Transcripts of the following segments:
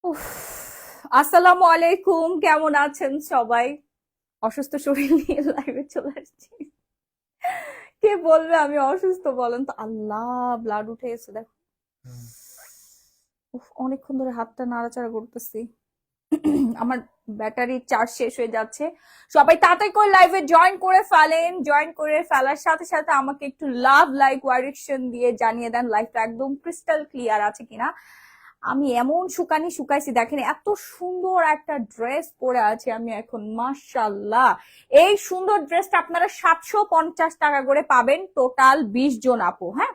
উফ, আসসালামু আলাইকুম, কেমন আছেন সবাই? অসুস্থ শরীর নিয়ে লাইভে চলে আসছি। কে বলবে আমি অসুস্থ, বলেন তো? আল্লাহ, ব্লাড উঠে গেছে দেখো। উফ, অনেকক্ষণ ধরে হাতটা নাড়াচাড়া করতেছি। আমার ব্যাটারি চার্জ শেষ হয়ে যাচ্ছে। সবাই তাড়াতাড়ি করে লাইভে জয়েন করে ফেলেন। জয়েন করে ফেলার সাথে সাথে আমাকে একটু লাভ লাইক ওয়ারিকশন দিয়ে জানিয়ে দেন লাইভটা একদম ক্রিস্টাল ক্লিয়ার আছে কিনা। আমি এমন শুকানি শুকাইছি দেখেন, এত সুন্দর একটা ড্রেস পরে আছি আমি এখন, মাশাল্লাহ। এই সুন্দর ড্রেসটা আপনারা 750 টাকা করে পাবেন, টোটাল 20 জন আপু। হ্যাঁ,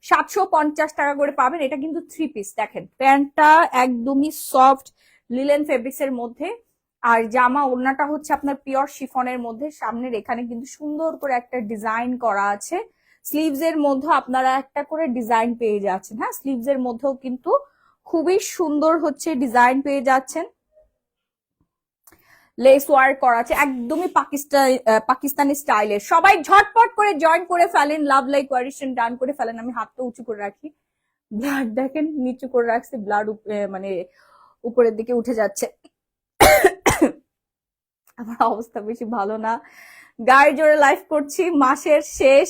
750 টাকা করে পাবেন। এটা কিন্তু 3 পিস, দেখেন প্যান্টটা একদমই সফট লিলেন ফেব্রিক্স এর মধ্যে, আর জামা ওড়নাটা হচ্ছে আপনার পিওর শিফনের মধ্যে। সামনের এখানে কিন্তু সুন্দর করে একটা ডিজাইন করা আছে। স্লিভস এর মধ্যে আপনারা একটা করে ডিজাইন পেয়ে যাচ্ছেন। হ্যাঁ, স্লিভস এর মধ্যেও কিন্তু খুবই সুন্দর হচ্ছে ডিজাইন পেয়ে যাচ্ছেন। লেস ওয়ার্ক করা আছে, একদমই পাকিস্তানি স্টাইলের। সবাই ঝটপট করে জয়েন করে ফেলেন, লাভ লাইক কোয়ারিশন ডান করে ফেলেন। আমি হাতটা উঁচু করে রাখি, ব্লাড দেখেন নিচু করে রাখছি, ব্লাড মানে উপরের দিকে উঠে যাচ্ছে। আমার অবস্থা বেশি ভালো না, গায়ের জোরে লাইভ করছি, মাসের শেষ,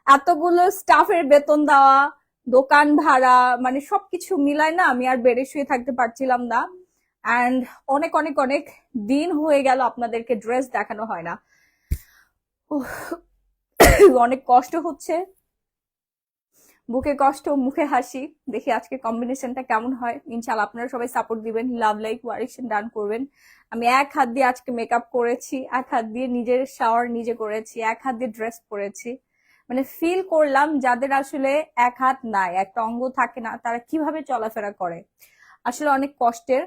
এতগুলো স্টাফের বেতন দেওয়া, দোকান ভাড়া, মানে সবকিছু মিলায় না আমি আর বেড়ে শুয়ে থাকতে পারছিলাম না। অ্যান্ড অনেক অনেক অনেক দিন হয়ে গেল আপনাদেরকে ড্রেস দেখানো হয় না। উফ, অনেক কষ্ট হচ্ছে, বুকে কষ্ট মুখে হাসি। দেখি আজকে কম্বিনেশনটা কেমন হয়। ইনশাল্লাহ আপনারা সবাই সাপোর্ট দিবেন, লাভ লাইক ওয়ারিকশন ডান করবেন। আমি এক হাত দিয়ে আজকে মেকআপ করেছি, এক হাত দিয়ে নিজের শাওয়ার নিজে করেছি, এক হাত দিয়ে ড্রেস পরেছি। মানে ফিল করলাম যাদের আসলে এক হাত নাই, একটা অঙ্গ থাকে না, তারা কিভাবে চলাফেরা করে, আসলে অনেক কষ্টের।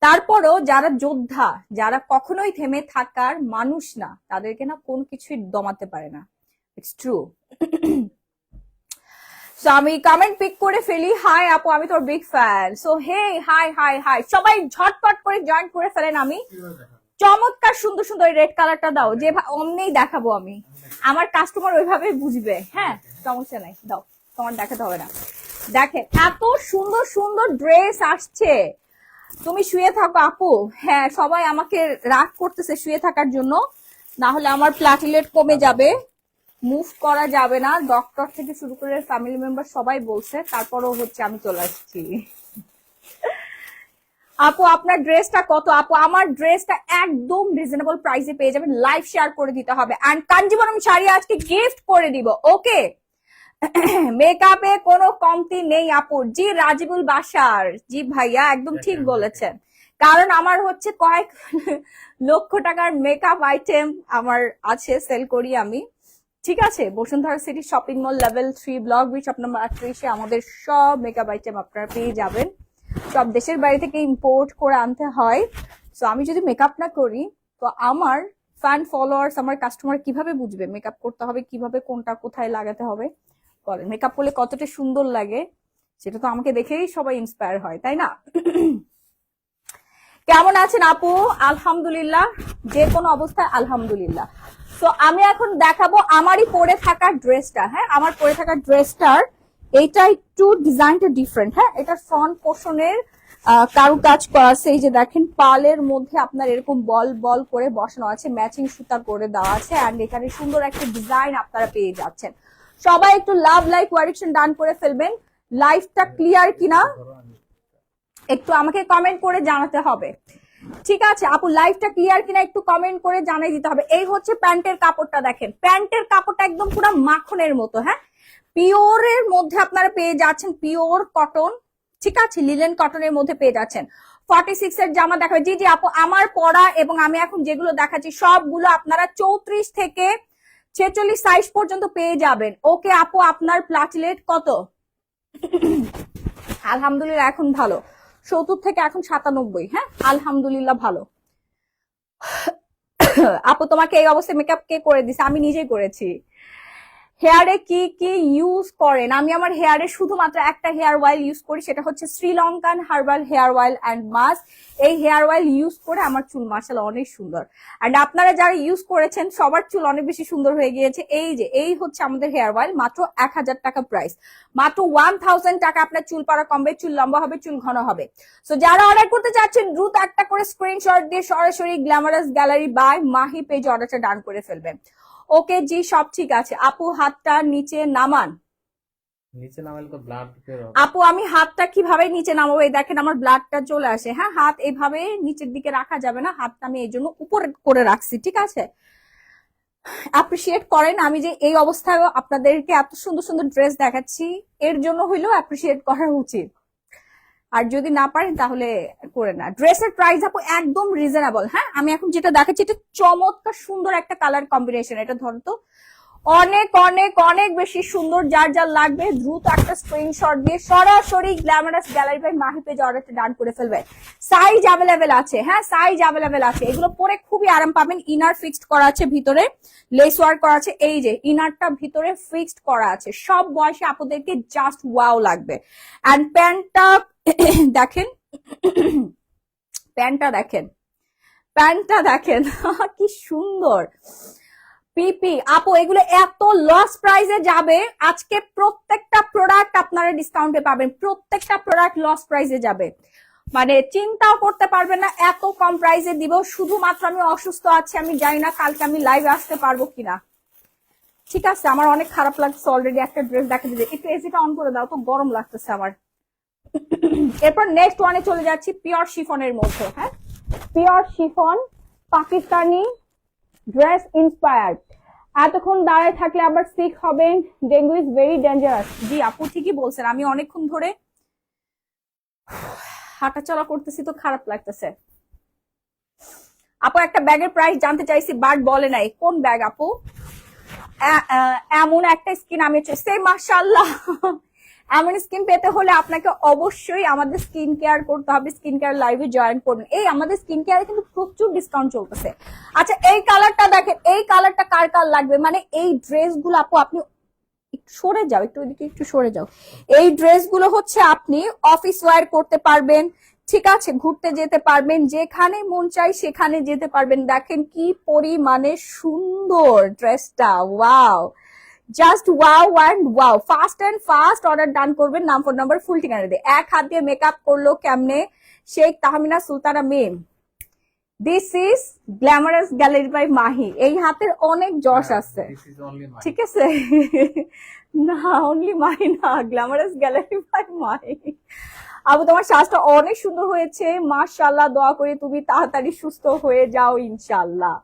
তারপরও যারা যোদ্ধা, যারা কখনোই থেমে থাকার মানুষ না, তাদেরকে না কোন কিছুই দমাতে পারে না। It's true. সো আমি কমেন্ট পিক করে ফেলি, হাই আপু আমি তোর big fan. So hey, hi hi hi, সবাই ঝটপট করে জয়েন করে ফেলেন। আমি চমৎকার সুন্দর সুন্দর রেড কালারটা দাও, যে অমনি দেখাবো আমি, আমার কাস্টমার ওইভাবে বুঝবে। হ্যাঁ, সমস্যা নাই, দাও, তোমার দেখাতে হবে না। দেখেন এত সুন্দর সুন্দর ড্রেস আসছে। তুমি শুয়ে থাকো আপু। হ্যাঁ, সবাই আমাকে রাগ করতেছে শুয়ে থাকার জন্য, না হলে আমার প্লাটিলেট কমে যাবে, মুভ করা যাবে না। ডক্টর থেকে শুরু করে ফ্যামিলি মেম্বার সবাই বলছে, তারপরও হচ্ছে আমি চলে আসছি। আপু আপনার ড্রেসটা কত? আপু আমার ড্রেসটা একদম রিজনেবল প্রাইসে পেয়ে যাবেন, লাইভ শেয়ার করে দিতে হবে। এন্ড কাঞ্জিবরম শাড়ি আজকে গিফট করে দিব, ওকে? মেকআপে কোনো কমতি নেই আপুর। জি রাজিবুল বাসার, জি ভাইয়া একদম ঠিক বলেছেন। কারণ আমার হচ্ছে কয়েক লক্ষ টাকার মেকআপ আইটেম আমার আছে, সেল করি আমি। ঠিক আছে, Bashundhara City shopping mall level 3 block B shop number 38-এ আমাদের সব মেকআপ আইটেম আপনারা পেয়ে যাবেন। সব দেশের বাইরে থেকে ইম্পোর্ট করে আনতে হয়। সো আমি যদি মেকআপ না করি, তো আমার ফ্যান ফলোয়ার্স, আমার কাস্টমার কিভাবে বুঝবে মেকআপ করতে হবে, কিভাবে কোনটা কোথায় লাগাতে হবে? বলেন, মেকআপ করলে কতটা সুন্দর লাগে সেটা তো আমাকে দেখেই সবাই ইন্সপায়ার হয়, তাই না? কেমন আছেন আপু? আলহামদুলিল্লাহ, যে কোনো অবস্থায় আলহামদুলিল্লাহ। তো আমি এখন দেখাবো আমারই পরে থাকা ড্রেসটা। হ্যাঁ, আমার পরে থাকা ড্রেসটার এইটা একটু ডিজাইনটা ডিফারেন্ট। হ্যাঁ, এটা ফ্রন্ট পোর্শনের কারু কাজ করা আছে, এই যে দেখেন পালের মধ্যে আপনার এরকম বল বল করে বসানো আছে, ম্যাচিং সুতা করে দেওয়া আছে, অ্যান্ড এখানে সুন্দর একটা ডিজাইন আপনারা পেয়ে যাচ্ছেন। সবাই একটু লাভ লাইক ওয়ারিকশন ডান করে ফেলবেন। লাইভটা ক্লিয়ার কিনা একটু আমাকে কমেন্ট করে জানাতে হবে। ঠিক আছে আপু, লাইভটা ক্লিয়ার কিনা একটু কমেন্ট করে জানিয়ে দিতে হবে। এই হচ্ছে প্যান্টের কাপড়টা, দেখেন প্যান্টের কাপড়টা একদম পুরো মাখনের মতো। হ্যাঁ, পিওরের মধ্যে আপনারা পেয়ে যাচ্ছেন, পিওর কটন। ঠিক আছে, লিলেন কটনের মধ্যে পেয়ে যাচ্ছেন। 46 এর জামা দেখাবে। জি জি আপু, আমার পরা এবং আমি এখন যেগুলো দেখাচ্ছি সবগুলো আপনারা 34 থেকে 46 সাইজ পর্যন্ত পেয়ে যাবেন। ওকে আপু, আপনার প্লাটিলেট কত? আলহামদুলিল্লাহ এখন ভালো, 70 থেকে এখন 97। হ্যাঁ, আলহামদুলিল্লাহ ভালো। আপু তোমাকে এই অবস্থায় মেকআপ কে করে দিছে? আমি নিজেই করেছি। হেয়ারে কি কি ইউজ করেন? আমি আমার হেয়ারে শুধুমাত্র একটা হেয়ার অয়েল ইউজ করি, সেটা হচ্ছে Sri Lankan herbal hair oil and mask. এই হেয়ার অয়েল ইউজ করে আমার চুল মাশাআল্লাহ অনেক সুন্দর। অ্যান্ড আপনারা যারা ইউজ করেছেন সবার চুল অনেক বেশি সুন্দর হয়ে গিয়েছে। এই হচ্ছে আমাদের হেয়ার অয়েল, মাত্র 1000 টাকা প্রাইস, মাত্র 1000 টাকা। আপনার চুল পাড়া কমবে, চুল লম্বা হবে, চুল ঘন হবে। সো যারা অর্ডার করতে চাচ্ছেন দ্রুত একটা করে স্ক্রিনশট দিয়ে সরাসরি glamorous gallery by Mahi page অর্ডারটা ডান করে ফেলবেন। ওকে জি, সব ঠিক আছে। আপু হাতটা নিচে নামান। নিচে নামালে তো ব্লাড বের হবে। আপু আমি হাতটা কিভাবে নিচে নামাবো? এই দেখেন আমার ব্লাডটা চলে আসে। হ্যাঁ, হাত এইভাবে নিচের দিকে রাখা যাবে না, হাতটা আমি এই জন্য উপরে করে রাখছি, ঠিক আছে? অ্যাপ্রিসিয়েট করেন আমি যে এই অবস্থায় আপনাদেরকে এত সুন্দর সুন্দর ড্রেস দেখাচ্ছি, এর জন্য হইলেও অ্যাপ্রিসিয়েট করা উচিত। আর যদি না পারেন তাহলে করে না। ড্রেসের প্রাইস আপু একদম রিজনেবল। হ্যাঁ, আমি এখন যেটা দেখাচ্ছি এটা চমৎকার সুন্দর একটা কালার কম্বিনেশন। এটা ধরো তো অনেক অনেক অনেক বেশি সুন্দর। যার যার লাগবে দ্রুত একটা স্ক্রিনশট দিয়ে সরাসরি glamorous gallery by Mahi page অর্ডারটা ডান করে ফেলবে। সাইজ অ্যাভেলেবেল আছে, হ্যাঁ সাইজ অ্যাভেলেবেল আছে। এগুলো পরে খুবই আরাম পাবেন। ইনার ফিক্সড করা আছে, ভিতরে লেস ওয়ার্ক করা আছে। এই যে ইনারটা ভিতরে ফিক্সড করা আছে। সব বয়সে আপুদেরকে জাস্ট ওয়াও লাগবে। অ্যান্ড প্যান্টটা দেখেন, প্যান্টটা দেখেন, প্যান্টটা দেখেন কি সুন্দর। পিপি আপু এগুলো এত লস প্রাইসে যাবে, আজকে প্রত্যেকটা প্রোডাক্ট আপনারা ডিসকাউন্টে পাবেন, প্রত্যেকটা প্রোডাক্ট লস প্রাইসে যাবে, মানে চিন্তাও করতে পারবেন না এত কম প্রাইসে দিব। শুধুমাত্র আমি অসুস্থ আছি, আমি জানি না কালকে আমি লাইভে আসতে পারবো কিনা, ঠিক আছে? আমার অনেক খারাপ লাগছে অলরেডি। একটা ড্রেস দেখা দিতে, একটু এসিটা অন করে দাও তো, গরম লাগতেছে আমার। এরপর নেক্সট ওয়ানে চলে যাচ্ছি, পিওর শিফনের মধ্যে। হ্যাঁ, pure chiffon Pakistani dress inspired. এতক্ষণ দাঁড়ায় থাকলে আবার সিক হবেন, ডেঙ্গু ইজ ভেরি ডেঞ্জারাস। জি আপু ঠিকই বলছেন, আমি অনেকক্ষণ ধরে হাঁটাচলা করতেছি তো খারাপ লাগতেছে। আপু একটা ব্যাগের প্রাইস জানতে চাইছি বাট বলে নাই, কোন ব্যাগ আপু? এমন একটা স্কিন আমি সেই মাশাআল্লাহ। এমন স্কিন পেতে হলে আপনাকে অবশ্যই আমাদের স্কিন কেয়ার করতে হবে, স্কিন কেয়ার লাইভে জয়েন করুন। এই আমাদের স্কিন কেয়ারে কিন্তু প্রচুর ডিসকাউন্ট চলতেছে। আচ্ছা এই কালারটা দেখেন, এই কালারটা কার কার লাগবে? মানে এই ড্রেসগুলো আপু আপনি একটু সরে যাও, একটু ওইদিকে একটু সরে যাও। এই ড্রেসগুলো হচ্ছে আপনি অফিস ওয়্যার করতে পারবেন, ঠিক আছে? ঘুরতে যেতে পারবেন, যেখানে মন চাই সেখানে যেতে পারবেন। দেখেন কি পরিমাণে সুন্দর ড্রেসটা, wow, just wow and wow. Fast and fast order done করবেন, নাম ফোন নাম্বার ফুল ঠিকানা দিয়ে। এক হাত দিয়ে মেকআপ করলো কেমনে? Sheikh Tahmina Sultana ma'am. This is glamorous gallery by Mahi. এই হাতের অনেক যশ আছে, ঠিক আছে? না অনলি মাহি না, গ্ল্যামারাস গ্যালারি বাই মাহি। আবু তোমার শ্বাসটা অনেক সুন্দর হয়েছে মাশাআল্লাহ। দোয়া করি তুমি তাড়াতাড়ি সুস্থ হয়ে যাও ইনশাআল্লাহ।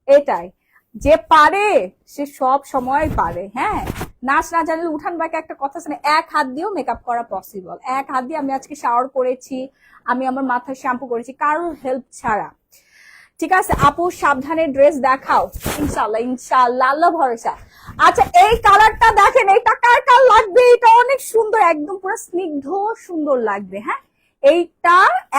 এটাই, যে পারে সে সব সময় পারে। হ্যাঁ, নাচ না জানলে উঠান বাঁকে একটা কথা আছে না, এক হাত দিয়েও মেকআপ করা পসিবল। এক হাত দিয়ে আমি আজকে শাওয়ার করেছি, আমি আমার মাথায় শ্যাম্পু করেছি কারোর হেল্প ছাড়া, ঠিক আছে? আপু সাবধানে ড্রেস দেখাও, ইনশাআল্লাহ ইনশাআল্লাহ, আল্লাহ ভরসা। আচ্ছা এই কালারটা দেখেন, এইটা কার কার লাগবে? এটা অনেক সুন্দর, একদম পুরো স্নিগ্ধ সুন্দর লাগবে। হ্যাঁ, এইটা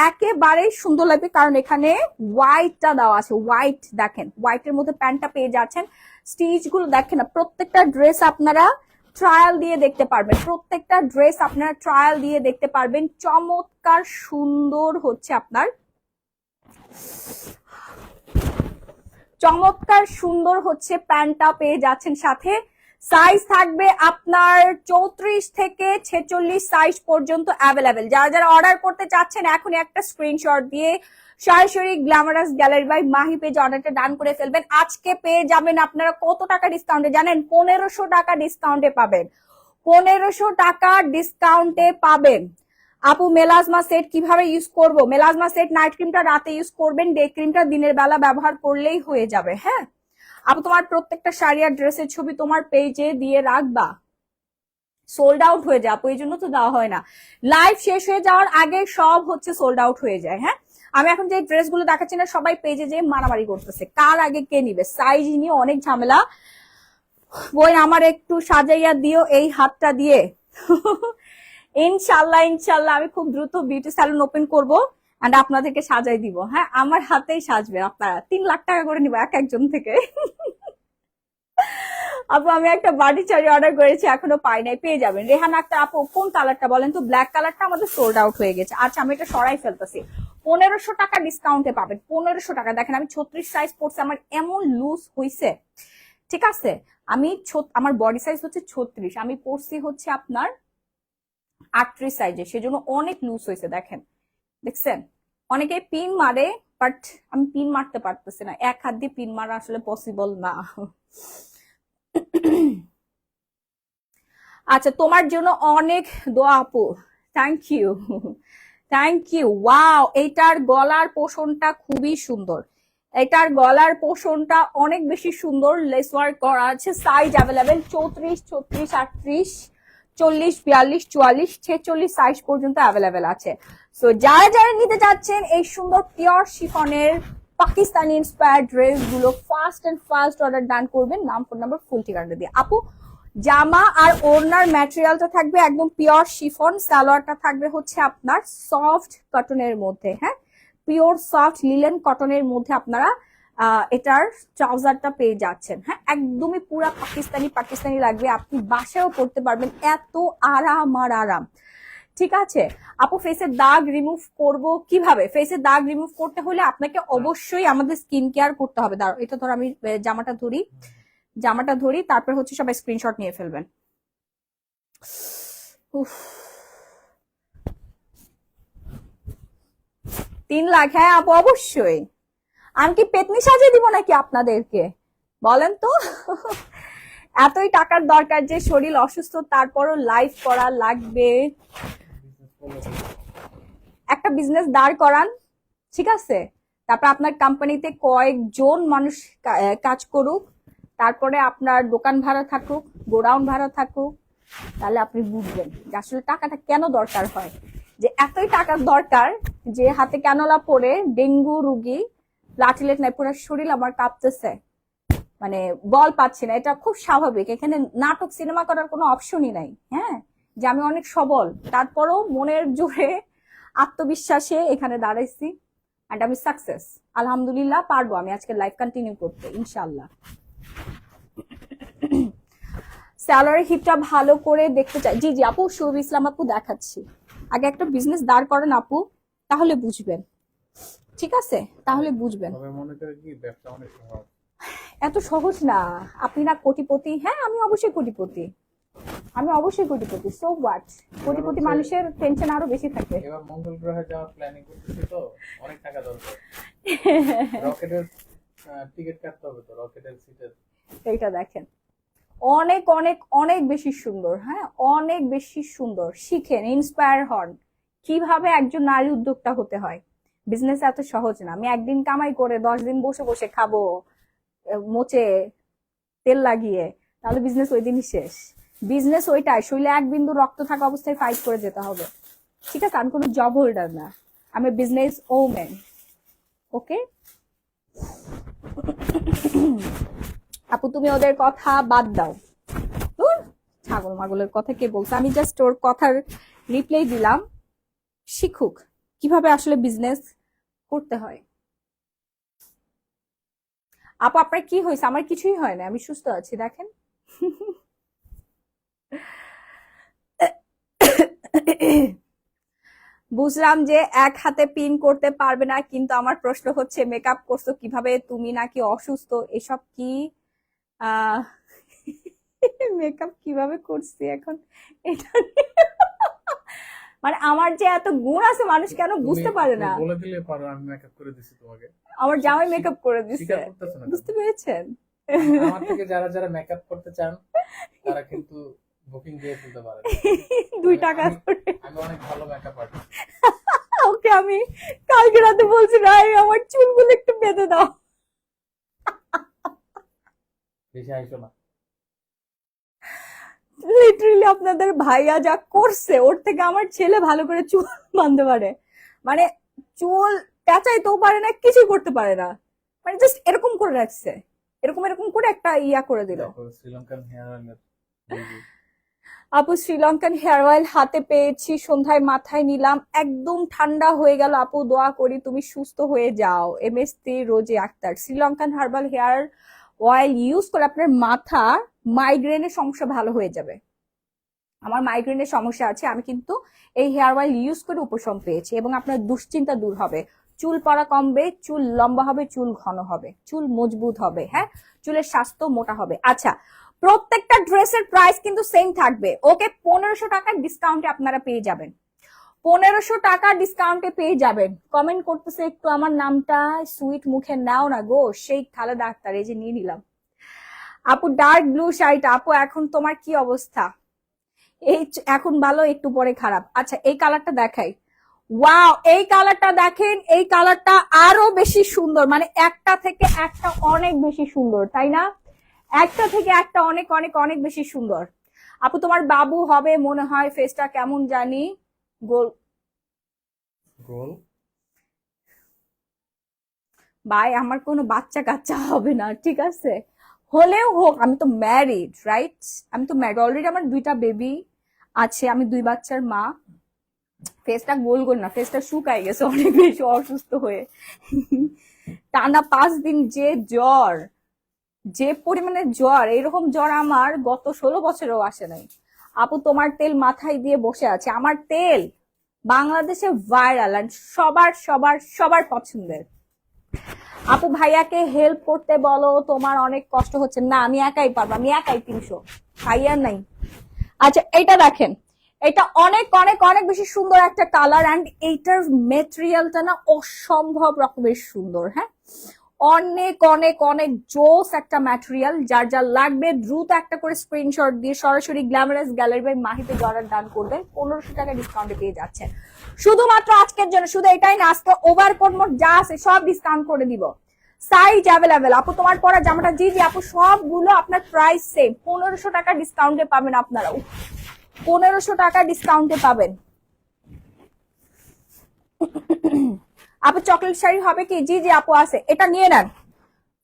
একেবারে সুন্দর লাগবে কারণ এখানে হোয়াইটটা দেওয়া আছে। হোয়াইট দেখেন, হোয়াইটের মধ্যে প্যান্টটা পেয়ে যাচ্ছেন। স্টিচ গুলো দেখেন না, প্রত্যেকটা ড্রেস আপনারা ট্রায়াল দিয়ে দেখতে পারবেন, প্রত্যেকটা ড্রেস আপনারা ট্রায়াল দিয়ে দেখতে পারবেন। চমৎকার সুন্দর হচ্ছে আপনার, চমৎকার সুন্দর হচ্ছে প্যান্টটা পেয়ে যাচ্ছেন সাথে। সাইজ থাকবে আপনার 34 থেকে 46 সাইজ পর্যন্ত অ্যাভেলেবেল। যারা যারা অর্ডার করতে চাচ্ছেন এখনই একটা স্ক্রিনশট দিয়ে সরাসরি glamorous gallery by Mahi page অর্ডারটা ডান করে ফেলবেন। আজকে পেয়ে যাবেন আপনারা কত টাকা ডিসকাউন্টে জানেন? 1500 টাকা ডিসকাউন্টে পাবেন, 1500 টাকা ডিসকাউন্টে পাবেন। আপু মেলাজমা সেট কিভাবে ইউজ করব? মেলাজমা সেট নাইট ক্রিমটা রাতে ইউজ করবেন, ডে ক্রিমটা দিনের বেলা ব্যবহার করলেই হয়ে যাবে। হ্যাঁ আপু তোমার প্রত্যেকটা শাড়ি আর ড্রেসের ছবি তোমার পেজে দিয়ে রাখবা, সোল্ড আউট হয়ে যায় আপু, এই জন্য তো দেওয়া হয় না। লাইভ শেষ হয়ে যাওয়ার আগে সব হচ্ছে সোল্ড আউট হয়ে যায়। হ্যাঁ আমি এখন যে ড্রেসগুলো দেখাচ্ছি না, সবাই পেজে যে মারামারি করতেছে কার আগে কে নিবে, সাইজ নিয়ে অনেক ঝামেলা। বই আমার একটু সাজাইয়া দিও এই হাতটা দিয়ে। ইনশাল্লাহ ইনশাল্লাহ আমি খুব দ্রুত বিউটি স্যালুন ওপেন করবো এন্ড আপনাদেরকে সাজাই দিব। হ্যাঁ আমার হাতেই সাজবে আপনারা, 3 লাখ টাকা করে নিবো এক একজন থেকে। আপু আমি একটা বাটি চারি অর্ডার করেছি, এখনো পাই নাই, পেয়ে যাবেন। রেহান আক্তার আপু কোন কালারটা বলেন তো? ব্ল্যাক কালারটা আমাদের সোল্ড আউট হয়ে গেছে। আচ্ছা আমি এটা সরাই ফেলতেছি, 1500 টাকা ডিসকাউন্টে পাবেন, 1500 টাকা। দেখেন আমি 36 সাইজ পড়ছি, আমার এমন লুজ হইছে, ঠিক আছে। আমি আমার বডি সাইজ হচ্ছে 36, আমি পড়ছি হচ্ছে আপনার 38 সাইজে, সেজন্য অনেক লুজ হয়েছে। দেখেন, দেখছেন? অনেকে পিন মারে, বাট আমি পিন মারতে পারতেছি না, এক হাত দিয়ে পিন মারা আসলে পসিবল না। আচ্ছা তোমার জন্য অনেক দোয়া আপু, thank you, thank you. Wow, এইটার গলার পোষণটা খুবই সুন্দর, এটার গলার পোষণটা অনেক বেশি সুন্দর, লেস ওয়ার্ক করা আছে। সাইজ অ্যাভেলেবেল 34, 36, 38, 40, 42, 44, 46 সাইজ পর্যন্ত অ্যাভেলেবেল আছে। সো যারা যারা নিতে চাচ্ছেন এই সুন্দর পিওর শিফনের পাকিস্তানি ইন্সপায়ার্ড ড্রেস গুলো, first and fast order done করবেন, নাম ফোন নাম্বার ফুল ঠিকানা দিয়ে। আপু জামা আর ওড়নার ম্যাটেরিয়ালটা থাকবে একদম পিওর শিফন, সালোয়ারটা থাকবে হচ্ছে আপনার সফট কটনের মধ্যে, হ্যাঁ, পিওর সফট লিলেন কটনের মধ্যে আপনারা এটার ট্রাউজারটা পেয়ে যাচ্ছেন। হ্যাঁ, একদমই পুরা পাকিস্তানি পাকিস্তানি লাগবে, আপনি বাসায়ও পড়তে পারবেন, এত আরাম আর আরাম। ঠিক আছে আপু, ফেসের দাগ রিমুভ করব কিভাবে? ফেসের দাগ রিমুভ করতে হলে আপনাকে অবশ্যই আমাদের স্কিন কেয়ার করতে হবে। দাঁড়াও, এটা ধর আমি জামাটা ধরি, তারপর হচ্ছে সবাই স্ক্রিনশট নিয়ে ফেলবেন। উফ, 3 লাখ? হ্যাঁ আপু অবশ্যই। আমি কি পেতনি সাজিয়ে দিব নাকি আপনাদেরকে, বলেন তো? এতই টাকার দরকার যে শরীর অসুস্থ তারপরও লাইভ করা লাগবে। একটা বিজনেস দাঁড় করান, ঠিক আছে, তারপর আপনার কোম্পানিতে কয়েকজন মানুষ কাজ করুক, তারপরে আপনার দোকান ভাড়া থাকুক, গোডাউন ভাড়া থাকুক, তাহলে আপনি বুঝবেন যে আসলে টাকাটা কেন দরকার হয়। যে এতই টাকার দরকার যে হাতে ক্যানোলা পরে ডেঙ্গু রুগী, প্লাটিলেট নাই, পুরো শরীর আমার কাঁপতেছে, মানে বল পাচ্ছি না। এটা খুব স্বাভাবিক, এখানে নাটক সিনেমা করার কোনো অপশনই নাই। হ্যাঁ, যে আমি অনেক সবল, তারপরও মনের জোরে আত্মবিশ্বাসে এখানে দাঁড়াইছি, এন্ড আমি সাকসেস। আলহামদুলিল্লাহ, পারবো আমি আজকে লাইফ কন্টিনিউ করতে ইনশাল্লাহ। স্যালারি হিপটা ভালো করে দেখতে চাই। জি জি আপু, শুভ ইসলাম আপু দেখাচ্ছি। আগে একটা বিজনেস দাঁড় করেন আপু, তাহলে বুঝবেন, ঠিক আছে, তাহলে বুঝবেন। মনে করে কি ব্যবসা অনেক সহজ? এত সহজ না, আপনি না কোটিপতি? হ্যাঁ আমি অবশ্যই কোটিপতি, আমি অবশ্যই কোটিপতি, সো হোয়াট, কোটিপতি মানুষের টেনশন আরো বেশি থাকে। এবার মঙ্গল গ্রহে যাওয়ার প্ল্যানিং করতেছি, তো অনেক টাকা দরকার। রকেটের টিকিট কাটতে হবে, তো রকেটের সিটের। এইটা দেখেন, অনেক অনেক অনেক বেশি সুন্দর, হ্যাঁ অনেক বেশি সুন্দর। শিখেন, ইন্সপায়ার হন কিভাবে একজন নারী উদ্যোক্তা হতে হয়। বিজনেস এত সহজ না, আমি একদিন কামাই করে 10 দিন বসে বসে খাবো মোচে তেল লাগিয়ে, তাহলে বিজনেস ওই দিনই শেষ। বিজনেস ওইটাই, শরীরে এক বিন্দু রক্ত থাকা অবস্থায় ফাইট করে যেতে হবে, ঠিক আছে। আমি কোনো জব হোল্ডার না, আমি বিজনেস ওম্যান, ওকে। আপু তুমি ওদের কথা বাদ দাও, তোর ছাগল মাগলের কথা কে বলছে? আমি জাস্ট ওর কথার রিপ্লাই দিলাম, শিখুক কিভাবে আসলে বিজনেস করতে হয়। আপু আপনার কি হয়েছে? আমার কিছুই হয় না, আমি সুস্থ আছি, দেখেন। বুঝলাম যে এক হাতে পিন করতে পারবে না, কিন্তু আমার প্রশ্ন হচ্ছে মেকআপ করছো কিভাবে? তুমি নাকি অসুস্থ? এসব কি মেকআপ কিভাবে করছি এখন এটা মানে আমার যে এত গুণ আছে মানুষ কেন বুঝতে পারে না? বলে দিলে পারো, আমি মেকআপ করে দিছি তোমাকে। আমার জামাই মেকআপ করে দিছে, স্বীকার করতেছ না? বুঝতে পেরেছেন? আমার থেকে যারা যারা মেকআপ করতে চান তারা কিন্তু বুকিং দিয়ে ফেলতে পারেন। 2 টাকা করে। আমি অনেক ভালো মেকআপ আর্টিস্ট। ওকে, আমি কালকে রাতে বলছি না আমার চুলগুলো একটু বেঁধে দাও। বেশি আইসো না। লিটারালি আপনাদের ভাইয়া যা করছে, ওর থেকে আমার ছেলে ভালো করে চুল বাঁধতে পারে, মানে চুল পেঁচাইতেও পারে না, কিছু করতে পারে না, মানে জাস্ট এরকম করে রাখছে, এরকম এরকম করে একটা ইয়া করে দিল। Sri Lankan hair oil. আপু শ্রীলঙ্কান হেয়ার অয়েল হাতে পেয়েছি, সন্ধ্যায় মাথায় নিলাম, একদম ঠান্ডা হয়ে গেল। আপু দোয়া করি তুমি সুস্থ হয়ে যাও। MST Rozy Akter. Sri Lankan herbal hair oil use করে আপনার মাথা মাইগ্রেনের সমস্যা ভালো হয়ে যাবে। আমার মাইগ্রেনের সমস্যা আছে, আমি কিন্তু এই হেয়ার অয়েল ইউজ করে উপশম পেয়েছি, এবং আপনার দুশ্চিন্তা দূর হবে, চুল পড়া কমবে, চুল লম্বা হবে, চুল ঘন হবে, চুল মজবুত হবে, হ্যাঁ, চুলের স্বাস্থ্য মোটা হবে। আচ্ছা, প্রত্যেকটা ড্রেসের প্রাইস কিন্তু সেম থাকবে, ওকে। 1500 টাকার ডিসকাউন্টে আপনারা পেয়ে যাবেন, 1500 টাকা ডিসকাউন্টে পেয়ে যাবেন। কমেন্ট করতেছে একটু আমার নামটা সুইট মুখে নাও না গো, সেই খালেদা আক্তার, এই যে নিয়ে নিলাম। আপু ডার্ক ব্লু শাড়িটা, আপু এখন তোমার কি অবস্থা? এই এখন ভালো, একটু পরে খারাপ। আচ্ছা, এই কালারটা দেখাই। ওয়াও, এই কালারটা দেখেন, এই কালারটা আরো বেশি সুন্দর, মানে একটা থেকে একটা অনেক বেশি সুন্দর, তাই না? একটা থেকে একটা অনেক অনেক অনেক বেশি সুন্দর। আপু তোমার বাবু হবে মনে হয়, ফেসটা কেমন জানি গোল গোল। ভাই, আমার কোনো বাচ্চা কাচ্চা হবে না, ঠিক আছে? হলেও হোক, আমি তো ম্যারিড, রাইট? আমি তো ম্যারিড অলরেডি, আমার 2টা বেবি আছে, আমি 2 বাচ্চার মা। ফেসটা গোল গোল না, ফেসটা শুকায় গেছে অনেক বেশি অসুস্থ হয়ে। টানা 5 দিন যে জ্বর, যে পরিমাণে জ্বর, এরকম জ্বর আমার গত 16 বছরেও আসে নাই। আপু তোমার তেল মাথায় দিয়ে বসে আছে, আমার তেল বাংলাদেশে ভাইরাল আর সবার সবার সবার পছন্দের। আপু ভাইয়াকে হেল্প করতে বলো, তোমার অনেক কষ্ট হচ্ছে। না, আমি একাই পারবো, আমি একাই 300, ভাইয়া নাই। আচ্ছা, এটা দেখেন, এটা অনেক অনেক অনেক বেশি সুন্দর একটা কালার, অ্যান্ড এইটার মেটেরিয়ালটা না অসম্ভব রকমের সুন্দর, হ্যাঁ, অনেক অনেক অনেক জোস একটা ম্যাটেরিয়াল। যার যা লাগবে দ্রুত একটা করে স্ক্রিনশট দিয়ে সরাসরি গ্ল্যামারাস গ্যালারি বাই মাহিতে অর্ডার ডান করবেন, 1500 টাকা ডিসকাউন্টে পেয়ে যাচ্ছেন শুধুমাত্র আজকের জন্য। শুধু এটাই না, আজকে ওভারকোট মোট যা আছে সব ডিসকাউন্ট করে দিব, সাইজ অ্যাভেলেবেল। আপু তোমার পরা জামাটা, জি জি আপু, সবগুলো আপনার প্রাইস সেম, 1500 টাকা ডিসকাউন্টে পাবেন আপনারা, 1500 টাকা ডিসকাউন্টে পাবেন। আপু চকলেট শাড়ি হবে কি? জি জি আপু আছে, এটা নিয়ে নেন,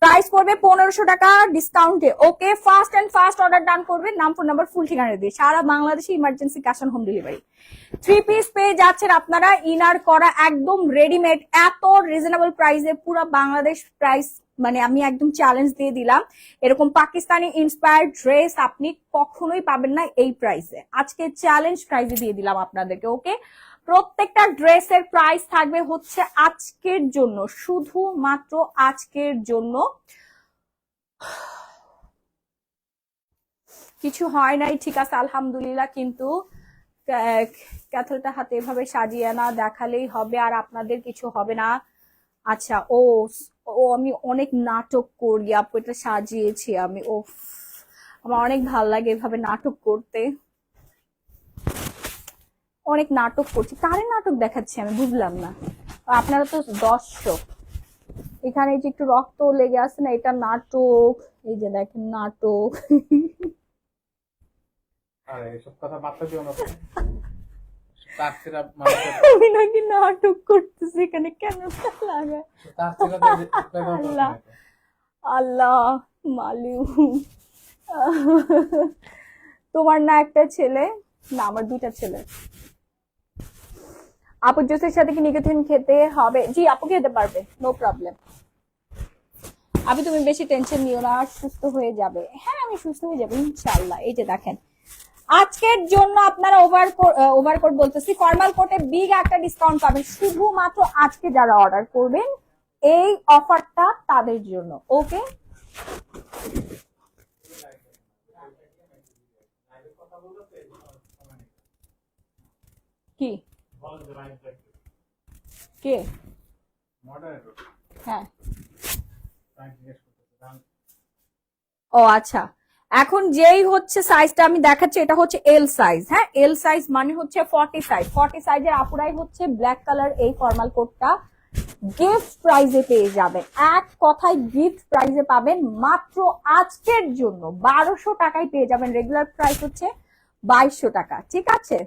প্রাইস পড়বে 1500 টাকা ডিসকাউন্টে, okay. Fast and fast order done করবেন, নাম ফোন নাম্বার ফুল ঠিকানা দিয়ে, সারা বাংলাদেশে emergency cash on home delivery. 3 piece পেয়ে যাচ্ছেন আপনারা, ইনার করা একদম রেডিমেড, এত রিজনেবল প্রাইসে, পুরো বাংলাদেশ প্রাইস, মানে আমি একদম চ্যালেঞ্জ দিয়ে দিলাম, এরকম পাকিস্তানি ইন্সপায়ার্ড ড্রেস আপনি কখনোই পাবেন না এই প্রাইসে, আজকে চ্যালেঞ্জ প্রাইসে দিয়ে দিলাম আপনাদেরকে, ওকে। প্রত্যেকটা ড্রেসের প্রাইস থাকবে হচ্ছে আজকের জন্য, শুধুমাত্র আজকের জন্য। কিছু হয় নাই, ঠিক আছে আলহামদুলিল্লাহ, কিন্তু ক্যাথলটা হাতে এভাবে সাজিয়ে না দেখালেই হবে, আর আপনাদের কিছু হবে না। আচ্ছা, ও ও আমি অনেক নাটক করি আপু, এটা সাজিয়েছি আমি, ও আমার অনেক ভাল লাগে এভাবে নাটক করতে, অনেক নাটক করছি। কারে নাটক দেখাচ্ছি আমি বুঝলাম না, আপনারা তো দর্শক। এখানে এই যে একটু রক্ত লেগে আছে না, এটা নাটক, এই যে দেখেন নাটক। আরে এসব কথা মাথা দিও না তো। আমি নাকি নাটক করতেছি এখানে, কেন লাগা? আল্লাহ আল্লাহ মালু, তোমার না একটা ছেলে? না, আমার 2টা ছেলে। আপু জুসের সাথে কি নিকোটিন খেতে হবে? জি আপু, খেতে পারবে, নো প্রবলেম। আপু তুমি বেশি টেনশন নিও না, সুস্থ হয়ে যাবে। হ্যাঁ, আমি সুস্থ হয়ে যাবো ইনশাআল্লাহ। এই যে দেখেন, আজকের জন্য আপনারা ওভারকোট বলতেছি, ফর্মাল কোটে বিগ একটা ডিসকাউন্ট পাবেন, শুধুমাত্র আজকে যারা অর্ডার করবেন এই অফারটা তাদের জন্য, ওকে। কি কে? হ্যাঁ, ও আচ্ছা, এখন যেই হচ্ছে সাইজটা আমি দেখাচ্ছি, এটা হচ্ছে এল সাইজ, হ্যাঁ, এল সাইজ মানে হচ্ছে 40 সাইজ, 40 সাইজের আপুরাই হচ্ছে ব্ল্যাক কালার এই ফর্মাল কোটটা গিফট প্রাইজে পেয়ে যাবেন, এক কথায় গিফট প্রাইজে পাবেন মাত্র আজকের জন্য 1200 টাকায় পেয়ে যাবেন, রেগুলার প্রাইস হচ্ছে 2200 টাকা, ঠিক আছে?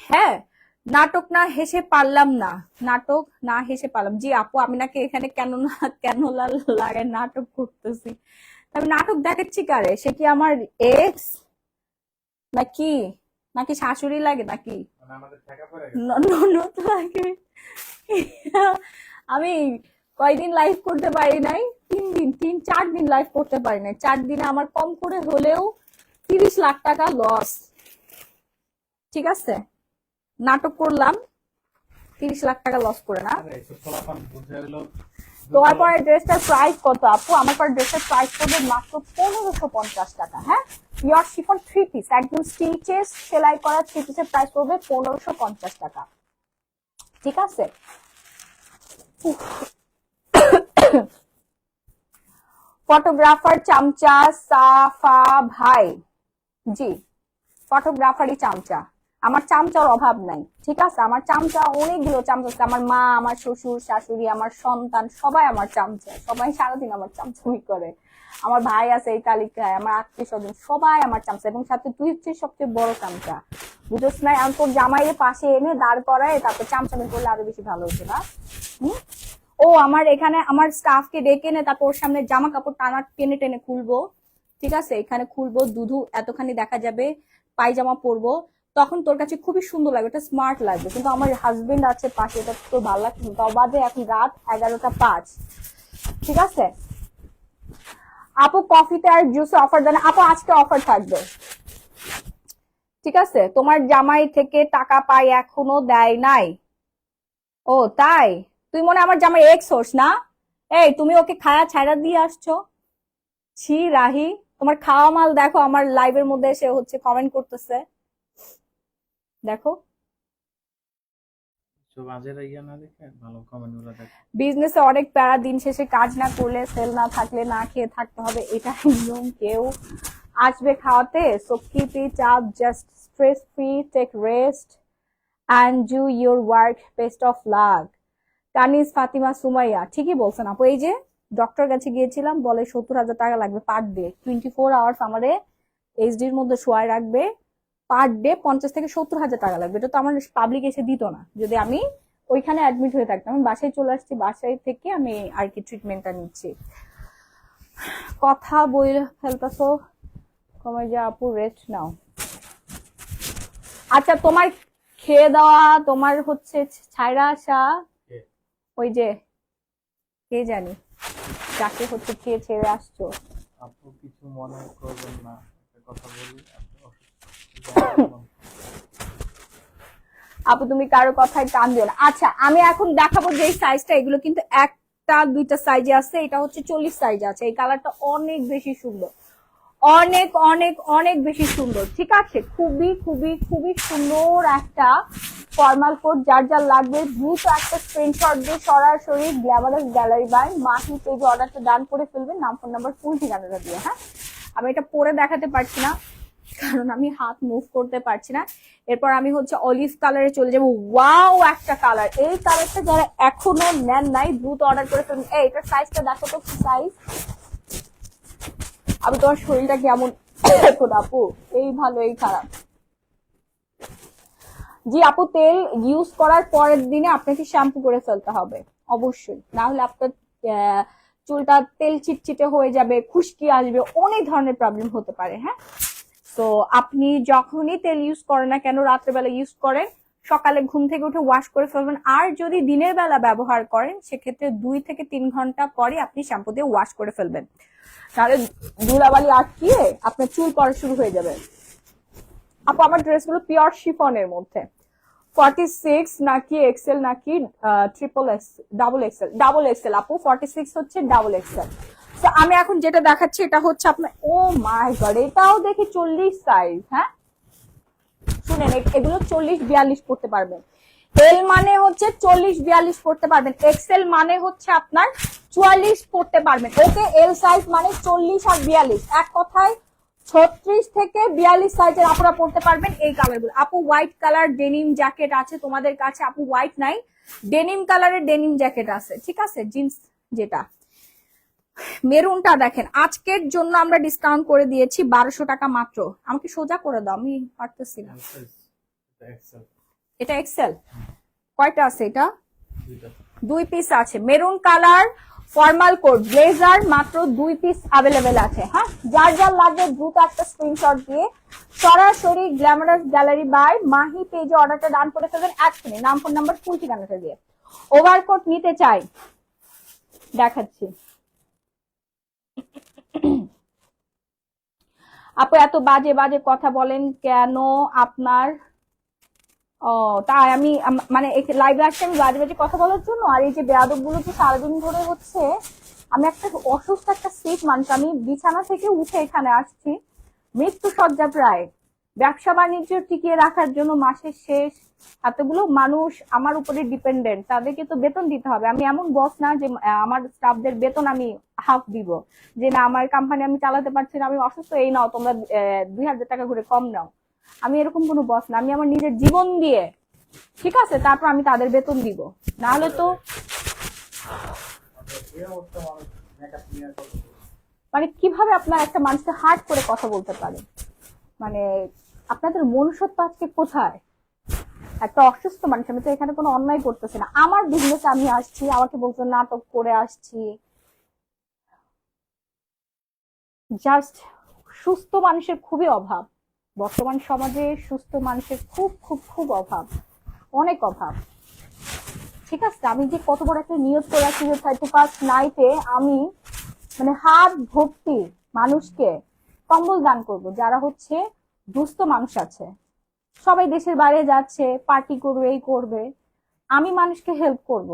হ্যাঁ, নাটক না হেসে পারলাম না, নাটক না হেসে পারলাম। জি আপু, আমি নাকি এখানে কেন না কেন লাগে নাটক করতেছি, আমি নাটক দেখাচ্ছি কারে? সে কি আমার এক্স নাকি, নাকি শাশুড়ি লাগে, নাকি ননদ লাগে? আমি কয়দিন লাইভ করতে পারি নাই? 3 দিন লাইভ করতে পারি নাই। 4 দিনে আমার কম করে হলেও 30 লাখ টাকা লস। ঠিক আছে, নাটক করলাম, 30 লাখ টাকা লস করে না। আরে এসব ফলাফল বুঝে হলো তোমার পরে ড্রেসটার প্রাইস কত আপু? আমার পরে ড্রেসটার প্রাইস পড়বে মাত্র 1550 টাকা। হ্যাঁ, পিওর শিফন 3 পিস, একদম স্টিচেস সেলাই করা 3 পিসের প্রাইস পড়বে 1550 টাকা। ঠিক আছে, ফটোগ্রাফার চামচা সাফা ভাই, জি ফটোগ্রাফারই চামচা। আমার চামচার অভাব নাই। ঠিক আছে, আমার চামচা অনেকগুলো চামচা আছে। আমার মা, আমার শ্বশুর শাশুড়ি, আমার সন্তান সবাই আমার চামচা। সবাই সারাদিন আমার চামচামি করে। আমার ভাই আছে এই তালিকায়, আমার আত্মীয় স্বজন সবাই আমার চামচা, এবং সাথে তুই হচ্ছিস সবচেয়ে বড় চামচা। বুঝোস না? আমি তোর জামাইয়ের পাশে এনে দাঁড় করায় তারপর চামচামি করলে আরো বেশি ভালো হতো না? ও আমার এখানে আমার স্টাফকে ডেকে এনে তারপর ওর সামনে জামা কাপড় টানা টেনে টেনে খুলবো। ঠিক আছে, এখানে খুলবো, দুধু এতখানি দেখা যাবে, পায়জামা পরবো, তখন তোর কাছে খুবই সুন্দর লাগবে, এটা স্মার্ট লাগবে। কিন্তু আমার হাজবেন্ড আছে পাশে, এটা তোর ভালো লাগছে না। তাও বাদে এখন রাত 11টা 5। ঠিক আছে আপু, কফিতে আর জুসে অফার দেন আপু? আজকে অফার থাকবে। ঠিক আছে, তোমার জামাই থেকে টাকা পাই এখনো দেয় নাই? ও তাই? তুই মনে হয় আমার জামাই এক্স হোস না? এই তুমি ওকে খায়া ছাইড়া দিয়ে আসছো। ছি রাহি, তোমার খাওয়া মাল দেখো, আমার লাইভের মধ্যে এসে হচ্ছে কমেন্ট করতেছে, দেখো। সব আজের ইয়া না দেখে ভালো কমেন্ট গুলো দেখে। বিজনেসে অনেক প্যারা, দিন শেষে কাজ না করলে, সেল না থাকলে না খেয়ে থাকতে হবে, এটা নিয়ম। কেউ আসবে খাওয়াতে, so keep it up, just stress free, take rest and do your work, best of luck. Kaniz Fatima Sumaiya, ঠিকই বলছেন আপু। এই যে ডক্টর কাছে গিয়েছিলাম, বলে 70,000 টাকা লাগবে পার ডে, 24 আওয়ার্স আমারে এইচডির মধ্যে শোয়ায় রাখবে, পার ডে 50 থেকে 70,000 টাকা লাগবে। এটা তো আমার পাবলিক এসে দিত না যদি আমি ওইখানে অ্যাডমিট হয়ে থাকতাম। আমি বাসায় চলে আসছি, বাসায় থেকে আমি আর কি ট্রিটমেন্টটা নিচ্ছি। কথা বই ফেলতেছো, কমে যা আপু, রেস্ট নাও। আচ্ছা, তোমার খেয়ে দেওয়া, তোমার হচ্ছে ছাইরা আসা, ওই যে কে জানি যাকে হচ্ছে খেয়ে ছেড়ে আসছো। আপু কিছু মনে করবেন না, একটা কথা বলি, আপনি অসুস্থ। আপু তুমি কারো কথায় কান দিও না। আচ্ছা, আমি এখন দেখাবো যে এই সাইজটা, এগুলো কিন্তু একটা দুইটা সাইজে আছে, এটা হচ্ছে 40 সাইজে আছে। এই কালারটা অনেক বেশি সুন্দর, অনেক অনেক অনেক বেশি সুন্দর। ঠিক আছে, খুবই খুবই খুবই সুন্দর একটা ফর্মাল কোড। যার যার লাগবে দ্রুত একটা স্ক্রিনশট দিয়ে সরাসরি গ্ল্যামারাস গ্যালারি বাই মাহি পেজে অর্ডারটা ডান করে ফেলবেন, নাম, ফোন নাম্বার, ফুল ঠিকানাটা দিয়ে। হ্যাঁ, আমি এটা পরে দেখাতে পারছি না কারণ আমি হাত মুভ করতে পারছি না। এরপর আমি হচ্ছে অলিভ কালারে চলে যাবো। ওয়াও, একটা কালার, এই কালারটা যারা এখনো নেন নাই দ্রুত অর্ডার করে ফেলুন। এই এটার সাইজটা দেখো তো, কি সাইজ? আমি তোমার শরীরটা কেমন এখন আপু? এই ভালো এই খারাপ? জি আপু, তেল ইউজ করার পরের দিনে আপনাকে শ্যাম্পু করে ফেলতে হবে অবশ্যই, না হলে আপনার চুলটা তেল চিটচিটে হয়ে যাবে, খুশকি আসবে, অনেক ধরনের প্রবলেম হতে পারে। হ্যাঁ, তো আপনি যখনই তেল ইউজ করেন না কেন, রাত্রেবেলা ইউজ করেন, সকালে ঘুম থেকে উঠে ওয়াশ করে ফেলবেন। আর যদি দিনের বেলা ব্যবহার করেন সেক্ষেত্রে 2 থেকে 3 ঘন্টা পরে আপনি শ্যাম্পু দিয়ে ওয়াশ করে ফেলবেন, তাহলে ধুলাবালি আটকিয়ে আপনার চুল পড়া শুরু হয়ে যাবে। আপু আমার ড্রেসগুলো পিওর শিফনের মধ্যে, 46 নাকি এক্সেল নাকি ট্রিপল এক্স, ডাবল এক্সেল আপু, 46 হচ্ছে ডাবল এক্সেল। তো আমি এখন যেটা দেখাচ্ছি এটা হচ্ছে আপনার, ও মাই গড, এটাও দেখি 40 সাইজ। হ্যাঁ শুনেন, এগুলো 40-42 পড়তে পারবেন। এল মানে হচ্ছে 40-42 পড়তে পারবেন, এক্সেল মানে হচ্ছে আপনার 44 পড়তে পারবেন। ওকে, এল সাইজ মানে 40 আর 42, এক কথায় 36 থেকে 42 সাইজের আপনারা পড়তে পারবেন এই কালারগুলো। আপু হোয়াইট কালার ডেনিম জ্যাকেট আছে তোমাদের কাছে? আপু হোয়াইট নাই, ডেনিম কালারের ডেনিম জ্যাকেট আছে। ঠিক আছে, জিন্স যেটা মেরুনটা দেখেন, আজকের জন্য আমরা ডিসকাউন্ট করে দিয়েছি 1200 টাকা মাত্র। আমাকে সোজা করে দাও, আমি পারতেছি না। এটা এক্সেল, কয়টা আছে এটা? 2 পিস আছে। Maroon colour formal coat blazer মাত্র 2 পিস অ্যাভেলেবেল আছে। হ্যাঁ, যার যার লাগবে দ্রুত একটা স্ক্রিনশট দিয়ে সরাসরি গ্ল্যামারাস গ্যালারি বাই মাহি পেজে অর্ডারটা ডান করে ফেলবেন এক্ষুনি, নাম, ফোন নাম্বার, ফুল ঠিকানাটা দিয়ে। ওভারকোট নিতে চাই, দেখাচ্ছি। আপু এত বাজে বাজে কথা বলেন কেন আপনার? ও তাই আমি মানে লাইভে আসছি আমি বাজে বাজে কথা বলার জন্য? আর এই যে বেয়াদব গুলো তো সারাদিন ধরে হচ্ছে, আমি একটা অসুস্থ একটা সিক মানুষ, আমি বিছানা থেকে উঠে এখানে আসছি মৃত্যু সজ্জা প্রায়, ব্যবসা বাণিজ্য টিকিয়ে রাখার জন্য মাসের শেষ এতগুলো মানুষ আমার উপরে ডিপেন্ডেন্ট, তাদেরকে তো বেতন দিতে হবে। আমি এমন বস না যে আমার স্টাফদের বেতন আমি হাফ দিব, যে না আমার কোম্পানি আমি চালাতে পারছি না, আমি অসুস্থ, এই নাও তোমরা 2000 টাকা করে কম নাও। আমি এরকম কোনো বস না, আমি আমার নিজের জীবন দিয়ে, ঠিক আছে, তারপর আমি তাদের বেতন দিব, না হলে তো এই অবস্থা মানুষ মেকআপ নিয়ে কথা বলে। মানে কিভাবে আপনার একটা মানুষকে হার্ট করে কথা বলতে পারে? মানে আপনাদের মনুষ্যত্ব আজকে কোথায়? একটা অসুস্থ মানুষ, আমি তো এখানে কোনো অন্যায় করতেছি না, আমার বিজনেস আমি আসছি, আমাকে বলছো নাটক করে আসছি। জাস্ট সুস্থ মানুষের খুবই অভাব বর্তমান সমাজে, সুস্থ মানুষের খুব খুব খুব অভাব, অনেক অভাব। ঠিক আছে, আমি যে কত বড় একটা নিয়োগ করে আছি যে 31st নাইটে আমি মানে হাত ভর্তি মানুষকে কম্বল দান করব, যারা হচ্ছে দুস্থ মানুষ আছে। সবাই দেশের বাইরে যাচ্ছে, পার্টি করবে, এই করবে, আমি মানুষকে হেল্প করব।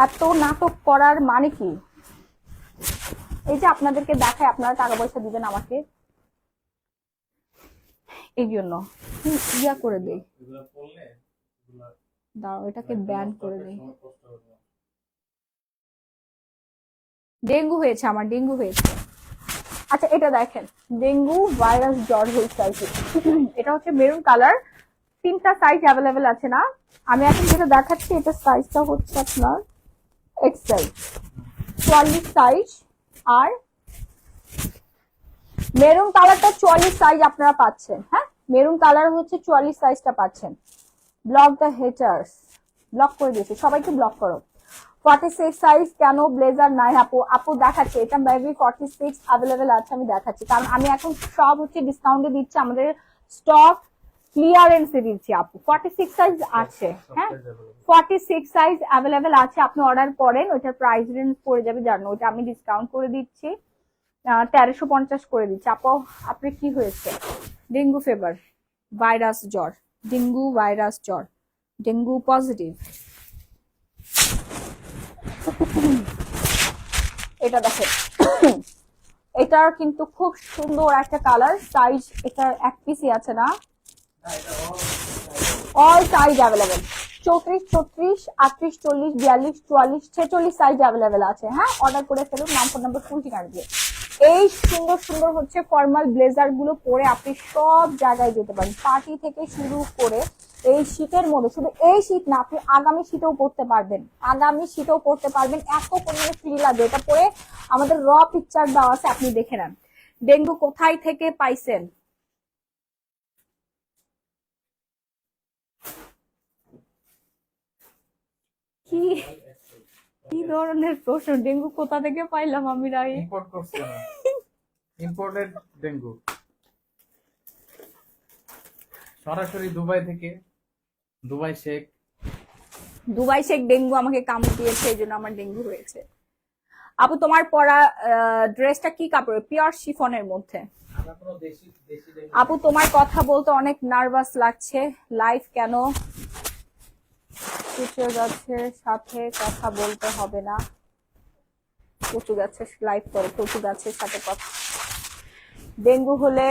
এত নাটক করার মানে কি? এই যে আপনাদেরকে দেখায় আপনারা টাকা পয়সা দিবেন আমাকে, এই জন্য ইয়া করে দেই, এগুলো পড়লে এগুলো দাঁড়াও এটাকে ব্যান করে দেই। সময় কষ্ট হবে। ডেঙ্গু হয়েছে, আমার ডেঙ্গু হয়েছে। আচ্ছা এটা দেখেন, ডেঙ্গু ভাইরাস জ্বর হয়েছে আর কি। এটা হচ্ছে মেরুন কালার, 3টা সাইজ অ্যাভেলেবেল আছে না? আমি এখন যেটা দেখাচ্ছি এটা সাইজটা হচ্ছে আপনার এক্সেল 44 সাইজ, আর মেরুন কালারটা 44 সাইজ আপনারা পাচ্ছেন। হ্যাঁ, মেরুন কালার হচ্ছে 44 সাইজটা পাচ্ছেন। ব্লক দ্য হেটার্স, ব্লক করে দিয়েছে, সবাইকে ব্লক করো। 46 সাইজ কেন ব্লেজার নাই আপু? আপু দেখাচ্ছে, এটা মেবি 46 অ্যাভেলেবেল আছে, আমি দেখাচ্ছি, কারণ আমি এখন সব হচ্ছে ডিসকাউন্টে দিচ্ছি, আমাদের স্টক ক্লিয়ারেন্সে দিচ্ছি আপু। 46 সাইজ আছে, হ্যাঁ 46 সাইজ অ্যাভেলেবেল আছে, আপনি অর্ডার করেন, ওইটার প্রাইস রেঞ্জ পড়ে যাবে জানো, ওইটা আমি ডিসকাউন্ট করে দিচ্ছি, 1350 করে দিচ্ছি। আপু আপনার কি হয়েছে? ডেঙ্গু ফিভার, ভাইরাস জ্বর, ডেঙ্গু ভাইরাস জ্বর, ডেঙ্গু পজিটিভ। এটা দেখেন, এটার কিন্তু খুব সুন্দর একটা কালার, সাইজ এটার এক পিসই আছে না, all size available, 34, 36, 38, 40, 42, 44, 46 size available আছে। হ্যাঁ, অর্ডার করে ফেলুন, নাম ফোন নাম্বার ফুল ঠিকানা দিয়ে। এই সুন্দর সুন্দর হচ্ছে ফর্মাল ব্লেজার গুলো পরে আপনি সব জায়গায় যেতে পারেন, পার্টি থেকে শুরু করে এই শীতের মধ্যে, শুধু এই শীত না, আপনি আগামী শীতেও পড়তে পারবেন, আগামী শীতেও পড়তে পারবেন, এত পরিমাণে ফ্রি লাগবে। এটা পরে আমাদের র পিকচার দেওয়া আছে, আপনি দেখে নেন। ডেঙ্গু কোথায় থেকে পাইছেন? কি কি ধরনের প্রশ্ন? ডেঙ্গু কোথা থেকে পাইলাম আমি রাই? ইম্পোর্ট করছে না, ইম্পোর্টেড ডেঙ্গু সরাসরি দুবাই থেকে, Dubai Sheikh. Dubai Sheikh dengue আমাকে কামড় দিয়েছে, এই জন্য আমার ডেঙ্গু হয়েছে। আপু তোমার পরা ড্রেসটা কি কাপড়? পিওর শিফনের মধ্যে। আমরা কোনো দেশি দেশি ডেঙ্গু আপু তোমার কথা বলতে অনেক নার্ভাস লাগছে, লাইভ কেন? কুচু গাছের সাথে কথা বলতে হবে না, কুচু গাছের লাইভ করো, কুচু গাছের সাথে কথা। ডেঙ্গু হলে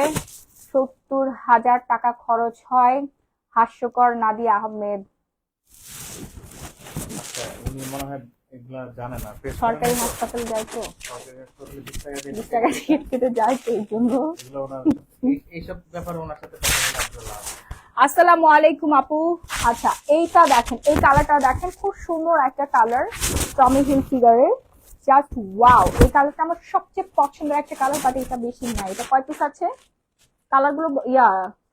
70,000 টাকা খরচ হয়, হাস্যকর নাদিয়া আহমেদ। আচ্ছা, উনি মনে হয় এগুলা জানে না। সরকারি হাসপাতাল যায় তো, সরকারি হাসপাতালে 20 টাকা দিয়ে 20 টাকা টিকিট কেটে যায় তো, এই জন্য। এগুলো ওনার এইসব ব্যাপারে ওনার সাথে কথা বলে আপনার লাভ। আসসালামু আলাইকুম আপু। আচ্ছা এইটা দেখেন, এই কালারটা দেখেন, খুব সুন্দর একটা কালার, টমি হিল ফিগারের, জাস্ট ওয়াও। এই কালারটা আমার সবচেয়ে পছন্দের একটা কালার, বাট এটা বেশি নাই। এটা কয় পিস আছে? কালার গুলো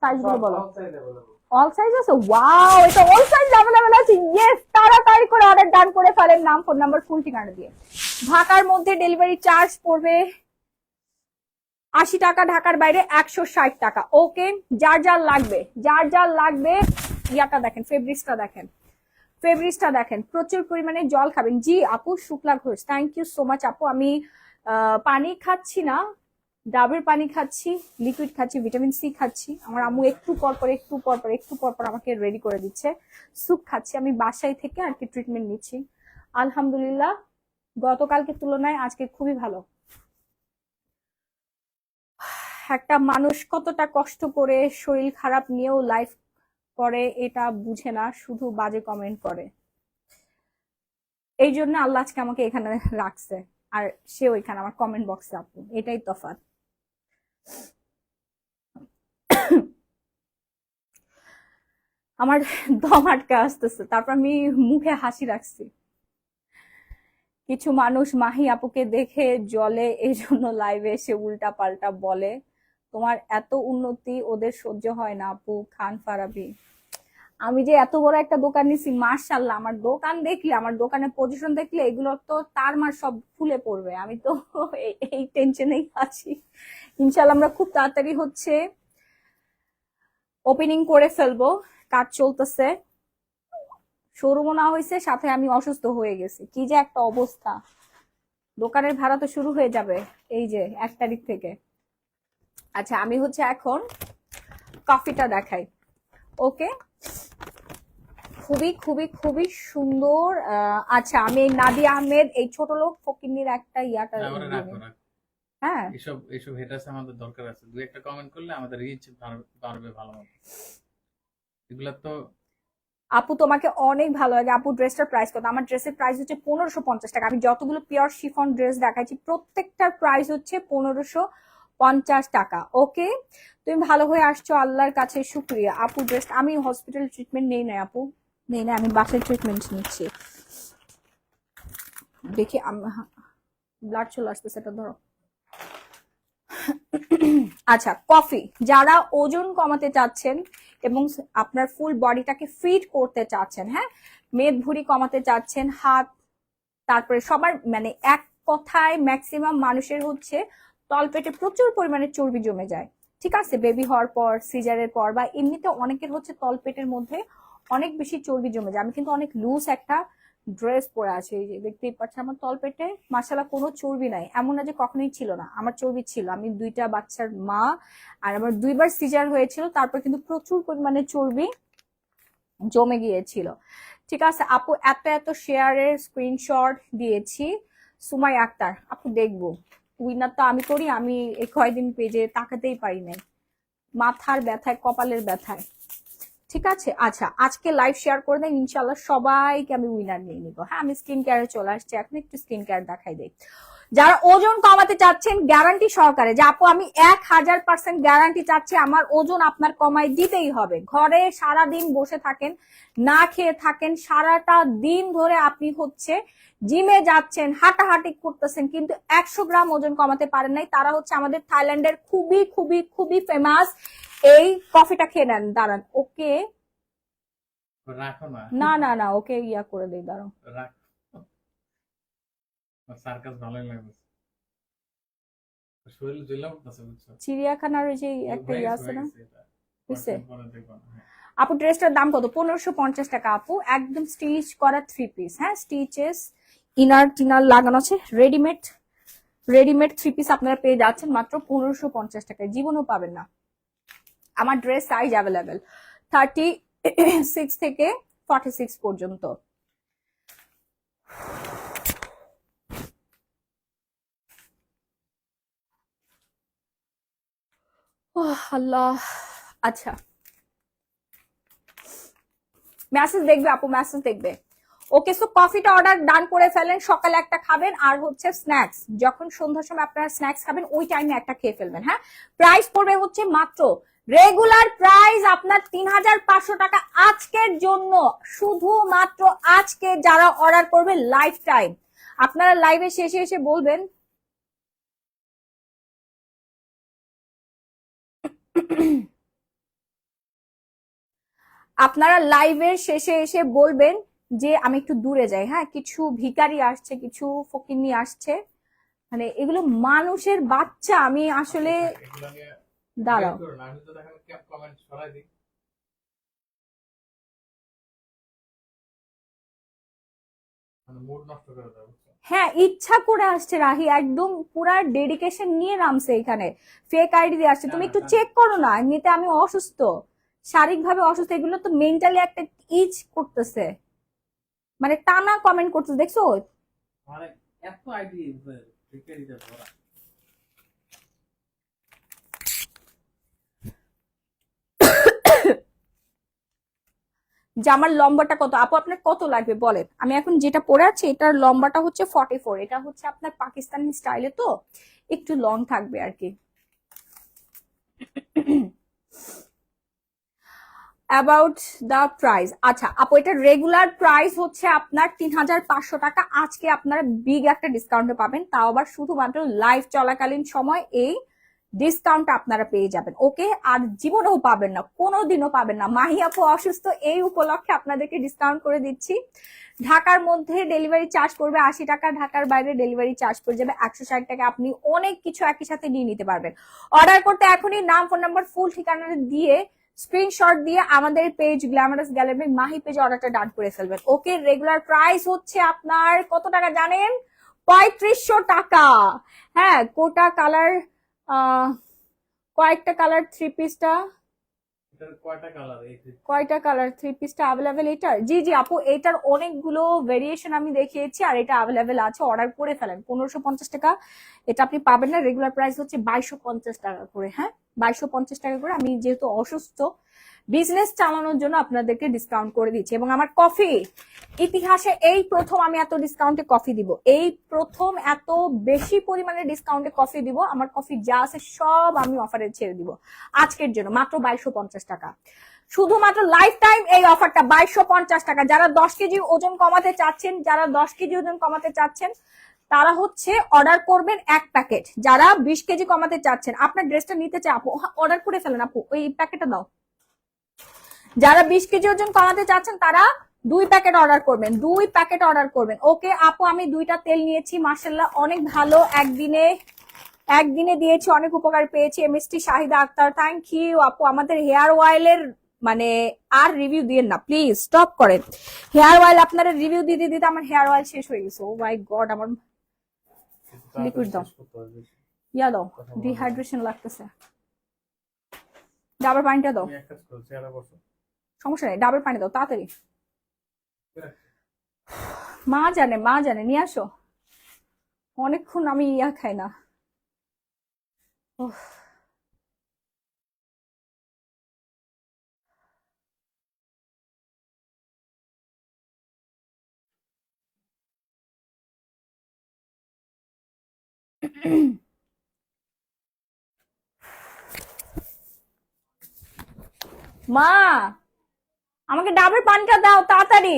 সাইজ গুলো বলো। সব size available। অল সাইজ আছে, ওয়াও, এটা অল সাইজ अवेलेबल আছে। ইয়েস, তাড়াতাড়ি করে অর্ডার ডান করে ফেলেন, নাম ফোন নাম্বার ফুল ঠিকানা দিয়ে। ঢাকার মধ্যে ডেলিভারি চার্জ পড়বে 80 টাকা, ঢাকার বাইরে 160 টাকা। ওকে, যার যার লাগবে, যার যার লাগবে, ইয়াটা দেখেন, ফেব্রিক্সটা দেখেন, ফেব্রিক্সটা দেখেন, প্রচুর পরিমাণে জল খাবেন। জি আপু, Shukla Ghosh, thank you so much আপু। আমি পানি খাচ্ছি না, ডাবের পানি খাচ্ছি, লিকুইড খাচ্ছি, ভিটামিন সি খাচ্ছি। আমার আম্মু একটু পর পর আমাকে রেডি করে দিচ্ছে। স্যুপ খাচ্ছি, আমি বাসায় থেকে আর কি ট্রিটমেন্ট নিচ্ছি। আলহামদুলিল্লাহ, গতকালকে তুলনায় আজকে খুবই ভালো। একটা মানুষ কতটা কষ্ট করে শরীর খারাপ নিয়েও লাইফ করে এটা বুঝে না, শুধু বাজে কমেন্ট করে। এই জন্য আল্লাহ আজকে আমাকে এখানে রাখছে, আর সে ওইখানে আমার কমেন্ট বক্সে আপু, এটাই তফাৎ। আমার দম আটকে আসতেছে, তারপর আমি মুখে হাসি রাখছি। কিছু মানুষ মাহি আপুকে দেখে জ্বলে, এই জন্য লাইভে এসে উল্টা পাল্টা বলে। তোমার এত উন্নতি ওদের সহ্য হয় না আপু। খান ফারাবি, আমি যে এত বড় একটা দোকান নিছি, মার্শাল্লাহ, আমার দোকান দেখলে, আমার দোকানের পজিশন দেখলে এগুলো তো তার মার সব ফুলে পড়বে। আমি তো এই টেনশনেই আছি। ইনশাল্লাহ আমরা খুব তাড়াতাড়ি হচ্ছে ওপেনিং করে ফেলবো, কাজ চলতেছে। শোরুমও না হয়েছে, সাথে আমি অসুস্থ হয়ে গেছি, কি যে একটা অবস্থা। দোকানের ভাড়া তো শুরু হয়ে যাবে এই যে 1 তারিখ থেকে। আচ্ছা, আমি হচ্ছে এখন কফিটা দেখাই। ওকে, খুবই খুবই খুবই সুন্দর। আচ্ছা, আমি এই নাদিয়া আহমেদ, এই ছোট লোক ফকিন্নির একটা ইয়াটা হ্যাঁ, এসব হেটার্স আমাদের দরকার আছে। দুই একটা কমেন্ট করলে আমাদের রিচ বাড়বে ভালো মতো। এগুলা তো আপু তোমাকে অনেক ভালো লাগে। আপু ড্রেসটার প্রাইস কত? আমার ড্রেসের প্রাইস হচ্ছে 1550 টাকা। আমি যতগুলো পিওর শিফন ড্রেস দেখাচ্ছি প্রত্যেকটার প্রাইস হচ্ছে 1550 টাকা। ওকে, তুমি ভালো হয়ে আসছো, আল্লাহর কাছে শুক্রিয়া। আপু ড্রেস, আমি হসপিটাল ট্রিটমেন্ট নেই না আপু, নেই না, আমি বাসায় ট্রিটমেন্ট নিচ্ছি। দেখি ব্লাড চলে আসতেছে, এটা ধরো। আচ্ছা, কফি, যারা ওজন কমাতে চাচ্ছেন এবং আপনার ফুল বডিটাকে ফিট করতে চাচ্ছেন, হ্যাঁ, মেদ ভুঁড়ি কমাতে চাচ্ছেন, হাত, তারপরে সবার মানে এক কথায় ম্যাক্সিমাম মানুষের হচ্ছে তলপেটে প্রচুর পরিমাণে চর্বি জমে যায়। ঠিক আছে, বেবি হওয়ার পর, সিজারের পর, বা এমনিতে অনেকের হচ্ছে তলপেটের মধ্যে অনেক বেশি চর্বি জমে যায়। আমি কিন্তু অনেক লুজ একটা ড্রেস পরে আছে, এই যে দেখতেই পাচ্ছেন আমার তলপেটে মাশাআল্লাহ কোনো চর্বি নাই। এমন না যে কখনোই ছিল না, আমার চর্বি ছিল। আমি 2টা বাচ্চার মা, আর আমার 2বার সিজার হয়েছিল, তারপর কিন্তু প্রচুর পরিমাণে চর্বি জমে গিয়েছিল। ঠিক আছে আপু, এত এত শেয়ারের স্ক্রিনশট দিয়েছি। সুমাই আক্তার আপু, দেখবো। উইনার তো আমি করি, আমি এই কয়দিন পেজে তাকাতেই পারি নাই, মাথার ব্যথায়, কপালের ব্যথায়। ঠিক আছে, আচ্ছা, আজকে লাইভ শেয়ার করে দেন, ইনশাল্লাহ সবাইকে আমি উইনার নিয়ে নিবো। হ্যাঁ, আমি স্কিন কেয়ারে চলে আসছি এখন, একটু স্কিন কেয়ার দেখাই দেই। যারা ওজন কমাতে চাচ্ছেন গ্যারান্টি সহকারে, যে আপু আমি 1000% গ্যারান্টি চাচ্ছি, আমার ওজন আপনার কমাই দিতেই হবে। ঘরে সারা দিন বসে থাকেন, না খেয়ে থাকেন, সারাটা দিন ধরে আপনি হচ্ছে জিমে যাচ্ছেন, হাঁটাহাঁটি করতেছেন, কিন্তু 100 গ্রাম ওজন কমাতে পারেন নাই, তারা হচ্ছে আমাদের থাইল্যান্ডের খুবই খুবই খুবই ফেমাস এই কফিটা খেয়ে নেন। দাঁড়ান, ওকে রাখো না, না না না, ওকে ইয়া করে দেই, দাঁড়াও। রাখ, সার্কাস ভালোই লাগবে। শরীর জ্বলা উঠতেছে, বুঝছো? চিড়িয়াখানার ওই যে একটা ইয়ে আছে না, বুঝছে? পরে দেখো না, হ্যাঁ। আপু ড্রেসটার দাম কত? 1550 টাকা আপু, একদম স্টিচ করা 3 পিস। হ্যাঁ, স্টিচেস ইনার টিনার লাগানো আছে, রেডিমেড রেডিমেড 3 পিস আপনারা পেয়ে যাচ্ছেন মাত্র 1550 টাকায়, জীবনও পাবেন না। আমার ড্রেস সাইজ অ্যাভেলেবেল 36 থেকে 46 পর্যন্ত। আল্লাহ, আচ্ছা, মেসেজ দেখবে আপু, মেসেজ দেখবে। ওকে, সো কফিটা অর্ডার ডান করে ফেলেন, সকালে একটা খাবেন, আর হচ্ছে স্ন্যাক্স যখন সন্ধ্যার সময় আপনারা স্ন্যাক্স খাবেন ওই টাইমে একটা খেয়ে ফেলবেন। হ্যাঁ, প্রাইস পড়বে হচ্ছে মাত্র, রেগুলার প্রাইস আপনার 3500 টাকা আজকের জন্য, শুধুমাত্র আজকে যারা অর্ডার করবে লাইফ টাইম। আপনারা লাইভে শেষে এসে বলবেন আপনারা লাইভের শেষে এসে বলবেন যে আমি একটু দূরে যাই। হ্যাঁ, কিছু ভিখারি আসছে, কিছু ফকিন্নি আসছে, মানে এগুলো মানুষের বাচ্চা। আমি আসলে দাঁড়াও, কমেন্ট ছড়াই দিই। মানে মুড নষ্ট করে দেয় বুঝছো? হ্যাঁ, ইচ্ছা করে আসছে রাহি, একদম পুরা ডেডিকেশন নিয়ে নামছে এখানে, ফেক আইডি দিয়ে আসছে। না তুমি না একটু জানি। চেক করো না, এমনিতে আমি অসুস্থ, শারীরিক ভাবে অসুস্থ, এগুলো তো মেন্টালি একটা ইজ করতেছে, মানে টানা কমেন্ট করতেছে, দেখছো? মানে এত আইডি ভিখারিতে ভরা। জামার লম্বাটা কত আপু, আপনার কত লাগবে বলেন? আমি এখন যেটা পরে আছি এটার লম্বাটা হচ্ছে 44, এটা হচ্ছে আপনার পাকিস্তানি স্টাইলে, তো একটু লং থাকবে আর কি। অ্যাবাউট দ্য প্রাইস, আচ্ছা আপু, এটা রেগুলার প্রাইস হচ্ছে আপনার 3500 টাকা। আজকে আপনারা বিগ একটা ডিসকাউন্টে পাবেন, তাও আবার শুধুমাত্র লাইভ চলাকালীন সময় এই ডিসকাউন্ট আপনারা পেয়ে যাবেন, ওকে? আর জীবনেও পাবেন না, কোনোদিনও পাবেন না। মাহি আপু অসুস্থ, এই উপলক্ষে আপনাদেরকে ডিসকাউন্ট করে দিচ্ছি। ঢাকার মধ্যে ডেলিভারি চার্জ পড়বে 80 টাকা, ঢাকার বাইরে ডেলিভারি চার্জ পড়ে যাবে 160 টাকা। আপনি অনেক কিছু একই সাথে নিয়ে নিতে পারবেন। অর্ডার করতে এখনই নাম, ফোন নাম্বার, ফুল ঠিকানা দিয়ে স্ক্রিনশট দিয়ে আমাদের পেজ গ্ল্যামারাস গ্যালারি মাহি পেজে অর্ডারটা ডান করে ফেলবেন, ওকে? রেগুলার প্রাইস হচ্ছে আপনার কত টাকা জানেন? 3500 টাকা। হ্যাঁ, কোটা কালার, কয়েকটা কালার থ্রি পিসটা, এটার কয়টা কালার এই কয়টা কালার থ্রি পিসটা অ্যাভেলেবেল এটার? জি জি আপু, এটার অনেকগুলো ভেরিয়েশন আমি দেখিয়েছি, আর এটা অ্যাভেলেবেল আছে, অর্ডার করে ফেলেন। 1550 টাকা এটা আপনি পাবেন না, রেগুলার প্রাইস হচ্ছে 2250 টাকা করে। হ্যাঁ, 2250 টাকা করে। আমি যেহেতু অসুস্থ, বিজনেস চালানোর জন্য আপনাদেরকে ডিসকাউন্ট করে দিচ্ছি। এবং আমার কফি ইতিহাসে এই প্রথম আমি এত ডিসকাউন্টে কফি দিব, এই প্রথম এত বেশি পরিমাণে ডিসকাউন্টে কফি দিব। আমার কফি যা আছে সব আমি অফারে ছেড়ে দিব আজকের জন্য, মাত্র 2250 টাকা। শুধুমাত্র লাইফ টাইম এই অফারটা 2250 টাকা। যারা 10 কেজি ওজন কমাতে চাচ্ছেন, যারা 10 কেজি ওজন কমাতে চাচ্ছেন, তারা হচ্ছে অর্ডার করবেন 1 প্যাকেট। যারা 20 কেজি কমাতে চাচ্ছেন, আপনার ড্রেসটা নিতে চায় আপু, অর্ডার করে ফেলেন আপু, ওই প্যাকেটটা দাও। যারা 20 কেজি ওজন কমাতে চাচ্ছেন তারা 2 প্যাকেট অর্ডার করবেন, 2 প্যাকেট অর্ডার করবেন, ওকে? আপু আমি 2টা তেল নিয়েছি, মার্শাল্লাহ অনেক ভালো, একদিনে দিয়েছি, অনেক উপকার পেয়েছি। MST Shahida Akter, thank you আপু। আমাদের হেয়ার অয়েলের মানে আর রিভিউ দিয়েন না প্লিজ, স্টপ করেন। হেয়ার অয়েল আপনারা রিভিউ দিতে দিতে আমার হেয়ার অয়েল শেষ হয়ে গেছে। ও মাই গড, আমার লিকুইড দাও, ইয়া দাও, ডিহাইড্রেশন লাগতেছে। ডাবল পানিটা দাও, তুমি এক কাজ করো, চেহারা বসো। সমস্যা নেই, ডাবল পানি দাও তাড়াতাড়ি। মা জানে, মা জানে, নিয়ে আসো। অনেকক্ষণ আমি ইয়া খাই না। উফ, মা আমাকে ডাবের পানিটা দাও তাড়াতাড়ি।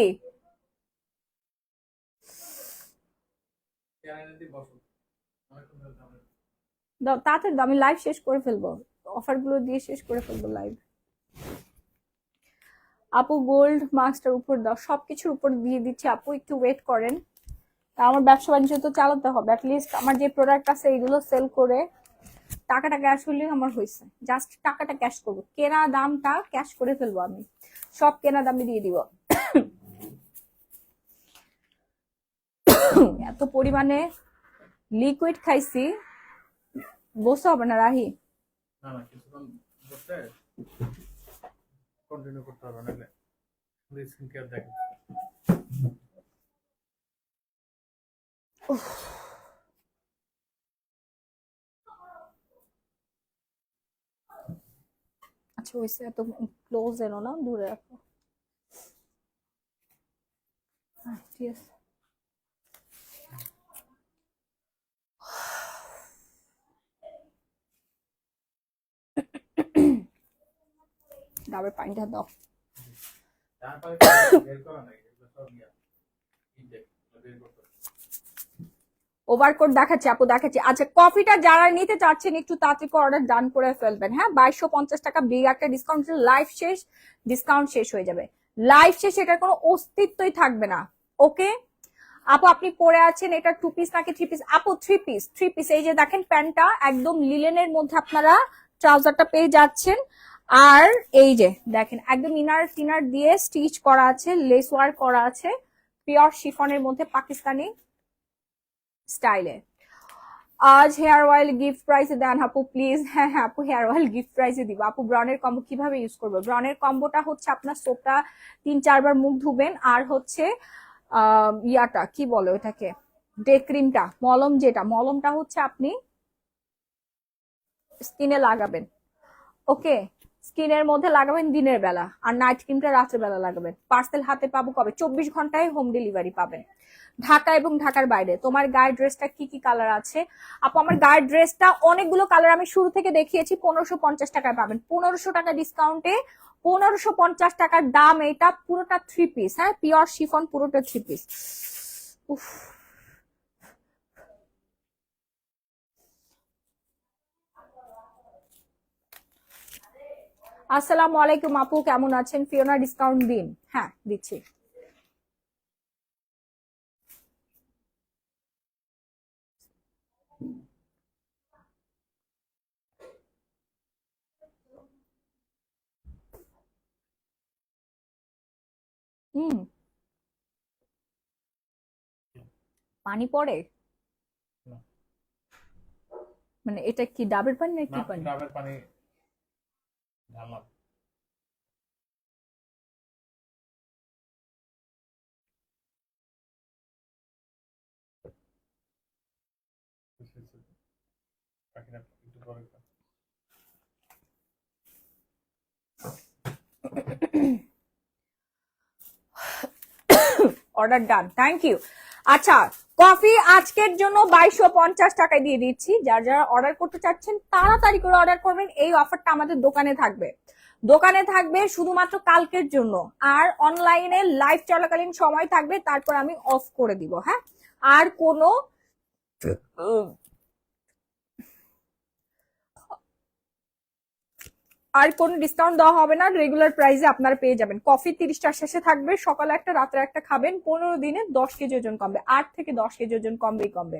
চেহারা দিয়ে বসো। অনেকক্ষণ ধরে দাও। দাও তাড়াতাড়ি দাও, আমি লাইভ শেষ করে ফেলবো, অফার গুলো দিয়ে শেষ করে ফেলবো লাইভ। আপু গোল্ড মাস্কটার উপর দাও, সবকিছুর উপর দিয়ে দিচ্ছি আপু, একটু ওয়েট করেন। তা আমার ব্যবসা বাণিজ্য তো চালাতে হবে, অ্যাটলিস্ট আমার যে প্রোডাক্ট আছে এগুলো সেল করে টাকাটা ক্যাশ হলে আমার হয়েছে। জাস্ট টাকাটা ক্যাশ করবো, কেনা দামটা ক্যাশ করে ফেলবো, আমি সব কেনা দামে দিয়ে দিব। এত পরিমাণে লিকুইড খাইছি, বসতে হবে না রাহি। না না, কিছুক্ষণ বসে কন্টিনিউ করতে হবে, নাহলে স্কিন কেয়ার দেখো। আচ্ছা হয়েছে, এত ক্লোজ এলো না, দূরে রাখো। হ্যাঁ, ঠিক আছে। ডাবের পানিটা দাও। তারপরে বের করা নাই, এগুলো সব ইয়া ইনটেক বের করতে হবে। ওভারকোট দেখাচ্ছি আপু, দেখাচ্ছি। আচ্ছা, কফিটা যারা নিতে চাচ্ছেন একটু তাড়াতাড়ি অর্ডার ডান করে ফেলবেন। হ্যাঁ, 2250 টাকা বিগ একটা ডিসকাউন্ট, লাইফ শেষ, ডিসকাউন্ট শেষ হয়ে যাবে, লাইফ শেষ, এটার কোনো অস্তিত্বই থাকবে না, ওকে? আপু আপনি পরে আছেন এটা 2 পিস নাকি 3 পিস? আপু 3 পিস, 3 পিস। এই যে দেখেন প্যান্টটা একদম লিলেনের মধ্যে আপনারা ট্রাউজারটা পেয়ে যাচ্ছেন। আর এই যে দেখেন একদম ইনার টিনার দিয়ে স্টিচ করা আছে, লেস ওয়ার্ক করা আছে, পিওর শিফনের মধ্যে পাকিস্তানি স্টাইলে। আজ হেয়ার অয়েল গিফট প্রাইসে দেন আপু প্লিজ। হ্যাঁ হ্যাঁ আপু, হেয়ার অয়েল গিফট প্রাইসে দিব আপু। ব্রনের কম্বো কিভাবে ইউজ করবো? ব্রনের কম্বোটা হচ্ছে আপনার সোপটা 3-4 বার মুখ ধুবেন, আর হচ্ছে ইয়াটা কি বলে ওটাকে, ডে ক্রিমটা, মলম, যেটা মলমটা হচ্ছে আপনি স্কিনে লাগাবেন। ওকে, স্কিনের মধ্যে লাগাবেন দিনের বেলা, আর নাইট ক্রিমটা রাত্রে বেলা লাগাবেন। পার্সেল হাতে পাবো কবে? 24 ঘন্টায় হোম ডেলিভারি পাবেন ঢাকা এবং ঢাকার বাইরে। তোমার গায়ের ড্রেসটা কি কি কালার আছে আপু? আমার গায়ের ড্রেসটা অনেকগুলো কালার আমি শুরু থেকে দেখিয়েছি। 1550 টাকায় পাবেন, 1500 টাকা ডিসকাউন্টে। 1550 টাকার দাম এটা, পুরোটা 3 পিস। হ্যাঁ, পিওর শিফন, পুরোটা 3 পিস। উফ, আসসালামু আলাইকুম আপু, কেমন আছেন? ফিওনা ডিসকাউন্ট দিন। হ্যাঁ দিচ্ছি। হুম, পানি পড়ে? না, মানে এটা কি ডাবের পানি না কি না, পানি? ডাবের পানি ঢাললাম। পাখিটা একটু পরে খাও। Order done, thank you. আচ্ছা, কফি আজকের জন্য 2250 টাকায় দিয়ে দিচ্ছি। যারা যারা অর্ডার করতে চাচ্ছেন তাড়াতাড়ি করে অর্ডার করবেন। এই অফারটা আমাদের দোকানে থাকবে, দোকানে থাকবে শুধুমাত্র কালকের জন্য, আর অনলাইনে লাইভ চলাকালীন সময় থাকবে, তারপর আমি অফ করে দিব। হ্যাঁ, আর কোনো আর কোনো ডিসকাউন্ট দেওয়া হবে না। রেগুলার প্রাইসে আপনারা পেয়ে যাবেন। কফি 30টার শেষে থাকবে, সকালে একটা রাত্রে একটা খাবেন, 15 দিনে 10 কেজি ওজন কমবে, 8 থেকে 10 কেজি ওজন কমবেই কমবে।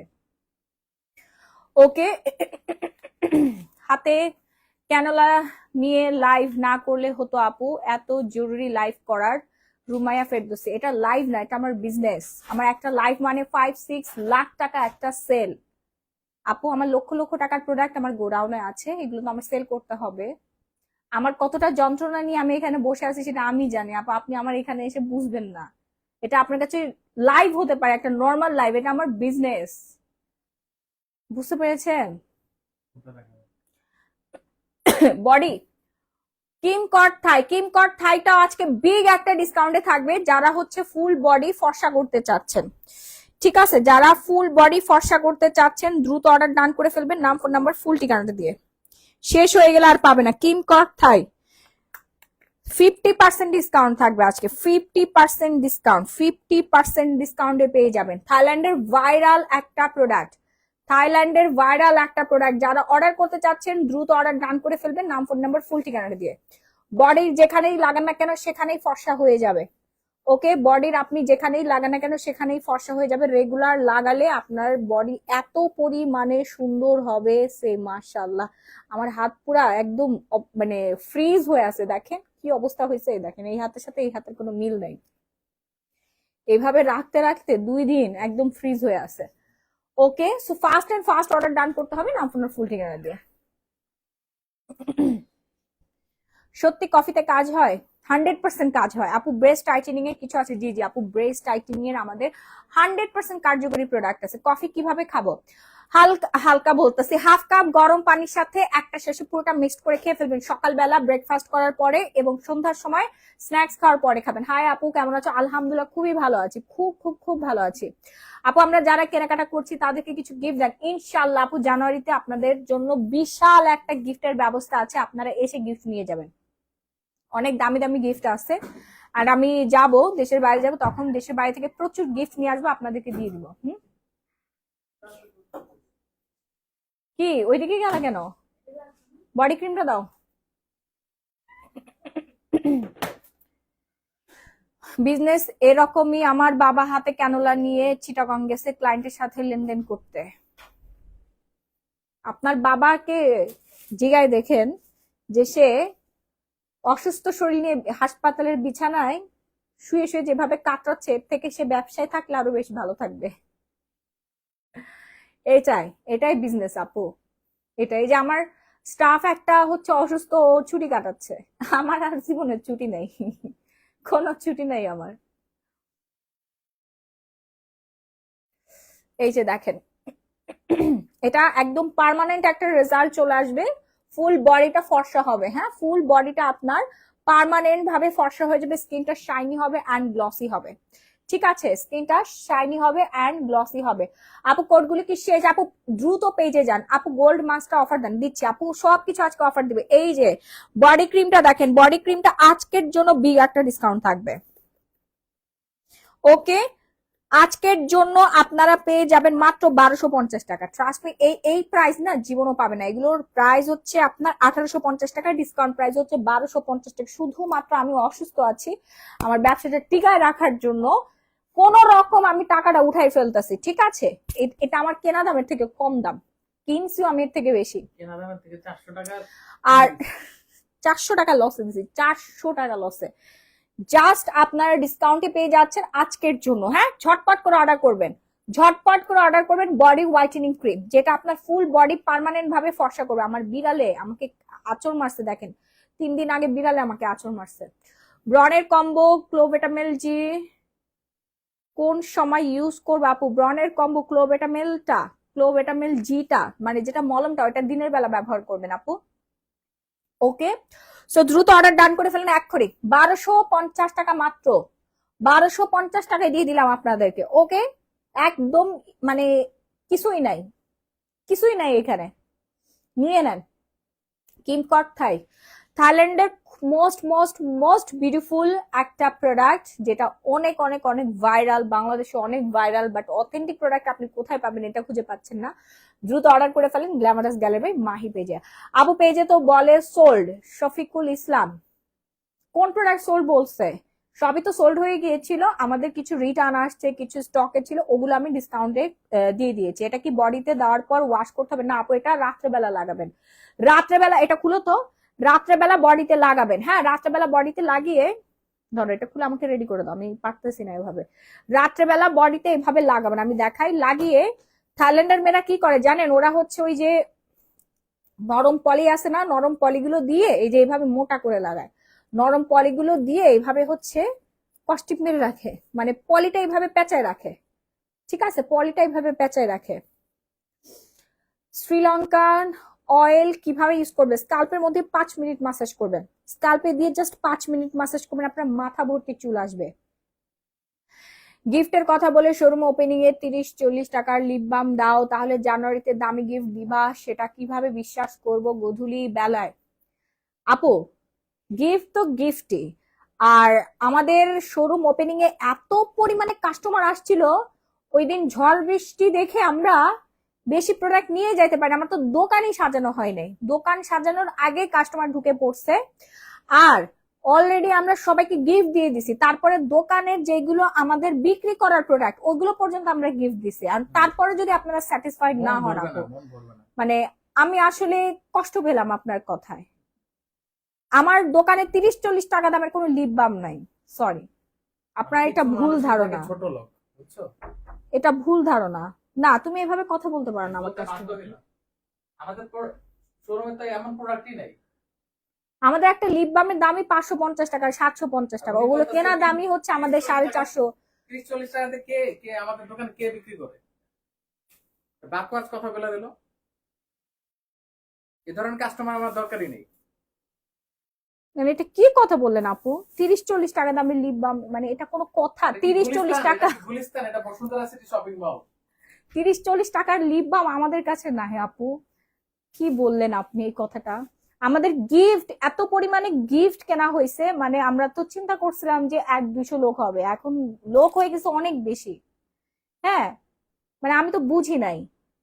ওকে, হাতে ক্যানোলা নিয়ে লাইভ না করলে হতো আপু, এত জরুরি লাইভ করার। রুমাইয়া ফেরদৌসি, এটা লাইভ না, এটা আমার বিজনেস। আমার একটা লাইভ মানে 5-6 লাখ টাকা একটা সেল আপু। আমার লক্ষ লক্ষ টাকার প্রোডাক্ট আমার গোডাউনে আছে, এগুলো তো আমার সেল করতে হবে। আমার কতটা যন্ত্রণা নিয়ে আমি এখানে বসে আছি সেটা আমি জানি আপু, আপনি আমার এখানে এসে বুঝবেন না। এটা আপনার কাছে লাইভ হতে পারে, একটা নর্মাল লাইভ, এটা আমার বিজনেস। বুঝতে পেরেছেন? বডি কিমকট থাই, কিমকট থাইটাও আজকে বিগ একটা ডিসকাউন্টে থাকবে। যারা হচ্ছে ফুল বডি ফর্সা করতে চাচ্ছেন, ঠিক আছে, যারা ফুল বডি ফর্সা করতে চাচ্ছেন দ্রুত অর্ডার ডান করে ফেলবেন, নাম, ফোন নাম্বার, ফুল ঠিকানাটা দিয়ে। শেষ হয়ে গেলে আর পাবে না। কিমকট থাই 50% ডিসকাউন্ট থাকবে আজকে, 50% ডিসকাউন্ট, 50% ডিসকাউন্টে পেয়ে যাবেন। থাইল্যান্ডের ভাইরাল একটা প্রোডাক্ট, থাইল্যান্ডের ভাইরাল একটা প্রোডাক্ট। যারা অর্ডার করতে চাচ্ছেন দ্রুত অর্ডার ডান করে ফেলবেন, নাম, ফোন নাম্বার, ফুল ঠিকানাটা দিয়ে। বডির যেখানেই লাগান না কেন সেখানেই ফর্সা হয়ে যাবে। ওকে, বডির আপনি যেখানেই লাগান না কেন সেখানেই ফর্সা হয়ে যাবে। রেগুলার লাগালে আপনার বডি এত পরিমাণে সুন্দর হবে, সে মাশাআল্লাহ। আমার হাত পুরা একদম মানে ফ্রিজ হয়ে আছে, দেখেন কি অবস্থা হয়েছে। দেখেন এই হাতের সাথে এই হাতের কোনো মিল নাই, এভাবে রাখতে রাখতে 2 দিন একদম ফ্রিজ হয়ে আছে। Okay, so fast and fast order done করতে হবে, না আপনার ফুল ঠিকানা দিয়ে। সত্যি কফিতে কাজ হয়? 100% কাজ হয় আপু। ব্রেস্ট টাইটেনিং এর কিছু আছে? জি জি আপু, ব্রেস্ট টাইটেনিং এর আমাদের 100% কার্যকরী প্রোডাক্ট আছে। কফি কিভাবে খাবো? হালকা হালকা বলতেছি, হাফ কাপ গরম পানির সাথে একটা শেষে পুরোটা মিক্সড করে খেয়ে ফেলবেন, সকালবেলা ব্রেকফাস্ট করার পরে এবং সন্ধ্যার সময় স্ন্যাক্স খাওয়ার পরে খাবেন। হাই আপু, কেমন আছো? আলহামদুলিল্লাহ খুবই ভালো আছি, খুব খুব খুব ভালো আছি আপু। আমরা যারা কেনাকাটা করছি তাদেরকে কিছু গিফট দেন ইনশাল্লাহ আপু। জানুয়ারিতে আপনাদের জন্য বিশাল একটা গিফটের ব্যবস্থা আছে, আপনারা এসে গিফট নিয়ে যাবেন। অনেক দামি দামি গিফট আছে, আর আমি যাব দেশের বাইরে যাব, তখন দেশের বাইরে থেকে প্রচুর গিফট নিয়ে আসবো, আপনাদেরকে দিয়ে দিব। কি ওইদিকে গেল কেন? বডি ক্রিমটা দাও। বিজনেস এরকমই, আমার বাবা হাতে ক্যানোলা নিয়ে চিটাগং গেছে ক্লায়েন্টের সাথে লেনদেন করতে। আপনার বাবাকে জিগায় দেখেন যে সে অসুস্থ শরীর নিয়ে হাসপাতালের বিছানায় শুয়ে শুয়ে যেভাবে কাটাচ্ছে এর থেকে সে ব্যবসায় থাকলে আরো বেশি ভালো থাকবে। এটাই বিজনেস আপু। এটাই যে আমার স্টাফ একটা হচ্ছে অসুস্থ, ও ছুটি কাটাচ্ছে, আমার আর জীবনের ছুটি নেই, কোনো ছুটি নেই আমার। এই যে দেখেন, এটা একদম পার্মানেন্ট একটা রেজাল্ট চলে আসবে, ফুল বডিটা ফর্সা হবে। হ্যাঁ, ফুল বডিটা আপনার পার্মানেন্ট ভাবে ফর্সা হয়ে যাবে, স্কিনটা শাইনি হবে অ্যান্ড গ্লসি হবে। ঠিক আছে, স্কিনটা শাইনি হবে অ্যান্ড গ্লসি হবে। আপু কোডগুলি কি শেষ? আপু দ্রুত পেজে যান, আপু গোল্ড মাস্কটা অফার দেন, দিচ্ছি আপু, সবকিছু আজকে অফার দিবে। এই যে বডি ক্রিমটা দেখেন, বডি ক্রিমটা আজকের জন্য বিগ একটা ডিসকাউন্ট থাকবে। ওকে, আজকের জন্য আপনারা পেয়ে যাবেন মাত্র 1250 টাকা। ট্রাস্ট মি, এই প্রাইস না জীবনও পাবে না। এগুলোর প্রাইস হচ্ছে আপনার 1850 টাকা, ডিসকাউন্ট প্রাইস হচ্ছে 1250 টাকা। শুধুমাত্র আমি অসুস্থ আছি, আমার ব্যবসাটা টিকায় রাখার জন্য কোন রকম আমি টাকাটা উঠাই ফেলতেছি। ঠিক আছে, এটা আমার কেনা দামের থেকে কম দাম, কিনছিও আমি এর থেকে বেশি। কেনা দামের থেকে 400 টাকা। আর 400 টাকা লসে দিছি, 400 টাকা লসে। জাস্ট আপনারা ডিসকাউন্টে পেয়ে যাচ্ছেন আজকের জন্য। হ্যাঁ, ঝটপট করে অর্ডার করবেন, ঝটপট করে অর্ডার করবেন বডি হোয়াইটেনিং ক্রিম, যেটা আপনার ফুল বডি পার্মানেন্ট ভাবে ফর্সা করবে। আমার বিড়ালে আমাকে আঁচড় মারছে, দেখেন 3 দিন আগে বিড়ালে আমাকে আঁচড় মারছে। ব্রনের কম্বো ক্লোভেটামেল জি কোন সময় ইউজ করবো আপু? ব্রনের কম্বো ক্লোভেটামেল জিটা, মানে যেটা মলমটা, ওটা দিনের বেলা ব্যবহার করবেন আপু। ওকে, সো দ্রুত অর্ডার ডান করে ফেলেন এক্ষুনি। 1250 টাকা মাত্র, 1250 টাকায় দিয়ে দিলাম আপনাদেরকে। ওকে, একদম মানে কিছুই নাই, কিছুই নাই এখানে, নিয়ে নেন। কিমকট থাইল্যান্ডের মোস্ট মোস্ট মোস্ট বিউটিফুল একটা প্রোডাক্ট, যেটা অনেক অনেক অনেক ভাইরাল, বাংলাদেশে অনেক ভাইরাল, বাট অথেন্টিক প্রোডাক্ট আপনি কোথায় পাবেন এটা খুঁজে পাচ্ছেন না। দ্রুত অর্ডার করে ফেলেন গ্ল্যামারাস গ্যালারি মাহি পেজে। আপু পেজে তো বলে সোল্ড, শফিকুল ইসলাম কোন প্রোডাক্ট সোল্ড বলছে? সবই তো সোল্ড হয়ে গিয়েছিল, আমাদের কিছু রিটার্ন আসছে, কিছু স্টকে ছিল, ওগুলো আমি ডিসকাউন্টে দিয়ে দিয়েছি। এটা কি বডিতে দেওয়ার পর ওয়াশ করতে হবে? না আপু, এটা রাত্রেবেলা লাগাবেন। রাত্রেবেলা এটা খুলো তো, রাত্রেবেলা বডিতে লাগাবেন। হ্যাঁ, রাত্রেবেলা বডিতে লাগিয়ে, ধরো এটা খুলে আমাকে রেডি করে দাও, আমি পারতেছি না এভাবে। রাত্রেবেলা বডিতে এভাবে লাগাবেন, আমি দেখাই। লাগিয়ে থাইল্যান্ডের মেয়েরা কি করে জানেন? ওরা হচ্ছে ওই যে নরম পলি আছে না, নরম পলিগুলো দিয়ে এই যে এইভাবে মোটা করে লাগায়, নরম পলিগুলো দিয়ে এইভাবে হচ্ছে কষ্টিপ মেরে রাখে, মানে পলিটা এইভাবে পেঁচায় রাখে। ঠিক আছে, পলিটা এইভাবে পেঁচায় রাখে। শ্রীলঙ্কান অয়েল কিভাবে ইউজ করবে? স্কাল্পের মধ্যে 5 মিনিট মাসাজ করবেন, স্কাল্পে দিয়ে জাস্ট 5 মিনিট মাসাজ করবেন, আপনার মাথা ভর্তি চুল আসবে। গিফটের কথা বলে শোরুম ওপেনিং এ 30-40 টাকার লিপ বাম দাও, তাহলে জানুয়ারিতে দামি গিফট দিবা, সেটা কিভাবে বিশ্বাস করব গধূলি বেলায়? আপু গিফট তো গিফটই, আর আমাদের শোরুম ওপেনিং এ এত পরিমাণে কাস্টমার আসছিল, ওই দিন ঝড় বৃষ্টি দেখে আমরা বেশি প্রোডাক্ট নিয়ে যাইতে পারি, আমার তো দোকানই সাজানো হয় নাই, দোকান সাজানোর আগে কাস্টমার ঢুকে পড়ছে। আর অলরেডি আমরা সবাইকে গিফট দিয়ে দিছি, তারপরে দোকানের যেগুলো আমাদের বিক্রি করার প্রোডাক্ট ওগুলো পর্যন্ত আমরা গিফট দিছি। আর তারপরে যদি আপনারা স্যাটিসফাইড না হন আপু, মানে আমি আসলে কষ্ট পেলাম আপনার কথায়। আমার দোকানে 30-40 টাকা দামের কোনো লিপ বাম নাই, সরি, আপনার এটা ভুল ধারণা, ছোট লোক, বুঝছো? এটা ভুল ধারণা। না, তুমি এভাবে কথা বলতে পারো না আমার কাছে। আমাদের শোরুমে তো এমন প্রোডাক্টই নাই। আমাদের একটা লিপ বামের দামই 550 টাকা, 750 টাকা, ওগুলো কেনা দামই হচ্ছে আমাদের 450। 30-40 টাকাতে কে কে আমাদের দোকানে কে বিক্রি করে? বাকওয়াজ কথা বলে দিল। এই ধরনের কাস্টমার আমার দরকারই নেই। মানে এটা কি কথা বললেন আপু? 30-40 টাকা দামের লিপ বাম, মানে এটা কোনো কথা? 30-40 টাকা, গুলিস্তান, এটা বসুন্ধরা সিটি শপিং মল। 30-40 টাকার লিপ বাম আমাদের কাছে না। হে আপু, কি বললেন আপনি এই কথাটা? আমাদের গিফট এত পরিমাণে গিফট কেনা হয়েছে, মানে আমরা তো চিন্তা করছিলাম যে 100-200 লোক হবে, এখন লোক হয়ে গেছে অনেক বেশি। হ্যাঁ, মানে আমি তো বুঝি নাই।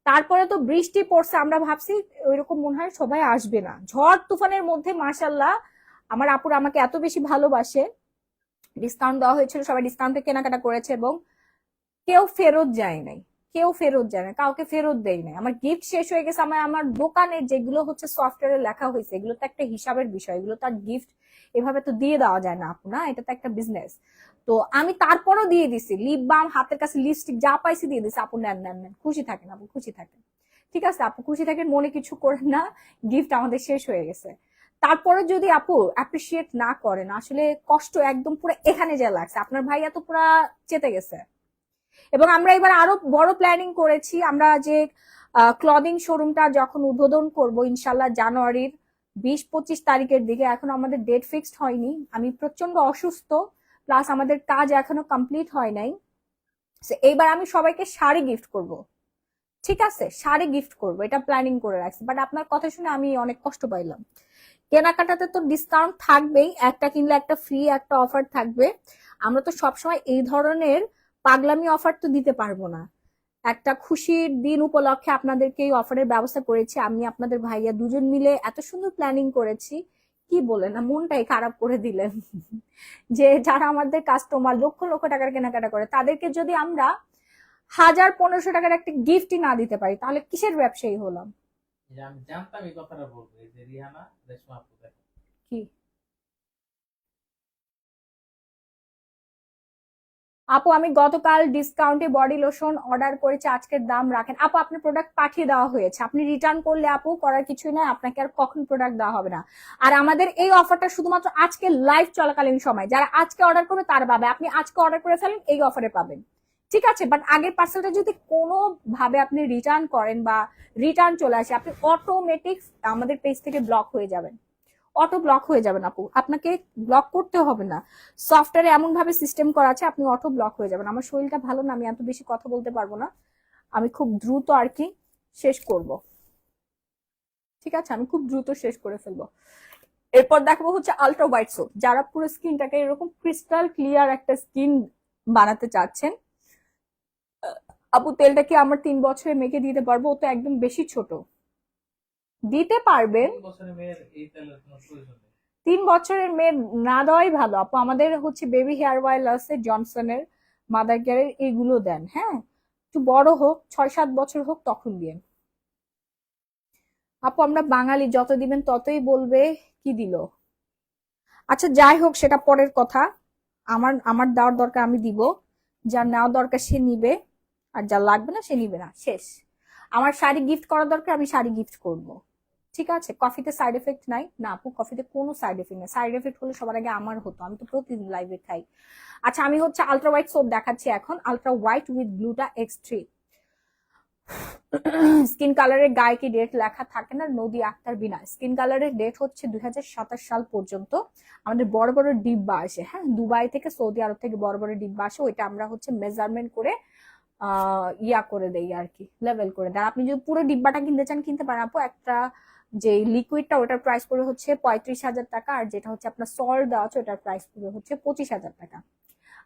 তারপরে তো বৃষ্টি পড়ছে, আমরা ভাবছি ওইরকম মনে হয় সবাই আসবে না, ঝড় তুফানের মধ্যে মাশাল্লাহ আমার আপুরা আমাকে এত বেশি ভালোবাসে। ডিসকাউন্ট দেওয়া হয়েছিল, সবাই ডিসকাউন্টে কেনাকাটা করেছে, এবং কেউ ফেরত যায় নাই, কেউ ফেরত যায় না, কাউকে ফেরত দেয় নাই। আমার গিফট শেষ হয়ে গেছে, আমার দোকানের যেগুলো হচ্ছে সফটওয়্যারে লেখা হয়েছে, এগুলো তো একটা হিসাবের বিষয়, এগুলো তার গিফট এভাবে তো দিয়ে দেওয়া যায় না আপু, না, এটা তো একটা বিজনেস। তো আমি তারপরও দিয়ে দিছি, লিপ বাম, হাতের কাছে লিপস্টিক, যা পাইছি দিয়ে দিছি। আপু নেন নেন নেন, খুশি থাকেন আপু, খুশি থাকেন। ঠিক আছে আপু, খুশি থাকেন, মনে কিছু করেন না, গিফট আমাদের শেষ হয়ে গেছে। তারপরে যদি আপু অ্যাপ্রিসিয়েট না করেন, আসলে কষ্ট একদম পুরো এখানে যা লাগছে, আপনার ভাইয়া তো পুরা চেতে গেছে। এবং আমরা এবার আরো বড় প্ল্যানিং করেছি, আমরা যে ক্লদিং শোরুমটা যখন উদ্বোধন করব ইনশাল্লাহ জানুয়ারির 20-25 তারিখের দিকে, এখন আমাদের ডেট ফিক্সড হয়নি, আমি প্রচন্ড অসুস্থ, প্লাস আমাদের কাজ এখনো কমপ্লিট হয় নাই। এইবার আমি সবাইকে শাড়ি গিফট করব, ঠিক আছে, শাড়ি গিফট করব, এটা প্ল্যানিং করে রাখছি। বাট আপনার কথা শুনে আমি অনেক কষ্ট পাইলাম। কেনাকাটাতে তো ডিসকাউন্ট থাকবেই, একটা কিনলে একটা ফ্রি একটা অফার থাকবে। আমরা তো সবসময় এই ধরনের পাগলামি অফার তো দিতে পারবো না। একটা খুশির দিন উপলক্ষে আপনাদেরকে এই অফারের ব্যবস্থা করেছি, আমি আপনাদের ভাইয়া দুজন মিলে এত সুন্দর প্ল্যানিং করেছি, কি বলেন না, মনটাই খারাপ করে দিলেন। যে যারা আমাদের কাস্টমার লক্ষ লক্ষ টাকার কেনাকাটা করে, তাদেরকে যদি আমরা 1000-1500 টাকার একটা গিফটই না দিতে পারি, তাহলে কিসের ব্যবসায়ী হলাম? আমি জানতাম এই কথাটা বলবো, এই যে রিহানা রেশমা আপু দেখো। কি আপু, আমি গতকাল ডিসকাউন্টে বডি লোশন অর্ডার করেছি, আজকের দাম রাখেন। আপু আপনার প্রোডাক্ট পাঠিয়ে দেওয়া হয়েছে, আপনি রিটার্ন করলে আপু করার কিছুই নাই, আপনাকে আর কখন প্রোডাক্ট দেওয়া হবে না। আর আমাদের এই অফারটা শুধুমাত্র আজকে লাইভ চলাকালীন সময়, যারা আজকে অর্ডার করবে তারা পাবে, আপনি আজকে অর্ডার করে ফেলেন এই অফারে পাবেন, ঠিক আছে। বাট আগের পার্সেলটা যদি কোনো ভাবে আপনি রিটার্ন করেন বা রিটার্ন চলে আসে, আপনি অটোমেটিক আমাদের পেজ থেকে ব্লক হয়ে যাবেন, অটো ব্লক হয়ে যাবেন আপু, আপনাকে ব্লক করতে হবে না। সফটওয়্যারে এমন ভাবে সিস্টেম করা আছে, আপনি অটো ব্লক হয়ে যাবেন। আমার শরীরটা ভালো না, আমি এত বেশি কথা বলতে পারবো না, আমি খুব দ্রুত আর কি শেষ করব, ঠিক আছে, আমি খুব দ্রুত শেষ করে ফেলবো। এরপর দেখাবো হচ্ছে আলট্রা হোয়াইট সোপ, যারা পুরো স্কিনটাকে এরকম ক্রিস্টাল ক্লিয়ার একটা স্কিন বানাতে চাচ্ছেন। আপু তেলটা কি আমার 3 বছরে মেখে দিতে পারবো? ও তো একদম বেশি ছোট, দিতে পারবেন। 3 বছরের মেয়ের এই তেলের কোনো প্রয়োজন নেই। 3 বছরের মেয়ে না দেওয়াই ভালো আপু, আমাদের হচ্ছে বেবি হেয়ার অয়েল আছে জনসনের, মাদার কেয়ারের, এগুলো দেন। হ্যাঁ, একটু বড় হোক, 6-7 বছর হোক, তখন দিন। আপু আমরা বাঙালি, যত দিবেন ততই বলবে কি দিল। আচ্ছা যাই হোক, সেটা পরের কথা। আমার আমার দেওয়ার দরকার আমি দিব, যার নেওয়ার দরকার সে নিবে, আর যা লাগবে না সে নিবে না, শেষ। আমার শাড়ি গিফট করার দরকার, আমি শাড়ি গিফট করব, ঠিক আছে। কফিতে সাইড এফেক্ট নাই না আপু, কফিতে কোনো সাইড এফেক্ট নাই, সাইড এফেক্ট হলে সবার আগে আমার হতো, আমি তো প্রতিদিন লাইভে খাই। আচ্ছা আমি হচ্ছে আলট্রা হোয়াইট সোপ দেখাচ্ছি এখন, ultra white with গ্লুটা X3। Skin কালারের গায়ে কি ডেট লেখা থাকে না, নদী আক্তার বিনা, স্কিন কালারের ডেট হচ্ছে 2027 সাল পর্যন্ত। আমাদের বড় বড় ডিব্বা আসে, হ্যাঁ, দুবাই থেকে সৌদি আরব থেকে বড় বড় ডিব্বা আসে, ওইটা আমরা হচ্ছে মেজারমেন্ট করে ইয়া করে দেই আর কি, লেভেল করে দেয়। আপনি যদি পুরো ডিব্বাটা কিনতে চান কিনতে পারেন আপু। একটা যে লিকুইডটা ওটার প্রাইস পড়বে হচ্ছে 35,000 টাকা, আর যেটা হচ্ছে আপনার সল্ট দেওয়া আছে ওটার প্রাইস পড়বে হচ্ছে 25,000 টাকা।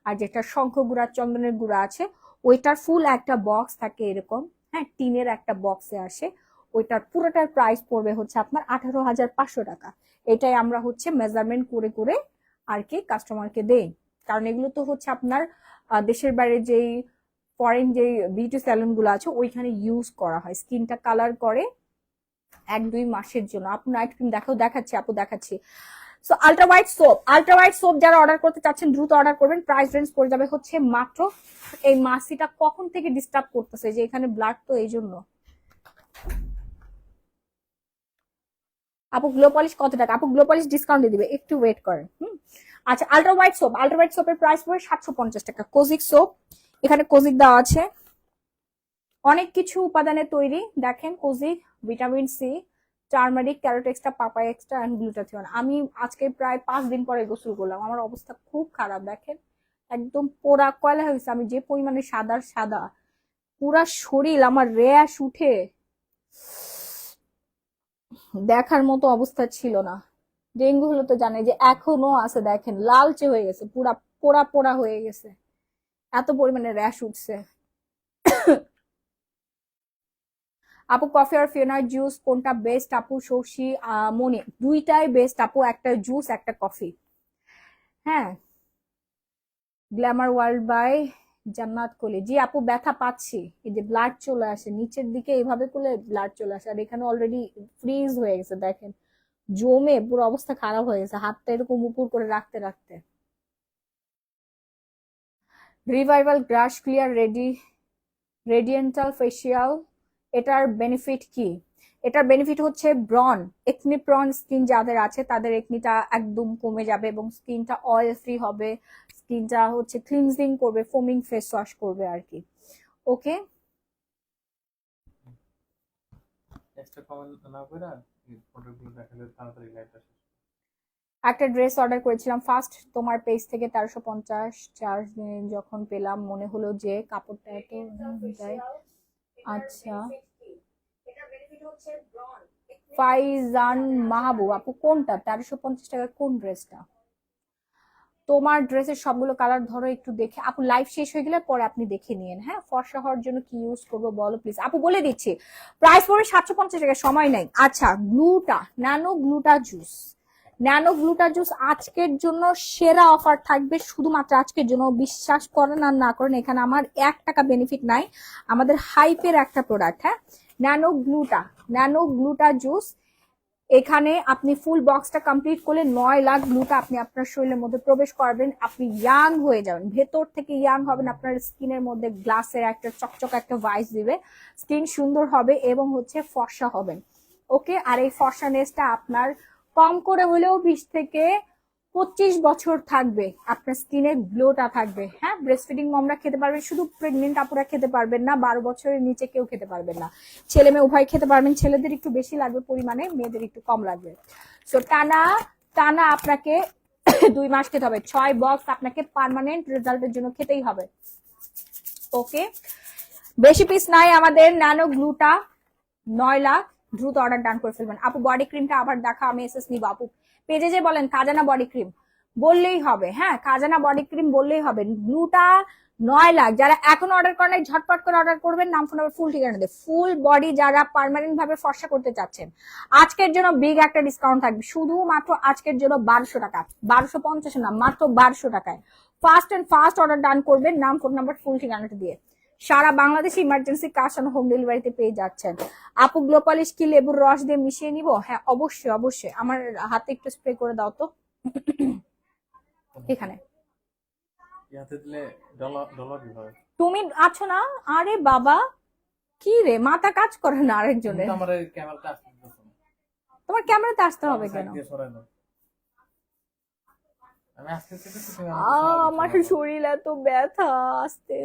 আর যেটা শঙ্খ গুঁড়া চন্দনের গুঁড়া আছে, ওইটার ফুল একটা বক্স থাকে এরকম, হ্যাঁ, টিনের একটা বক্সে আসে, ওইটার পুরোটার প্রাইস পড়বে হচ্ছে আপনার 18,500 টাকা। এটাই আমরা হচ্ছে মেজারমেন্ট করে করে আর কি কাস্টমারকে দেই, কারণ এগুলো তো হচ্ছে আপনার দেশের বাইরে যেই ফরেন যে বিউটি স্যালন গুলো আছে ওইখানে ইউজ করা হয়, স্কিনটা কালার করে 1-2 মাসের জন্য। আপু নাইট ক্রিম দেখাচ্ছি আপু, দেখাচ্ছি। So ultra white soap, ultra white soap যারা অর্ডার করতে চাচ্ছেন দ্রুত অর্ডার করবেন, প্রাইস রেঞ্জ পড়ে যাবে হচ্ছে মাত্র। এই মাসিটা কখন থেকে ডিস্টার্ব করতেছে, যে এখানে ব্লাড, তো এই জন্য। আপু গ্লো পলিশ কত টাকা? আপু গ্লো পলিশ ডিসকাউন্ট দিবে, একটু ওয়েট করেন। আচ্ছা ultra white soap, ultra white সোপের প্রাইস পড়ে 750 টাকা। কোজিক সোপ, এখানে কোজিক দেওয়া আছে, অনেক কিছু উপাদানে তৈরি, দেখেন kojic, vitamin C, turmeric, carrot extra, papaya extra and glutathione. আমি আজকে প্রায় 5 দিন পরে গোসল করলাম, আমার অবস্থা খুব খারাপ, দেখেন একদম পোড়া কয়লা হয়েছে, আমি যে পরিমাণে সাদা সাদা, পুরা শরীর আমার র্যাশ উঠে দেখার মতো অবস্থা ছিল না। ডেঙ্গু হলো তো জানে যে এখনো আছে, দেখেন লালচে হয়ে গেছে, পুরা পোড়া পোড়া হয়ে গেছে, এত পরিমাণে র্যাশ উঠছে। আপু কফি আর ফিওনার জুস কোনটা বেস্ট? আপু শশী মনি, দুইটাই বেস্ট আপু, একটা জুস একটা কফি। হ্যাঁ, গ্ল্যামার ওয়ার্ল্ড বাই জান্নাত কলি। জি আপু ব্যথা পাচ্ছি, এই যে ব্লাড চলে আসে নিচের দিকে, এইভাবে করলে ব্লাড চলে আসে, আর এখানে অলরেডি ফ্রিজ হয়ে গেছে, দেখেন জমে পুরো অবস্থা খারাপ হয়ে গেছে, হাতটা এরকম উপর করে রাখতে রাখতে। রিভাইভাল গ্রাস ক্লিয়ার রেডিয়েন্টাল ফেসিয়াল। এটার বেনিফিট কি? এটার বেনিফিট হচ্ছে ব্রন, একনি প্রন স্কিন যাদের আছে তাদের একনিটা একদম কমে যাবে এবং স্কিনটা অয়েল ফ্রি হবে, স্কিনটা হচ্ছে ক্লিনজিং করবে, ফোমিং ফেস ওয়াশ করবে আর কি। ওকে, এক্সট্রা কমেন্ট না করে ফটোগুলো দেখালে তাড়াতাড়ি লাইভটা শেষ। একটা ড্রেস অর্ডার করেছিলাম ফার্স্ট তোমার পেজ থেকে 1350, 4 দিন যখন পেলাম মনে হলো যে কাপড়টা এত দেয়। আচ্ছা, ফাইজান মাহবুব আপু কোনটা 1350 টাকার কোন ড্রেসটা? তোমার ড্রেসের সবগুলো কালার ধরো একটু দেখে আপু, লাইভ শেষ হয়ে গেলে পরে আপনি দেখে নিন। হ্যাঁ, ফর্সা হওয়ার জন্য কি ইউজ করবো বলো প্লিজ আপু, বলে দিচ্ছি। প্রাইস পড়বে 750 টাকা, সময় নাই। আচ্ছা, গ্লুটা, ন্যানো গ্লুটা জুস, ন্যানো গ্লুটা জুস আজকের জন্য সেরা অফার থাকবে, শুধুমাত্র আজকের জন্য। বিশ্বাস করেন আর না করেন, এখানে আমার 1 টাকা বেনিফিট নাই, আমাদের হাইপের একটা প্রোডাক্ট। হ্যাঁ, ন্যানো গ্লুটা জুস। এখানে আপনি ফুল বক্সটা কমপ্লিট করলে 9 লাখ গ্লুটা আপনি আপনার শরীরের মধ্যে প্রবেশ করবেন, আপনি ইয়াং হয়ে যাবেন, ভেতর থেকে ইয়াং হবেন, আপনার স্কিনের মধ্যে গ্লাসের একটা চকচক একটা ভাইস দিবে, স্কিন সুন্দর হবে এবং হচ্ছে ফর্সা হবেন। ওকে, আর এই ফর্সানেসটা আপনার কম করে হলেও 20 থেকে 25 বছর থাকবে, আপনার স্কিনের গ্লোটা থাকবে। হ্যাঁ, ব্রেস্ট ফিডিং মমরা খেতে পারবেন, শুধু প্রেগনেন্ট আপুরা খেতে পারবেন না, 12 বছরের নিচে কেউ খেতে পারবেন না, ছেলে মেয়ে উভয় খেতে পারবেন, ছেলেদের একটু বেশি লাগবে পরিমাণে, মেয়েদের একটু কম লাগবে। সো টানা টানা আপনাকে 2 মাস খেতে হবে, 6 বক্স আপনাকে পার্মানেন্ট রেজাল্টের জন্য খেতেই হবে। ওকে, বেশি পিস নাই আমাদের ন্যানো গ্লুটা, 9 লাখ, দ্রুত অর্ডার ডান করে ফেলবেন। আপু বডি ক্রিমটা আবার দেখা, আমি এসএস নিব আপু। পেজে যে বলেন খাজানা বডি ক্রিম বললেই হবে, হ্যাঁ খাজানা বডি ক্রিম বললেই হবে। গ্লুটা 9 লাখ, যারা এখন অর্ডার করেন ঝটপট করে অর্ডার করবেন, নাম ফোন নাম্বার ফুল ঠিকানা দিয়ে। ফুল বডি যারা পার্মানেন্ট ভাবে ফর্সা করতে চাচ্ছেন, আজকের জন্য বিগ একটা ডিসকাউন্ট থাকবে, শুধুমাত্র আজকের জন্য 1200 টাকা, 1250 না, মাত্র 1200 টাকায়। First and first order done করবেন, নাম ফোন নাম্বার ফুল ঠিকানাটা দিয়ে। সারা বাংলাদেশে ইমার্জেন্সি কাজ হোম ডেলিভারিতে পেয়ে যাচ্ছেন। আপু গ্লো পলিশ কি লেবুর রস দিয়ে মিশিয়ে নিব? হ্যাঁ অবশ্যই অবশ্যই, আমার হাতে একটু স্প্রে করে দাও তো। এখানে ইয়াতে দিলে ডলার ডলার হয়। তুমি আছো না? আরে বাবা, কি রে মাথা কাজ করে না আরেকজনের? আমার এই ক্যামেরাটা আসতে দিতেছ না। তোমার ক্যামেরাতে আসতে হবে কেন? দিয়ে সরাই দাও। আমি আজকে থেকে তুমি আমার শরীর এত ব্যথা আসতে।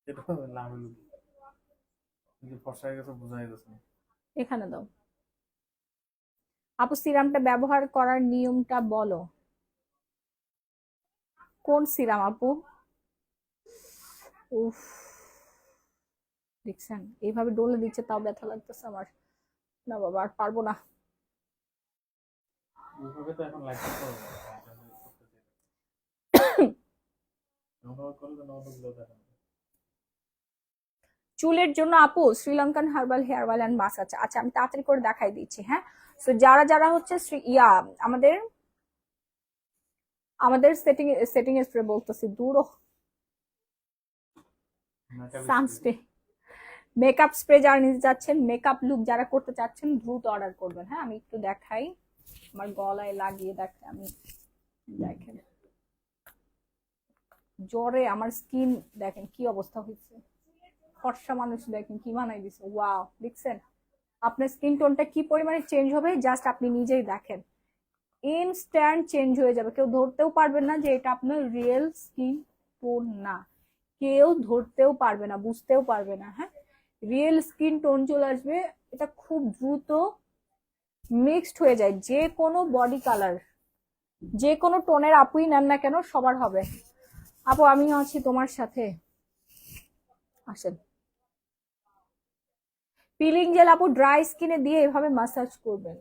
এটা হবে লাভ হলো কি ফর্সা হয়ে গেছে, বোঝা গেছে। এখানে দাও আপু, সিরামটা ব্যবহার করার নিয়মটা বলো। কোন সিরাম আপু? উফ, দেখছেন এইভাবে ডলে দিচ্ছে তাও ব্যথা লাগতেছে আমার। না বাবা, আর পারবো না। এইভাবে তো এখন লাইভ করতে হবে। অনুভব করলে তো নতুনগুলো দেখেন। চুলের জন্য আপু Sri Lankan herbal hair oil and mask আছে। আচ্ছা আমি তাড়াতাড়ি করে দেখাই দিচ্ছি। হ্যাঁ, সো যারা যারা হচ্ছে আমাদের আমাদের সেটিং স্প্রে বলতেছি, দূর সানস্টে মেকআপ স্প্রে যারা নিতে চাচ্ছেন, মেকআপ লুক যারা করতে চাচ্ছেন, দ্রুত অর্ডার করবেন। হ্যাঁ, আমি একটু দেখাই, আমার গলায় লাগিয়ে দেখাই আমি। দেখেন জ্বরে আমার স্কিন দেখেন কি অবস্থা হয়েছে, ফর্সা মানুষ দেখেন কি বানাই দিছে। ওয়াও, দেখছেন আপনার স্কিন টোনটা কি পরিমাণে চেঞ্জ হবে, জাস্ট আপনি নিজেই দেখেন, ইনস্ট্যান্ট চেঞ্জ হয়ে যাবে। কেউ ধরতেও পারবেন না যে এটা আপনার রিয়েল স্কিন টোন না, কেউ ধরতেও পারবে না, বুঝতেও পারবে না। হ্যাঁ, রিয়েল স্কিন টোন চলে আসবে, এটা খুব দ্রুত মিক্সড হয়ে যায়, যে কোনো বডি কালার, যে কোনো টোনের আপুই নেন না কেন সবার হবে। আপু আমি আছি তোমার সাথে, আসেন। পিলিং জেল আপু ড্রাই স্কিনে দিয়ে এভাবে মাসাজ করবেন।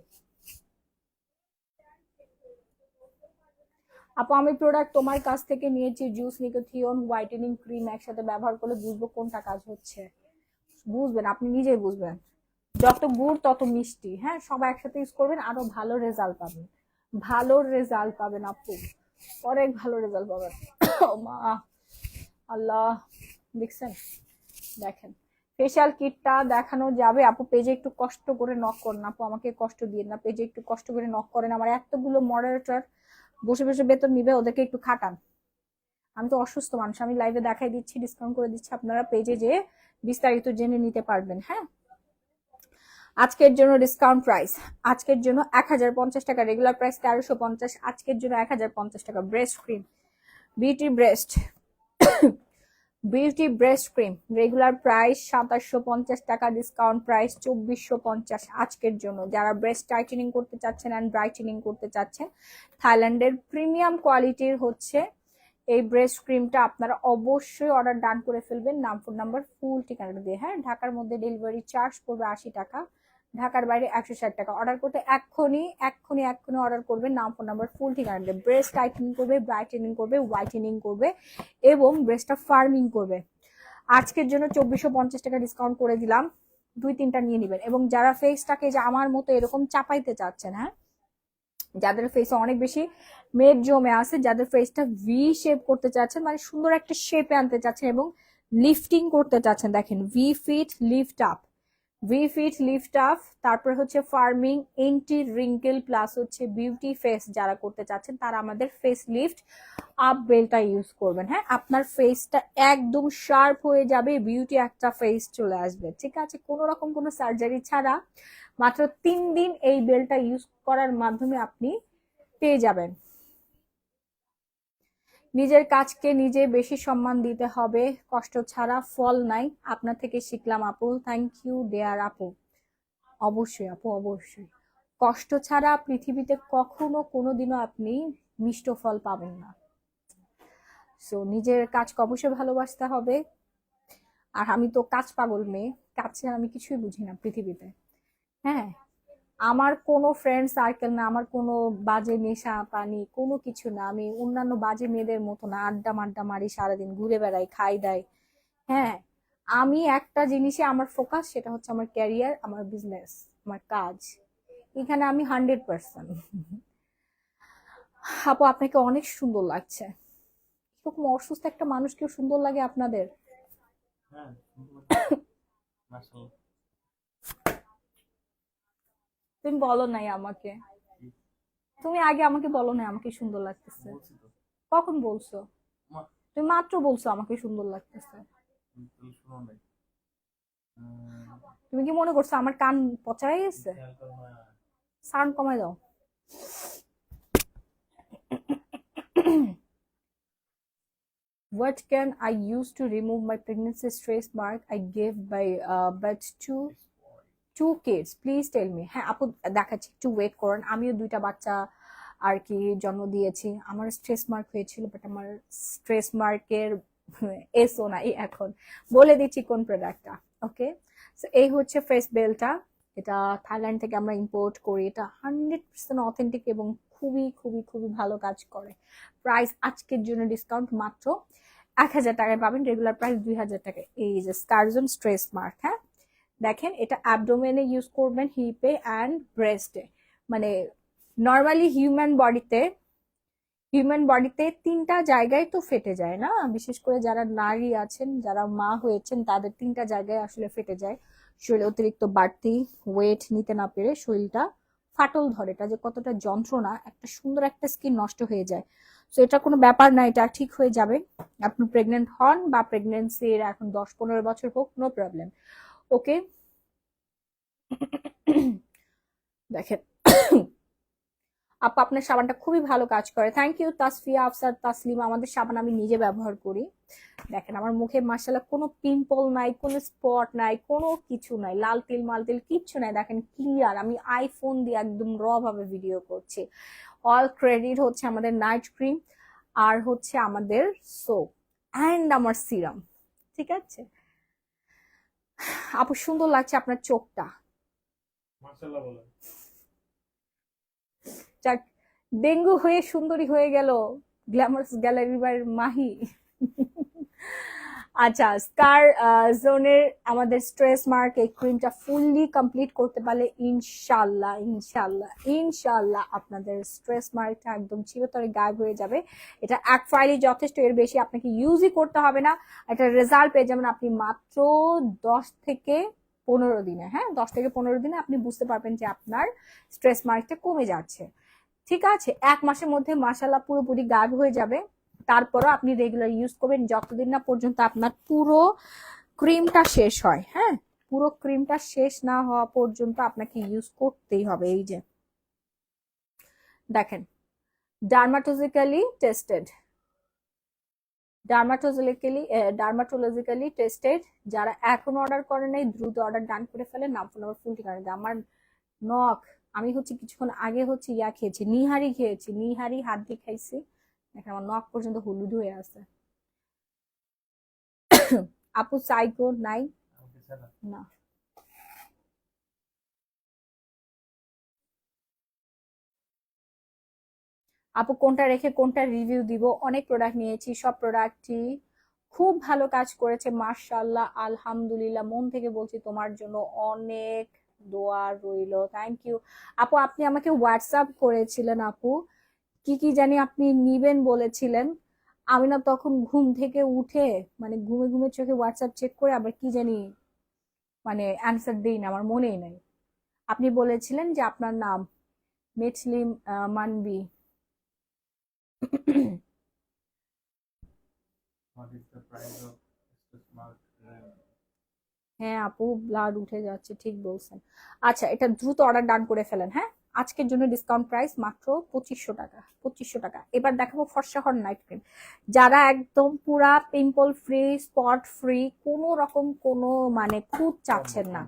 আপু আমি প্রোডাক্ট তোমার কাছ থেকে নিয়েছি, জুস নিকোথিয়ন হোয়াইটেনিং ক্রিম, একসাথে ব্যবহার করলে বুঝবো কোনটা কাজ হচ্ছে। বুঝবেন, আপনি নিজেই বুঝবেন, যত গুড় তত মিষ্টি। হ্যাঁ, সবাই একসাথে ইউজ করবেন, আরো ভালো রেজাল্ট পাবেন, ভালো রেজাল্ট পাবেন আপু, অনেক ভালো রেজাল্ট পাবেন। ও মা, আল্লাহ, দেখছেন, দেখেন ফেশিয়াল কিটটা দেখানো যাবে আপু। পেজে একটু কষ্ট করে নক করেন আপু, আমাকে কষ্ট দিয়ে না, পেজে একটু কষ্ট করে নক করেন। আমার এতগুলো মডারেটর বসে বসে বেতন নিবে, ওদেরকে একটু খাটান। আমি তো অসুস্থ মানুষ, আমি লাইভে দেখাই দিচ্ছি, ডিসকাউন্ট করে দিচ্ছি, আপনারা পেজে যেয়ে বিস্তারিত জেনে নিতে পারবেন। হ্যাঁ, আজকের জন্য ডিসকাউন্ট প্রাইস, আজকের জন্য 1050 টাকা, রেগুলার প্রাইস 1350, আজকের জন্য 1050 টাকা। Breast cream, beauty breast, beauty breast cream, regular price 2750 টাকা, ডিসকাউন্ট প্রাইস 2450 আজকের জন্য। যারা ব্রেস্ট টাইটেনিং করতে চাচ্ছেন অ্যান্ড ব্রাইটেনিং করতে চাচ্ছেন, থাইল্যান্ডের প্রিমিয়াম কোয়ালিটির হচ্ছে এই ব্রেস্ট ক্রিমটা, আপনারা অবশ্যই অর্ডার ডান করে ফেলবেন নাম, ফোন নাম্বার, ফুল ঠিকানা দিয়ে। হ্যাঁ, ঢাকার মধ্যে ডেলিভারি চার্জ পড়বে 80 টাকা, ঢাকার বাইরে 160 টাকা। অর্ডার করতে এক্ষুনি এক্ষুনি এক্ষুনি অর্ডার করবে নাম, ফোন নাম্বার, ফুল ঠিকানা দিয়ে। ব্রেস্ট টাইটেনিং করবে, ব্রাইটেনিং করবে, হোয়াইটেনিং করবে এবং ব্রেস্টটা ফার্মিং করবে। আজকের জন্য 2450 টাকা ডিসকাউন্ট করে দিলাম, 2-3টা নিয়ে নেবেন। এবং যারা ফেসটাকে যে আমার মতো এরকম চাপাইতে চাচ্ছেন, হ্যাঁ, যাদের ফেসে অনেক বেশি মেদ জমে আছে, যাদের ফেসটা ভি শেপ করতে চাচ্ছেন, মানে সুন্দর একটা শেপে আনতে চাচ্ছেন এবং লিফটিং করতে চাচ্ছেন, দেখেন V fit lift up, V fit lift up, তারপরে হচ্ছে ফার্মিং, এন্টি রিঙ্কেল প্লাস হচ্ছে বিউটি ফেস যারা করতে চাচ্ছেন, তারা আমাদের ফেস লিফট আপ বেলটা ইউজ করবেন। হ্যাঁ, আপনার ফেসটা একদম শার্প হয়ে যাবে, বিউটি একটা ফেস চলে আসবে। ঠিক আছে, কোনো রকম কোনো সার্জারি ছাড়া মাত্র 3 দিন এই বেলটা ইউজ করার মাধ্যমে আপনি পেয়ে যাবেন। নিজের কাজকে নিজে বেশি সম্মান দিতে হবে, কষ্ট ছাড়া ফল নাই। আপনার থেকে শিখলাম আপু, থ্যাংক ইউ ডেয়ার আপু। অবশ্যই আপু, অবশ্যই। কষ্ট ছাড়া পৃথিবীতে কখনো কোনোদিনও আপনি মিষ্ট ফল পাবেন না। সো নিজের কাজকে অবশ্যই ভালোবাসতে হবে। আর আমি তো কাজ পাগল মেয়ে, কাজ ছাড়া আমি কিছুই বুঝি না পৃথিবীতে। হ্যাঁ, আমার কোনো ফ্রেন্ড সার্কেল না, আমার কোনো বাজে নেশা পানি কোনো কিছু না, আমি অন্যান্য বাজে মেয়েদের মতো না, আড্ডা মাড্ডা মারি, সারাদিন ঘুরে বেড়াই, খাই দাই। হ্যাঁ, আমি একটা জিনিসে আমার ফোকাস, সেটা হচ্ছে আমার ক্যারিয়ার, আমার বিজনেস, আমার কাজ। এখানে আমি 100%। আপু আপনাকে অনেক সুন্দর লাগছে। এরকম অসুস্থ একটা মানুষকেও সুন্দর লাগে আপনাদের? হ্যাঁ, মাশাআল্লাহ। তুমি বলো নাই আমাকে, তুমি আগে আমাকে বলো নাই আমাকে সুন্দর লাগতেছে। বলছি তো, কখন বলছো? মা- তুমি মাত্র বলছো আমাকে সুন্দর লাগতেছে। তুমি শুনো নাই? তুমি কি মনে করছো আমার কান পচা হয়ে গেছে? খেয়াল করো না। সাউন্ড কমাই দাও। What can I use to remove my pregnancy stress mark I gave by birth to 2 kids? Please tell me. হ্যাঁ আপু দেখাচ্ছি, একটু ওয়েট করুন। আমিও 2টা বাচ্চা আর কি জন্ম দিয়েছি, আমার স্ট্রেস মার্ক হয়েছিল, বাট আমার স্ট্রেস মার্কের এসো নাই এখন, বলে দিচ্ছি কোন প্রোডাক্টটা। ওকে, সো এই হচ্ছে ফেস বেলটা, এটা থাইল্যান্ড থেকে আমরা ইম্পোর্ট করি, এটা 100% অথেন্টিক এবং খুবই খুবই খুবই ভালো কাজ করে। প্রাইস আজকের জন্য ডিসকাউন্ট মাত্র 1000 টাকায় পাবেন, রেগুলার প্রাইস 2000 টাকা। এই যে স্কারজন স্ট্রেস মার্ক, হ্যাঁ দেখেন, এটা অ্যাবডোমেনে ইউজ করবেন, হিপে অ্যান্ড ব্রেস্টে। মানে নর্মালি হিউম্যান বডিতে 3টা জায়গায় তো ফেটে যায় না, বিশেষ করে যারা নারী আছেন, যারা মা হয়েছেন, তাদের 3টা জায়গায় আসলে ফেটে যায়। শরীরে অতিরিক্ত বাড়তি ওয়েট নিতে না পেরে শরীরটা ফাটল ধরে, এটা যে কতটা যন্ত্রণা, একটা সুন্দর একটা স্কিন নষ্ট হয়ে যায়। তো এটা কোনো ব্যাপার না, এটা ঠিক হয়ে যাবে। আপনি প্রেগনেন্ট হন বা প্রেগনেন্সির এখন 10-15 বছর হোক, নো প্রবলেম। ওকে, দেখেন আপু আপনার সাবানটা খুবই ভালো কাজ করে, থ্যাংক ইউ তাসফিয়া আফসার তাসলিমা। আমাদের সাবান আমি নিজে ব্যবহার করি। দেখেন আমার মুখে মাশাআল্লাহ কোনো পিম্পল নাই, কোনো স্পট নাই, কোনো কিছু নাই, লাল তিল মাল তিল কিচ্ছু নাই। দেখেন ক্লিয়ার, আমি আইফোন দিয়ে একদম র ভাবে ভিডিও করছি। অল ক্রেডিট হচ্ছে আমাদের নাইট ক্রিম আর হচ্ছে আমাদের সোপ অ্যান্ড আমার সিরাম। ঠিক আছে আপু, সুন্দর লাগছে আপনার চোখটা। মাশাআল্লাহ বলো। যাক, ডেঙ্গু হয়ে সুন্দরী হয়ে গেল গ্ল্যামারাস গ্যালারি বাই মাহি। আচ্ছা, স্কার জোনের আমাদের স্ট্রেস মার্ক এই ক্রিমটা ফুললি কমপ্লিট করতে পারলে ইনশাল্লাহ ইনশাল্লাহ ইনশাল্লাহ আপনাদের স্ট্রেস মার্কটা একদম চিরতরে গায়েব হয়ে যাবে। এটা এক ফাইলই যথেষ্ট, এর বেশি আপনাকে ইউজই করতে হবে না। একটা রেজাল্ট পেয়ে যাবেন আপনি মাত্র 10 থেকে 15 দিনে। হ্যাঁ, 10 থেকে 15 দিনে আপনি বুঝতে পারবেন যে আপনার স্ট্রেস মার্কটা কমে যাচ্ছে। ঠিক আছে, 1 মাসের মধ্যে মাশাআল্লাহ পুরোপুরি গায়েব হয়ে যাবে। তারপরও আপনি রেগুলার ইউজ করবেন যতদিন না পর্যন্ত আপনার পুরো ক্রিমটা শেষ হয়। হ্যাঁ, পুরো ক্রিমটা শেষ না হওয়া পর্যন্ত আপনাকে ইউজ করতেই হবে। এই যে দেখেন, ডার্মাটোলজিক্যালি টেস্টেড, ডার্মাটোলজিক্যালি টেস্টেড। যারা এখন অর্ডার করে নাই দ্রুত অর্ডার ডান করে ফেলে, নাম ফোন নাম্বার ফুল ঠিকানা দিয়ে। আমার নখ, আমি হচ্ছে কিছুক্ষণ আগে হচ্ছে ইয়া খেয়েছি, নিহারি খেয়েছি, নিহারি হাত দিয়ে খাইছি, দেখেন আমার নখ পর্যন্ত হলুদ হয়ে আছে। আপু সাইকো নাই না, আপু কোনটা রেখে কোনটা রিভিউ দিব? অনেক প্রোডাক্ট নিয়েছি, সব প্রোডাক্টই খুব ভালো কাজ করেছে মাশাআল্লাহ, আলহামদুলিল্লাহ। মন থেকে বলছি তোমার জন্য অনেক দোয়া রইলো। থ্যাংক ইউ আপু। আপনি আমাকে হোয়াটসঅ্যাপ করেছিলেন আপু, কি কি জানি আপনি নিবেন বলেছিলেন। আমি না তখন ঘুম থেকে উঠে মানে ঘুমে ঘুমে চোখে হোয়াটসঅ্যাপ চেক করে আবার কি জানি মানে অ্যান্সার দিই না, আমার মনেই নাই। আপনি বলেছিলেন যে আপনার নাম মিথলি মানবি। What is the price of smart হ্যাঁ আপু, ব্লাড উঠে যাচ্ছে, ঠিক বলছেন। আচ্ছা, এটা দ্রুত অর্ডার ডান করে ফেলেন। হ্যাঁ, আজকের জন্য ডিসকাউন্ট প্রাইস মাত্র 2500 টাকা, 2500 টাকা। এবার দেখাবো ফর্সা হর নাইট ক্রিম। যারা একদম পুরা পিম্পল ফ্রি, স্পট ফ্রি, কোনো রকম কোনো মানে খুঁত চাচ্ছেন না,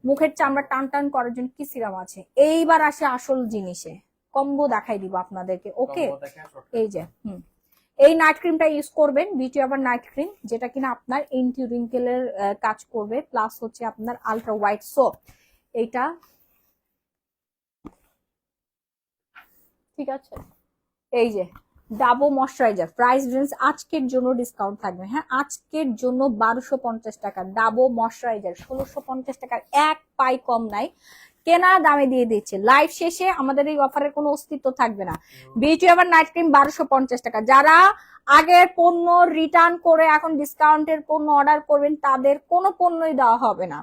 মুখের চামড়া টান টান করার জন্য কি সিরাম আছে? এইবার আসে আসল জিনিসে, কম্বো দেখাই দিব আপনাদেরকে। ওকে, এই যে এই নাইট ক্রিমটা ইউজ করবেন, বিউটি আবার নাইট ক্রিম, যেটা কিনা আপনার এন্টি রিঙ্কেলের কাজ করবে, প্লাস হচ্ছে আপনার আলট্রা হোয়াইট সোপ। এইটা ঠিক আছে। এই যে ডাবো ময়শ্চারাইজার, প্রাইস রেঞ্জ আজকের জন্য ডিসকাউন্ট থাকবে। হ্যাঁ, আজকের জন্য 1250 টাকা ডাবো ময়শ্চারাইজার, 1650 টাকার এক পাই কম নাই, কেনা দামে দিয়ে দিচ্ছে। লাইভ শেষে আমাদের এই অফারের কোনো অস্তিত্ব থাকবে না। বিউটি আবার নাইট ক্রিম 1250 টাকা। যারা আগের পণ্য রিটার্ন করে এখন ডিসকাউন্টের পণ্য অর্ডার করবেন তাদের কোনো পণ্যই দেওয়া হবে না।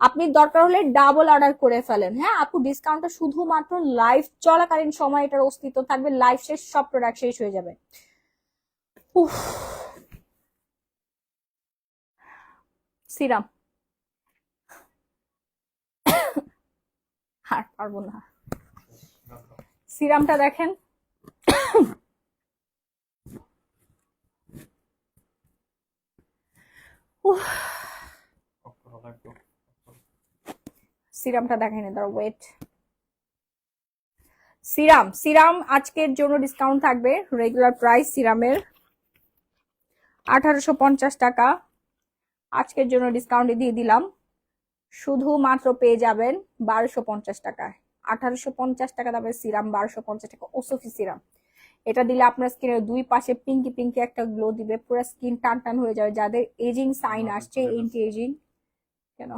আপনি দরকার হলে ডাবল অর্ডার করে ফেলেন। হ্যাঁ আপু, ডিসকাউন্টটা শুধুমাত্র লাইভ চলাকালীন সময় এটার অস্তিত্ব থাকবে, লাইভ শেষ সব প্রোডাক্ট শেষ হয়ে যাবে। সিরাম আর পারবো না, সিরামটা দেখেন, সিরামটা দেখেন, তার ওয়েট। সিরাম আজকের জন্য ডিসকাউন্ট থাকবে। রেগুলার প্রাইস সিরামের 1850 টাকা, আজকের জন্য ডিসকাউন্ট দিয়ে দিলাম, শুধুমাত্র পেয়ে যাবেন 1250 টাকায়। 1850 টাকা দামের সিরাম 1250 টাকা। ওসফি সিরাম, এটা দিলে আপনার স্কিনের দুই পাশে পিঙ্কি পিঙ্কি একটা গ্লো দিবে, পুরো স্কিন টান টান হয়ে যাবে। যাদের এজিং সাইন আসছে, এন্টি এজিং, কেন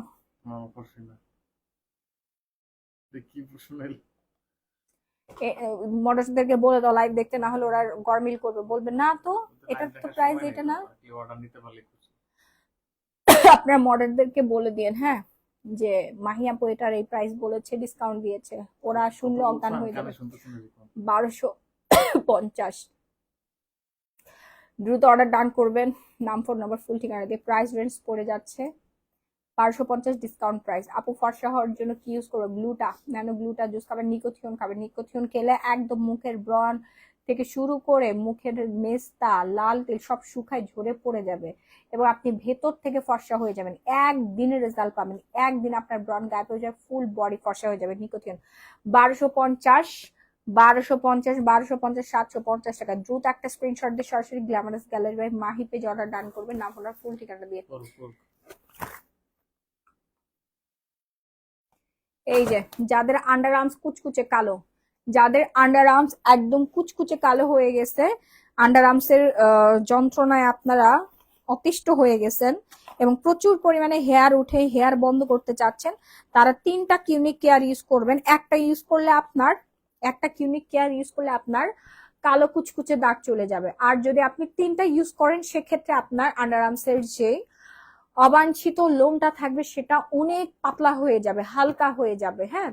মডেলদেরকে বলে দাও লাইভ দেখতে, না হলে ওরা গরমিল করবে, বলবে না তো এটা তো প্রাইস এটা না। আপনার মডেলদেরকে বলে দিন হ্যাঁ, যে মাহি আপু এটার এই প্রাইস বলেছে, ডিসকাউন্ট দিয়েছে, ওরা শুনলে অজ্ঞান হয়ে যাবে। 1250। দ্রুত অর্ডার ডান করবেন, নাম ফোন নাম্বার ফুল ঠিকানা দিয়ে। প্রাইস রেঞ্জ পড়ে যাচ্ছে 1250 ডিসকাউন্ট প্রাইস। আপু ফর্সা হওয়ার জন্য কি ইউজ করবো? গ্লুটা, ন্যানো গ্লুটা জুস খাবেন, নিকোথিয়ন খাবেন। নিকোথিয়ন খেলে একদম মুখের ব্রণ থেকে শুরু করে মুখের মেস্তা, লাল তেল সব শুকায় ঝরে পড়ে যাবে এবং আপনি ভেতর থেকে ফর্সা হয়ে যাবেন। একদিনের রেজাল্ট পাবেন, একদিন আপনার ব্রণ গায়েব হয়ে যাবে, ফুল বডি ফর্সা হয়ে যাবে। নিকোথিয়ন 1250, 750 টাকা। দ্রুত একটা স্ক্রিনশট দিয়ে সরাসরি glamorous gallery by Mahi page order done করবেন, নাম হলো ফুল ঠিকানা দিয়ে। এই যে যাদের আন্ডার আর্মস কুচকুচে কালো, যাদের আন্ডার আর্মস একদম কুচকুচে কালো হয়ে গেছে, আন্ডার আর্মস এর যন্ত্রণায় আপনারা অতিষ্ঠ হয়ে গেছেন এবং প্রচুর পরিমাণে হেয়ার উঠে হেয়ার বন্ধ করতে চাচ্ছেন, তারা 3টা কিউনিক কেয়ার ইউজ করবেন। একটা কিউনিক কেয়ার ইউজ করলে আপনার কালো কুচকুচে দাগ চলে যাবে। আর যদি আপনি 3টা ইউজ করেন সেক্ষেত্রে আপনার আন্ডার আর্মস এর যে অবাঞ্ছিত লোমটা থাকবে সেটা অনেক পাতলা হয়ে যাবে, হালকা হয়ে যাবে। হ্যাঁ,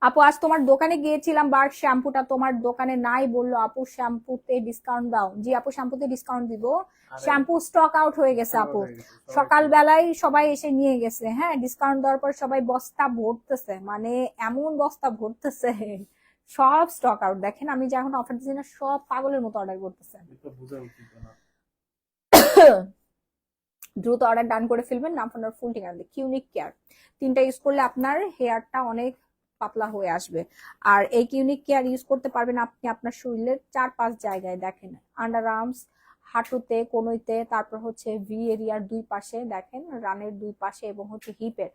আপু আজ তোমার দোকানে গিয়েছিলাম, বার শ্যাম্পুটা তোমার দোকানে নাই, বললো আপু শ্যাম্পুতে ডিসকাউন্ট দাও। জি আপু শ্যাম্পুতে ডিসকাউন্ট দিব, আরে শ্যাম্পু স্টক আউট হয়ে গেছে out আপু, হয়ে গেছে, সবাই সকাল কিনছে। বেলায় সবাই এসে নিয়ে গেছে। হ্যাঁ, ডিসকাউন্ট দেওয়ার পর সবাই বস্তা ভরতেছে, মানে এমন বস্তা ভরতেছে, সব স্টক আউট। দেখেন আমি যে এখন অফার দিচ্ছি না, সব পাগলের মতো অর্ডার করতেছে। এটা বোঝা উচিত না। দ্রুত অর্ডার ডান করে ফেলবেন, নাম ফোন ফুল ঠিকানা দিয়ে। কিউনিক কেয়ার 3টা ইউজ করলে আপনার হেয়ারটা অনেক পাতলা হয়ে আসবে। আর এই কিউনিক কেয়ার ইউজ করতে পারবেন আপনি আপনার শরীরের 4-5 জায়গায়। দেখেন আন্ডার আর্মস, হাঁটুতে, কনুইতে, তারপর হচ্ছে ভি এরিয়ার 2 পাশে, দেখেন রানের 2 পাশে, এবং হচ্ছে হিপের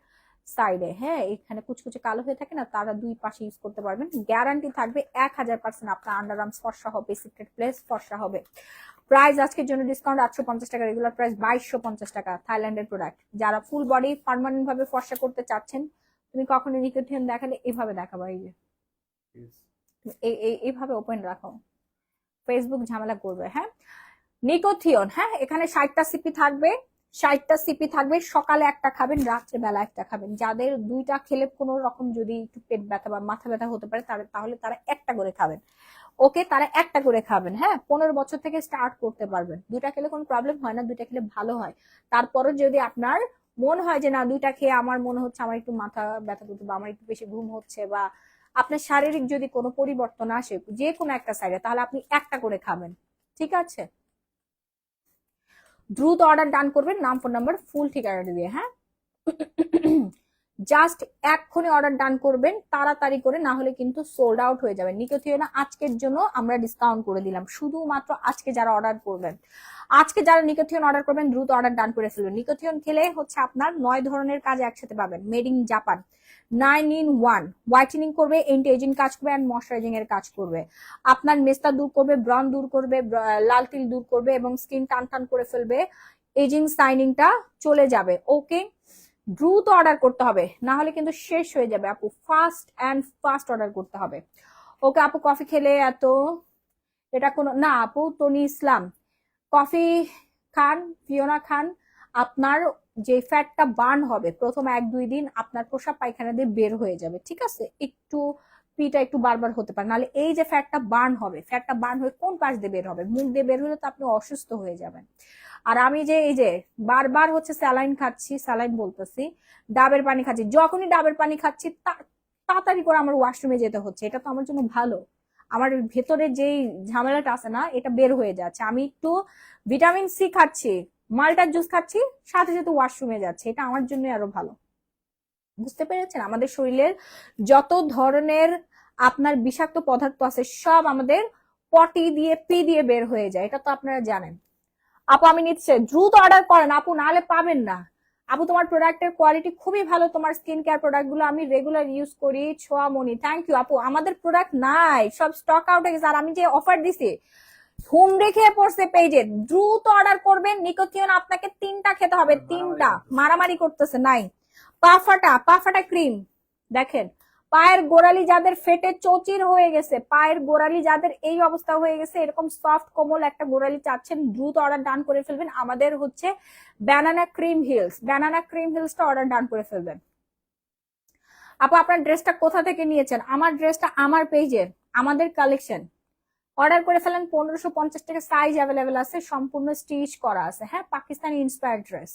সাইডে। হ্যাঁ, এখানে কুচকুচে কালো হয়ে থাকে না, তারা 2 পাশে ইউজ করতে পারবেন। গ্যারান্টি থাকবে 1000% আপনার আন্ডার আর্মস ফর্সা হবে, সিক্রেট প্লেস ফর্সা হবে। প্রাইস আজকের জন্য ডিসকাউন্ট 850 টাকা, রেগুলার প্রাইস 2250 টাকা। থাইল্যান্ডের প্রোডাক্ট। যারা ফুল বডি পার্মানেন্ট ভাবে ফর্সা করতে চাচ্ছেন, তুমি কখনো নিকোটিন দেখালে এভাবে দেখাবা, এই যে এইভাবে ওপেন রাখো, ফেসবুক ঝামেলা করবে। হ্যাঁ, নিকোথিয়ন, হ্যাঁ এখানে 60টা সিপি থাকবে, 60টা সিপি থাকবে। সকালে একটা খাবেন, রাত্রে বেলা একটা খাবেন। যাদের 2টা খেলে কোনো রকম যদি একটু পেট ব্যথা বা মাথা ব্যথা হতে পারে, তাহলে তারা একটা করে খাবেন। ওকে, তারা একটা করে খাবেন। হ্যাঁ, 15 বছর থেকে স্টার্ট করতে পারবেন। 2টা খেলে কোনো প্রবলেম হয় না, 2টা খেলে ভালো হয়। তারপরে যদি আপনার মনে হয় যে না 2টা খেয়ে আমার মনে হচ্ছে আমার একটু মাথা ব্যথা করতে, বা আমার একটু বেশি ঘুম হচ্ছে, বা আপনার শারীরিক যদি কোনো পরিবর্তন আসে যে কোনো একটা সাইডে, তাহলে আপনি একটা করে খাবেন। ঠিক আছে, দ্রুত অর্ডার ডান করবেন, নাম ফোন নাম্বার ফুল ঠিকানা দিয়ে। হ্যাঁ, জাস্ট এক্ষুনি অর্ডার ডান করবেন তাড়াতাড়ি করে, না হলে কিন্তু সোল্ড আউট হয়ে যাবে। নিকোথিয়ন আজকের জন্য আমরা ডিসকাউন্ট করে দিলাম, শুধুমাত্র আজকে যারা অর্ডার করবেন, আজকে যারা নিকোথিয়ন অর্ডার করবেন দ্রুত অর্ডার ডান করে ফেলবেন। নিকোথিয়ন খেলে হচ্ছে আপনার 9 ধরনের কাজ একসাথে পাবেন, made in Japan, 9 in 1। Whitening করবে, এন্টি এজিং কাজ করবে, এন্ড ময়শ্চারাইজিং এর কাজ করবে। আপনার মেস্তা দূর করবে, ব্রন দূর করবে, লাল তিল দূর করবে, এবং স্কিন টান টান করে ফেলবে, এজিং সাইনিংটা চলে যাবে। ওকে, দ্রুত অর্ডার করতে হবে, না হলে কিন্তু শেষ হয়ে যাবে আপু। ফাস্ট অ্যান্ড ফাস্ট অর্ডার করতে হবে। ওকে আপু, কফি খেলে এত, এটা কোনো না আপু। তনি ইসলাম, কফি খান, ফিওনা খান, আপনার যে ফ্যাটটা বার্ন হবে প্রথম 1-2 দিন, আপনার প্রসাব পায়খানা দিয়ে বের হয়ে যাবে। ঠিক আছে, একটু পিটা একটু বারবার হতে পারে, নাহলে এই যে ফ্যাটটা বার্ন হবে, ফ্যাটটা বার্ন হয়ে কোন পাশ দিয়ে বের হবে, মুখ দিয়ে বের হলে তো আপনি অসুস্থ হয়ে যাবেন। আর আমি যে এই যে বারবার হচ্ছে স্যালাইন খাচ্ছি, স্যালাইন বলতেছি, ডাবের পানি খাচ্ছি, যখনই ডাবের পানি খাচ্ছি তাড়াতাড়ি করে আমার ওয়াশরুমে যেতে হচ্ছে। এটা তো আমার জন্য ভালো, আমার ভেতরে যেই ঝামেলাটা আছে না, এটা বের হয়ে যাচ্ছে। আমি একটু ভিটামিন সি খাচ্ছি, মাল্টার জুস খাচ্ছি, সাথে সাথে ওয়াশরুমে যাচ্ছে, এটা আমার জন্য আরো ভালো। বুঝতে পেরেছেন, আমাদের শরীরের যত ধরনের আপনার বিষাক্ত পদার্থ আছে, সব আমাদের পটি দিয়ে পি দিয়ে বের হয়ে যায়, এটা তো আপনারা জানেন। আপু আমি নিচ্ছে, দ্রুত অর্ডার করেন আপু, নাহলে পাবেন না। আপু তোমার প্রোডাক্টের কোয়ালিটি খুবই ভালো, তোমার স্কিন কেয়ার প্রোডাক্ট গুলো আমি রেগুলার ইউজ করি। ছোয়ামনি, থ্যাংক ইউ আপু। আমাদের প্রোডাক্ট নাই, সব স্টক আউট হয়ে গেছে। আর আমি যে অফার দিছি হোম রেখে পড়ছে পেজে, দ্রুত অর্ডার করবেন। নিকোথিয়ন আপনাকে 3টা খেতে হবে, 3টা। মারামারি করতেছে নাই। পা ফাটা ক্রিম, দেখেন পায়ের গোড়ালি যাদের ফেটে চৌচির হয়ে গেছে, পায়ের গোড়ালি যাদের এই অবস্থা হয়ে গেছে, এরকম সফট কোমল একটা গোড়ালি চাচ্ছেন, দ্রুত অর্ডার ডান করে ফেলবেন। আমাদের হচ্ছে banana cream heels, banana cream হিলসটা অর্ডার ডান করে ফেলবেন। আপু আপনার ড্রেসটা কোথা থেকে নিয়েছেন? আমার ড্রেসটা আমার পেজের, আমাদের কালেকশন। অর্ডার করে ফেলেন, 1550 টাকা সাইজ অ্যাভেলেবেল আছে, সম্পূর্ণ স্টিচ করা আছে। হ্যাঁ, পাকিস্তানি ইন্সপায়ার্ড ড্রেস।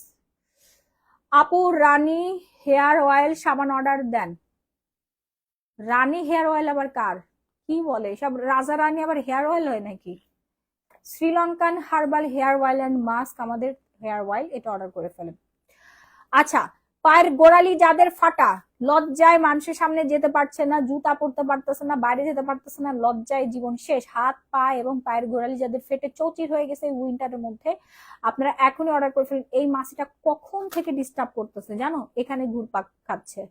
আপু রানী হেয়ার অয়েল সাবান অর্ডার দেন। রানী হেয়ার অয়েল আবার কার? কি বলে সব, রাজা রানী আবার হেয়ার অয়েল হয় নাকি? Sri Lankan herbal hair oil and mask, আমাদের হেয়ার অয়েল, এটা অর্ডার করে ফেলেন। আচ্ছা, পায়ের গোড়ালি যাদের ফাটা, লজ্জায় মানুষের সামনে যেতে পারছে না, জুতা পরতে পারতেছে না, বাইরে যেতে পারতেছে না, লজ্জায় জীবন শেষ, হাত পা এবং পায়ের গোড়ালি যাদের ফেটে চৌচির হয়ে গেছে উইন্টারের মধ্যে, আপনারা এখনই অর্ডার করে ফেলেন। এই মাসিটা কখন থেকে ডিস্টার্ব করতেছে জানো, এখানে ঘুরপাক খাচ্ছে।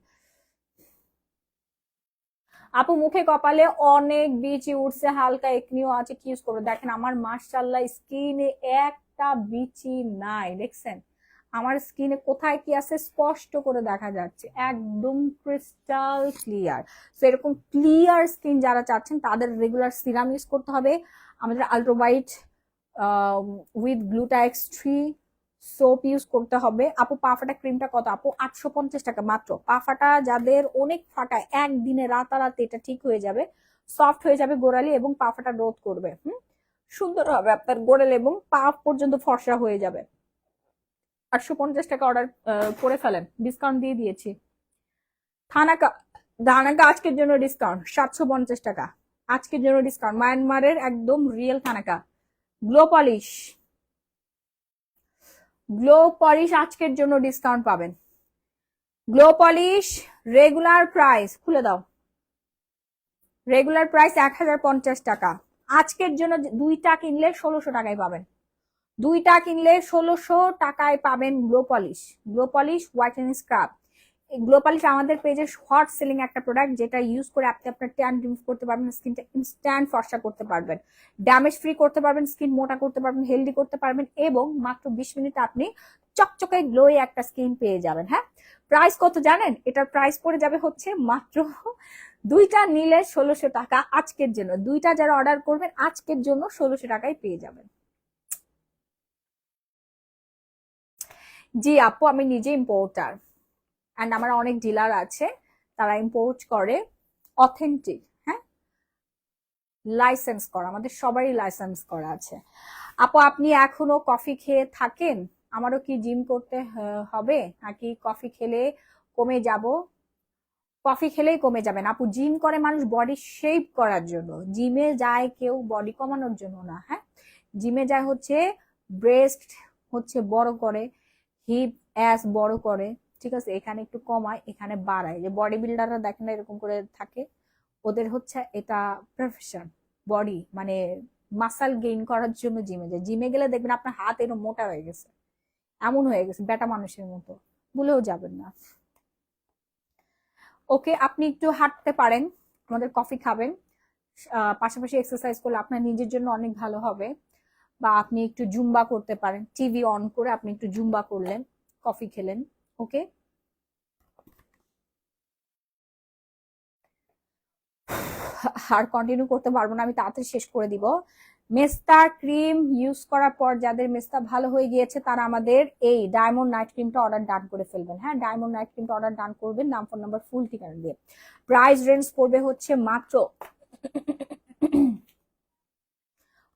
আপু মুখে কপালে অনেক বিচি উঠছে, হালকা একনিও আছে, কি ইউজ করবো? দেখেন আমার মাশাআল্লাহ স্কিনে একটা বিচি নাই, দেখছেন আমার স্কিনে কোথায় কি আছে স্পষ্ট করে দেখা যাচ্ছে, একদম ক্রিস্টাল ক্লিয়ার। তো এরকম ক্লিয়ার স্কিন যারা চাচ্ছেন তাদের রেগুলার সিরাম ইউজ করতে হবে, আমাদের ultra white with glutax 3 soap use করতে হবে। আপু পা ফাটা ক্রিমটা কত? আপু 850 টাকা মাত্র। পা ফাটা যাদের অনেক ফাটায়, একদিনে রাতারাতি এটা ঠিক হয়ে যাবে, সফট হয়ে যাবে গোড়ালি এবং পা ফাটা রোধ করবে। সুন্দর হবে আপনার গোড়াল এবং পা পর্যন্ত ফর্সা হয়ে যাবে। 850 টাকা অর্ডার করে ফেলেন, ডিসকাউন্ট দিয়ে দিয়েছি। থানাকা ধানাকা আজকের জন্য ডিসকাউন্ট 750 টাকা, আজকের জন্য ডিসকাউন্ট। মায়ানমারের একদম real thanaka. Glow polish, glow polish আজকের জন্য ডিসকাউন্ট পাবেন। গ্লো পলিশ রেগুলার প্রাইস খুলে দাও, রেগুলার প্রাইস 1050 টাকা। আজকের জন্য দুইটা কিনলে 1600 টাকায় পাবেন, দুইটা কিনলে 1600 টাকায় পাবেন glow polish. Glow polish whitening scrub. Glow polish আমাদের পেজে হট সেলিং একটা প্রোডাক্ট, যেটা ইউজ করে আপনি আপনার ট্যান রিমুভ করতে পারবেন, স্কিনটা ইনস্ট্যান্ট ফর্সা করতে পারবেন, ড্যামেজ ফ্রি করতে পারবেন, স্কিন মোটা করতে পারবেন, হেলদি করতে পারবেন, এবং মাত্র 20 মিনিটে আপনি চকচকে গ্লোই একটা স্কিন পেয়ে যাবেন। হ্যাঁ, প্রাইস কত জানেন? এটার প্রাইস পড়ে যাবে হচ্ছে মাত্র, দুইটা নিলে 1600 টাকা আজকের জন্য। দুইটা যারা অর্ডার করবেন আজকের জন্য 1600 টাকায় পেয়ে যাবেন। জি আপু, আমি নিজে ইম্পোর্টার অ্যান্ড আমার অনেক ডিলার আছে, তারা ইম্পোর্ট করে অথেন্টিক। হ্যাঁ, লাইসেন্স করা, আমাদের সবারই লাইসেন্স করা আছে। আপু আপনি এখনো কফি খেয়ে থাকেন? আমারও কি জিম করতে হবে নাকি কফি খেলে কমে যাব? কফি খেলেই কমে যাবেন আপু। জিম করে মানুষ বডি শেপ করার জন্য, জিমে যায় কেউ বডি কমানোর জন্য না। হ্যাঁ, জিমে যায় হচ্ছে ব্রেস্ট হচ্ছে বড় করে, হিপ অ্যাস বড় করে, ঠিক আছে, এখানে একটু কমায় এখানে বাড়ায়। যে বডি বিল্ডাররা দেখেন না এরকম করে থাকে, ওদের হচ্ছে এটা প্রফেশন। বডি মানে মাসাল গেইন করার জন্য জিমে যায়। জিমে গেলে দেখবেন আপনার হাত এরকম মোটা হয়ে গেছে, এমন হয়ে গেছে বেটা মানুষের মতো, ভুলেও যাবেন না। ওকে, আপনি একটু হাঁটতে পারেন, আমাদের কফি খাবেন, পাশাপাশি এক্সারসাইজ করলে আপনার নিজের জন্য অনেক ভালো হবে। বা আপনি একটু জুম্বা করতে পারেন, টিভি অন করে আপনি একটু জুম্বা করলেন, কফি খেলেন। ওকে, আর কন্টিনিউ করতে পারবো না, আমি তাড়াতাড়ি শেষ করে দিব। মেস্তা ক্রিম ইউজ করার পর যাদের মেস্তা ভালো হয়ে গিয়েছে তারা আমাদের এই ডায়মন্ড নাইট ক্রিমটা অর্ডার ডান করে ফেলবেন। হ্যাঁ, ডায়মন্ড নাইট ক্রিমটা অর্ডার ডান করবেন, নাম, ফোন নাম্বার, ফুল ঠিকানা দিয়ে। প্রাইস রেঞ্জ পড়বে হচ্ছে মাত্র,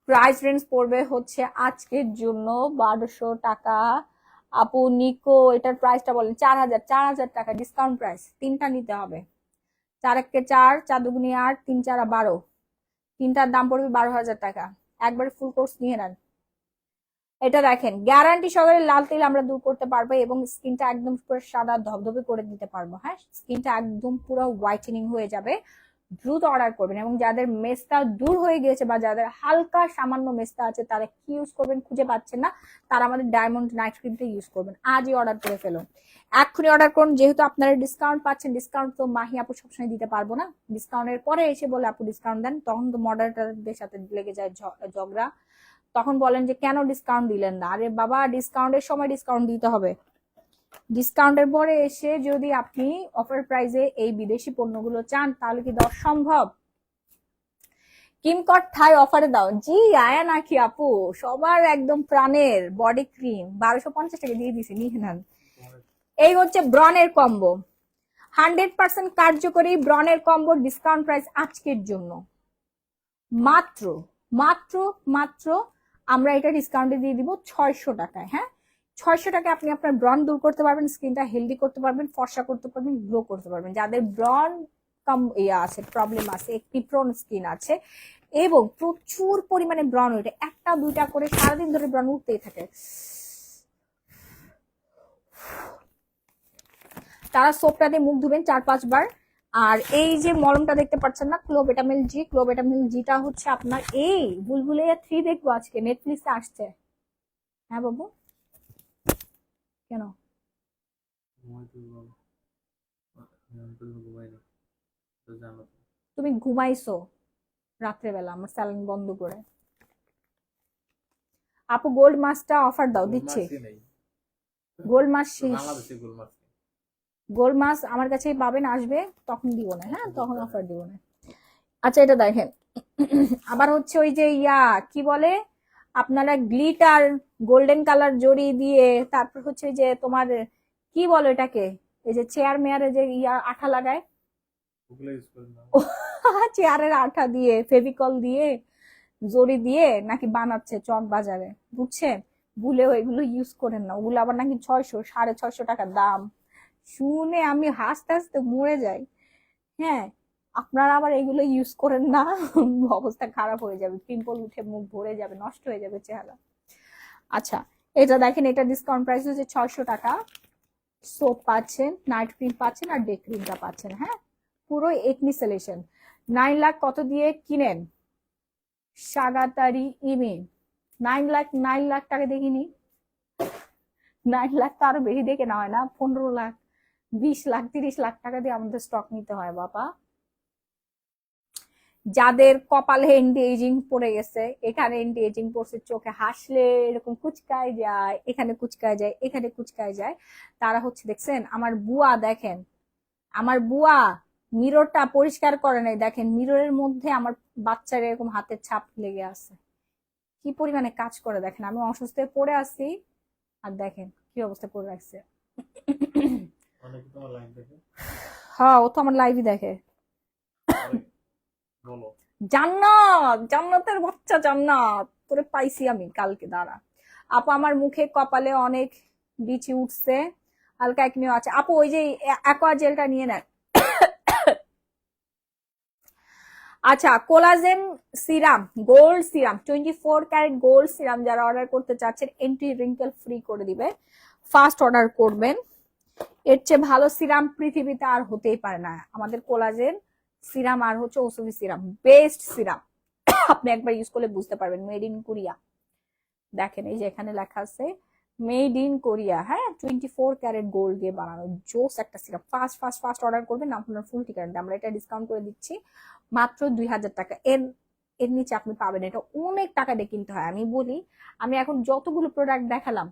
প্রাইস রেঞ্জ পড়বে হচ্ছে আজকের জন্য 1200 টাকা। আপু নিকো এটার প্রাইসটা বলেন। 4000, 4000 টাকা ডিসকাউন্ট প্রাইস। তিনটা নিতে হবে, 4 একে 4, 4 দুগুনি 8, 3 4 12, তিনটার দাম পড়বে 12,000 টাকা। একবারে ফুল কোর্স নিয়ে নেন। এটা দেখেন, গ্যারান্টি সহকারে লাল তেল আমরা দূর করতে পারবো এবং স্কিনটা একদম পুরো সাদা ধবধবে করে দিতে পারবো। হ্যাঁ, স্কিনটা একদম পুরো হোয়াইটেনিং হয়ে যাবে। দ্রুত অর্ডার করবেন, এবং যাদের মেস্তা দূর হয়ে গিয়েছে বা যাদের হালকা সামান্য মেস্তা আছে তারা কি ইউজ করবেন খুঁজে পাচ্ছেন না, তারা আমাদের ডায়মন্ড নাইট ক্রিমটা ইউজ করবেন। আজই অর্ডার করে ফেলুন, এক্ষুনি অর্ডার করুন। যেহেতু আপনারা ডিসকাউন্ট পাচ্ছেন, ডিসকাউন্ট তো মাহি আপু সবসময় দিতে পারবো না। ডিসকাউন্টের পরে এসে বলে আপু ডিসকাউন্ট দেন, তখন তো মডারেটরদের সাথে লেগে যায় ঝগড়া। তখন বলেন যে কেন ডিসকাউন্ট দিলেন না। আরে বাবা, ডিসকাউন্টের সময় ডিসকাউন্ট দিতে হবে, ডিসকাউন্টের পরে এসে যদি আপনি অফার প্রাইসে এই বিদেশি পণ্যগুলো চান তাহলে কি দেওয়া সম্ভব? কিমকট থাই অফারে দাও। জি আয়া নাকি আপু, সবার একদম প্রাণের বডি ক্রিম 1250 টাকা দিয়ে দিছি, নিয়ে নেন। এই হচ্ছে ব্রনের কম্বো, 100% কার্যকরী ব্রনের কম্বো, ডিসকাউন্ট প্রাইস আজকের জন্য মাত্র মাত্র মাত্র আমরা এটা ডিসকাউন্টে দিয়ে দিব 600 টাকায়। হ্যাঁ, 600 টাকায় আপনি আপনার ব্রন দূর করতে পারবেন, স্কিনটা হেলদি করতে পারবেন, ফর্সা করতে পারবেন, গ্লো করতে পারবেন। যাদের ব্রন কম আছে, প্রবলেম আছে, একটি প্রোন স্কিন আছে এবং প্রচুর পরিমাণে ব্রন ওঠে, একটা দুইটা করে সারাদিন ধরে ব্রন উঠতেই থাকে, তারা সোপটা দিয়ে মুখ ধুবেন 4-5 বার। আর এই যে মলমটা দেখতে পাচ্ছেন না, ক্লোবেটামিল জি, ক্লোবেটামিল জিটা হচ্ছে আপনার এই বুলবুলাইয়া 3 দেখবো আজকে নেটফ্লিক্সে আসছে। হ্যাঁ বাবু, কেন? তুমি ঘুমাইছো রাত্রেবেলা আমার স্যালাইন বন্ধ করে। আপু গোল্ড মাছটা অফার দাও, দিচ্ছি। গোল্ড মাছ শেষ, গোল্ড মাছ আমার কাছেই পাবেন, আসবে তখন দিব না। হ্যাঁ, তখন অফার দিব না। আচ্ছা, এটা দেখেন, আবার হচ্ছে ওই যে কি বলে আপনারা গ্লিটার গোল্ডেন কালার জড়ি দিয়ে, তারপর হচ্ছে যে তোমার কি বলো এটাকে, এই যে চেয়ার মেয়ারে যে আঠা লাগায়, ওগুলো ইউজ করেন না? চেয়ারের আঠা দিয়ে ফেভিকল দিয়ে জড়ি দিয়ে নাকি বানাচ্ছে চক বাজারে, বুঝছেন? ভুলেও এগুলো ইউজ করেন না, ওগুলো আবার নাকি 600 650 টাকা দাম। শুনে আমি হাসতে হাসতে মরে যাই। হ্যাঁ, আপনারা আবার এগুলো ইউজ করেন না, অবস্থা খারাপ হয়ে যাবে, পিম্পল উঠে মুখ ভরে যাবে, নষ্ট হয়ে যাবে চেহারা। আচ্ছা, এটা দেখেন, এটা ডিসকাউন্ট প্রাইস হচ্ছে 600 টাকা। সোপ পাচ্ছেন, নাইট ক্রিম পাচ্ছেন, আর ডে ক্রিমটা পাচ্ছেন। হ্যাঁ, পুরো একনি সলিউশন। 9 লাখ কত দিয়ে কিনেন? সাগাতারি ইমে 9 লাখ টাকা দেখিনি, 9 লাখ তো আরো বেশি দিয়ে কেনা হয় না, 15 লাখ 20 লাখ 30 লাখ টাকা দিয়ে আমাদের স্টক নিতে হয় বাবা। যাদের কপালে এন্টি এজিং পড়ে গেছে, এখানে এন্টি এজিং পড়ছে, চোখে হাসলে এরকম কুচকায় যায়, এখানে কুচকায় যায়, এখানে কুচকায় যায়, তারা হচ্ছে দেখছেন আমার বুয়া, দেখেন আমার বুয়া মিররটা পরিষ্কার করে নাই, দেখেন মিররের মধ্যে আমার বাচ্চার এরকম হাতের ছাপ লেগে আছে, কি পরিমাণে কাজ করে দেখেন। আমি অসুস্থ হয়ে পড়ে আছি, আর দেখেন কি অবস্থা করে রাখছে। অনেকে তোমার লাইন দেখে। হ্যাঁ, ও তো আমার লাইভই দেখে। বলো। জান্নাত, জান্নাতের বাচ্চা জান্নাত, তোরে পাইছি আমি কালকে, দাঁড়া। আপু আমার মুখে কপালে অনেক বিচি উঠছে, হালকা একনিও আছে। আপু ওই যে অ্যাকোয়া জেলটা নিয়ে নেন। আচ্ছা, collagen serum, gold serum, 24 carat gold serum যারা অর্ডার করতে চাচ্ছেন, এন্টি রিঙ্কেল ফ্রি করে দিবে, ফার্স্ট অর্ডার করবেন। এর চেয়ে ভালো সিরাম পৃথিবীতে আর হতেই পারে না। আমাদের কোলাজেন সিরাম আর হচ্ছে ওসবি সিরাম, বেস্ট সিরাম। আপনি একবার ইউজ করলে বুঝতে পারবেন, মেড ইন কোরিয়া। দেখেন এই যে এখানে লেখা আছে মেড ইন কোরিয়া। হ্যাঁ, 24 ক্যারেট গোল্ড দিয়ে বানানো জোস একটা syrup. First first first order করবেন, আপনার ফুল ঠিকানা আমরা এটা ডিসকাউন্ট করে দিচ্ছি মাত্র 2000 টাকা। এর এর নিচে আপনি পাবেন, এটা অনেক টাকা দিয়ে কিনতে হয়। আমি বলি, আমি এখন যতগুলো প্রোডাক্ট দেখালাম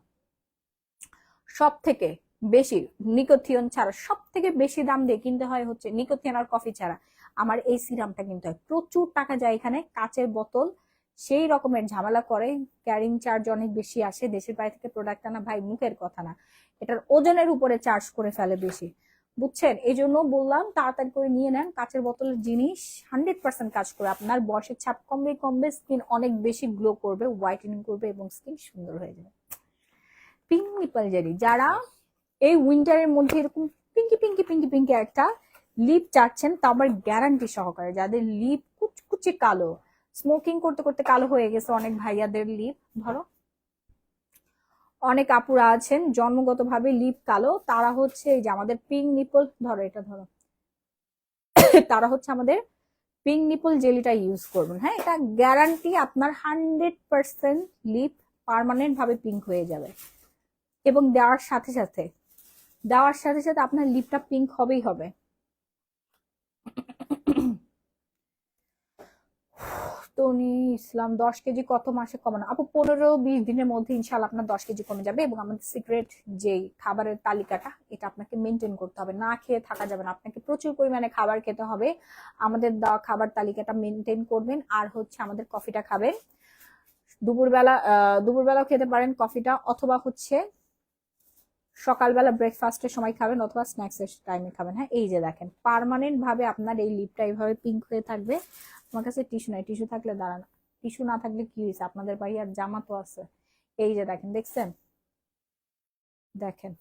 সব থেকে বেশি নিকোথিয়ন ছাড়া সব থেকে বেশি দাম দিয়ে কিনতে হয় হচ্ছে নিকোথিয়ন আর কফি ছাড়া আমার এই সিরামটা কিনতে হয়। প্রচুর টাকা যায় এখানে, কাচের বোতল সেই রকমের ঝামেলা করে, ক্যারিং চার্জ অনেক বেশি আসে, দেশের বাইরে থেকে প্রোডাক্ট আনা ভাই মুখের কথা না, এটার ওজনের উপরে চার্জ করে ফেলে বেশি, বুঝছেন? এই জন্য বললাম তাড়াতাড়ি করে নিয়ে নেন, কাচের বোতলের জিনিস 100% কাজ করে, আপনার বয়সের ছাপ কমবে কমবে, স্কিন অনেক বেশি গ্লো করবে, হোয়াইটেনিং করবে, এবং স্কিন সুন্দর হয়ে যাবে। পিঙ্ক নিপল জেলি, যারা এই উইন্টারের মধ্যে এরকম পিঙ্কি পিঙ্কি পিঙ্কি পিঙ্কি একটা লিপ চাচ্ছেন, তা আবার গ্যারান্টি সহকারে, যাদের লিপ কুচকুচে কালো, স্মোকিং করতে করতে কালো হয়ে গেছে অনেক ভাইয়াদের লিপ, ধরো অনেক আপুরা আছেন জন্মগতভাবে লিপ কালো, তারা হচ্ছে এই যে আমাদের পিঙ্ক নিপল, ধরো এটা ধরো, তারা হচ্ছে আমাদের পিঙ্ক নিপল জেলিটা ইউজ করবেন। হ্যাঁ, এটা গ্যারান্টি আপনার 100% লিপ পার্মানেন্ট ভাবে পিঙ্ক হয়ে যাবে, এবং দেওয়ার সাথে সাথে আপনার লিপটা পিঙ্ক হবেই হবে। তনি ইসলাম, 10 কেজি কত মাসে কমানো? আপু 15-20 দিনের মধ্যে ইনশাল্লাহ আপনার 10 কেজি কমে যাবে, এবং আমাদের সিক্রেট যে খাবারের তালিকাটা, এটা আপনাকে মেনটেন করতে হবে, না খেয়ে থাকা যাবে না, আপনাকে প্রচুর পরিমাণে খাবার খেতে হবে। আমাদের দেওয়া খাবার তালিকাটা মেনটেন করবেন, আর হচ্ছে আমাদের কফিটা খাবেন দুপুরবেলাও খেতে পারেন কফিটা, অথবা হচ্ছে সকালবেলা ব্রেকফাস্টের সময় খাবেন, অথবা স্ন্যাক্স এর টাইমে খাবেন। হ্যাঁ, এই যে দেখেন পার্মানেন্ট ভাবে আপনার এই লিপটা এইভাবে পিঙ্ক হয়ে থাকবে। আমার কাছে টিস্যু নাই, টিস্যু থাকলে দাঁড়ান, টিস্যু না থাকলে কি হয়েছে, আপনাদের ভাইয়ার জামা তো আছে। এই যে দেখেন, দেখছেন, দেখেন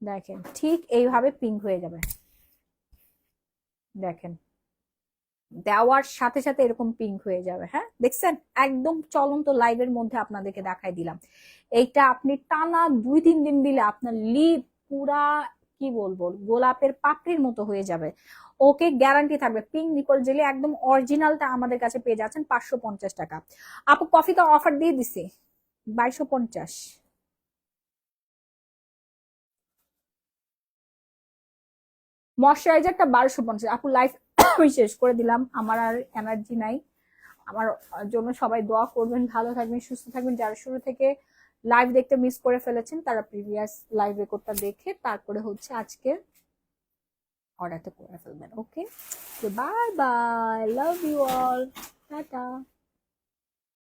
দেখেন ঠিক এইভাবে পিঙ্ক হয়ে যাবে, দেখেন দেওয়ার সাথে সাথে এরকম পিঙ্ক হয়ে যাবে। হ্যাঁ, দেখছেন, একদম চলন্ত লাইভের মধ্যে আপনাদেরকে দেখাই দিলাম। এইটা আপনি টানা 2-3 দিন দিলে আপনার লিপ পুরা কি বলবো গোলাপের পাপড়ির মতো হয়ে যাবে। ওকে গ্যারান্টি থাকবে। পিঙ্ক নিপল জেলি একদম অরিজিনালটা আমাদের কাছে পেয়ে যাচ্ছেন 550 টাকা। আপু কফি তো অফার দিয়ে দিছি 2250। ময়শ্চারাইজারটা 1250। আপু লাইফ শেষ করে দিলাম, আমার আর এনার্জি নাই। আমার জন্য সবাই দোয়া করবেন, ভালো থাকবেন, সুস্থ থাকবেন। যারা শুরু থেকে লাইভ দেখতে মিস করে ফেলেছেন, তারা প্রিভিয়াস লাইভ রেকর্ডটা দেখে তারপরে হচ্ছে আজকে অর্ডারটা করে ফেলবেন। Okay, bye bye, love you all, tata.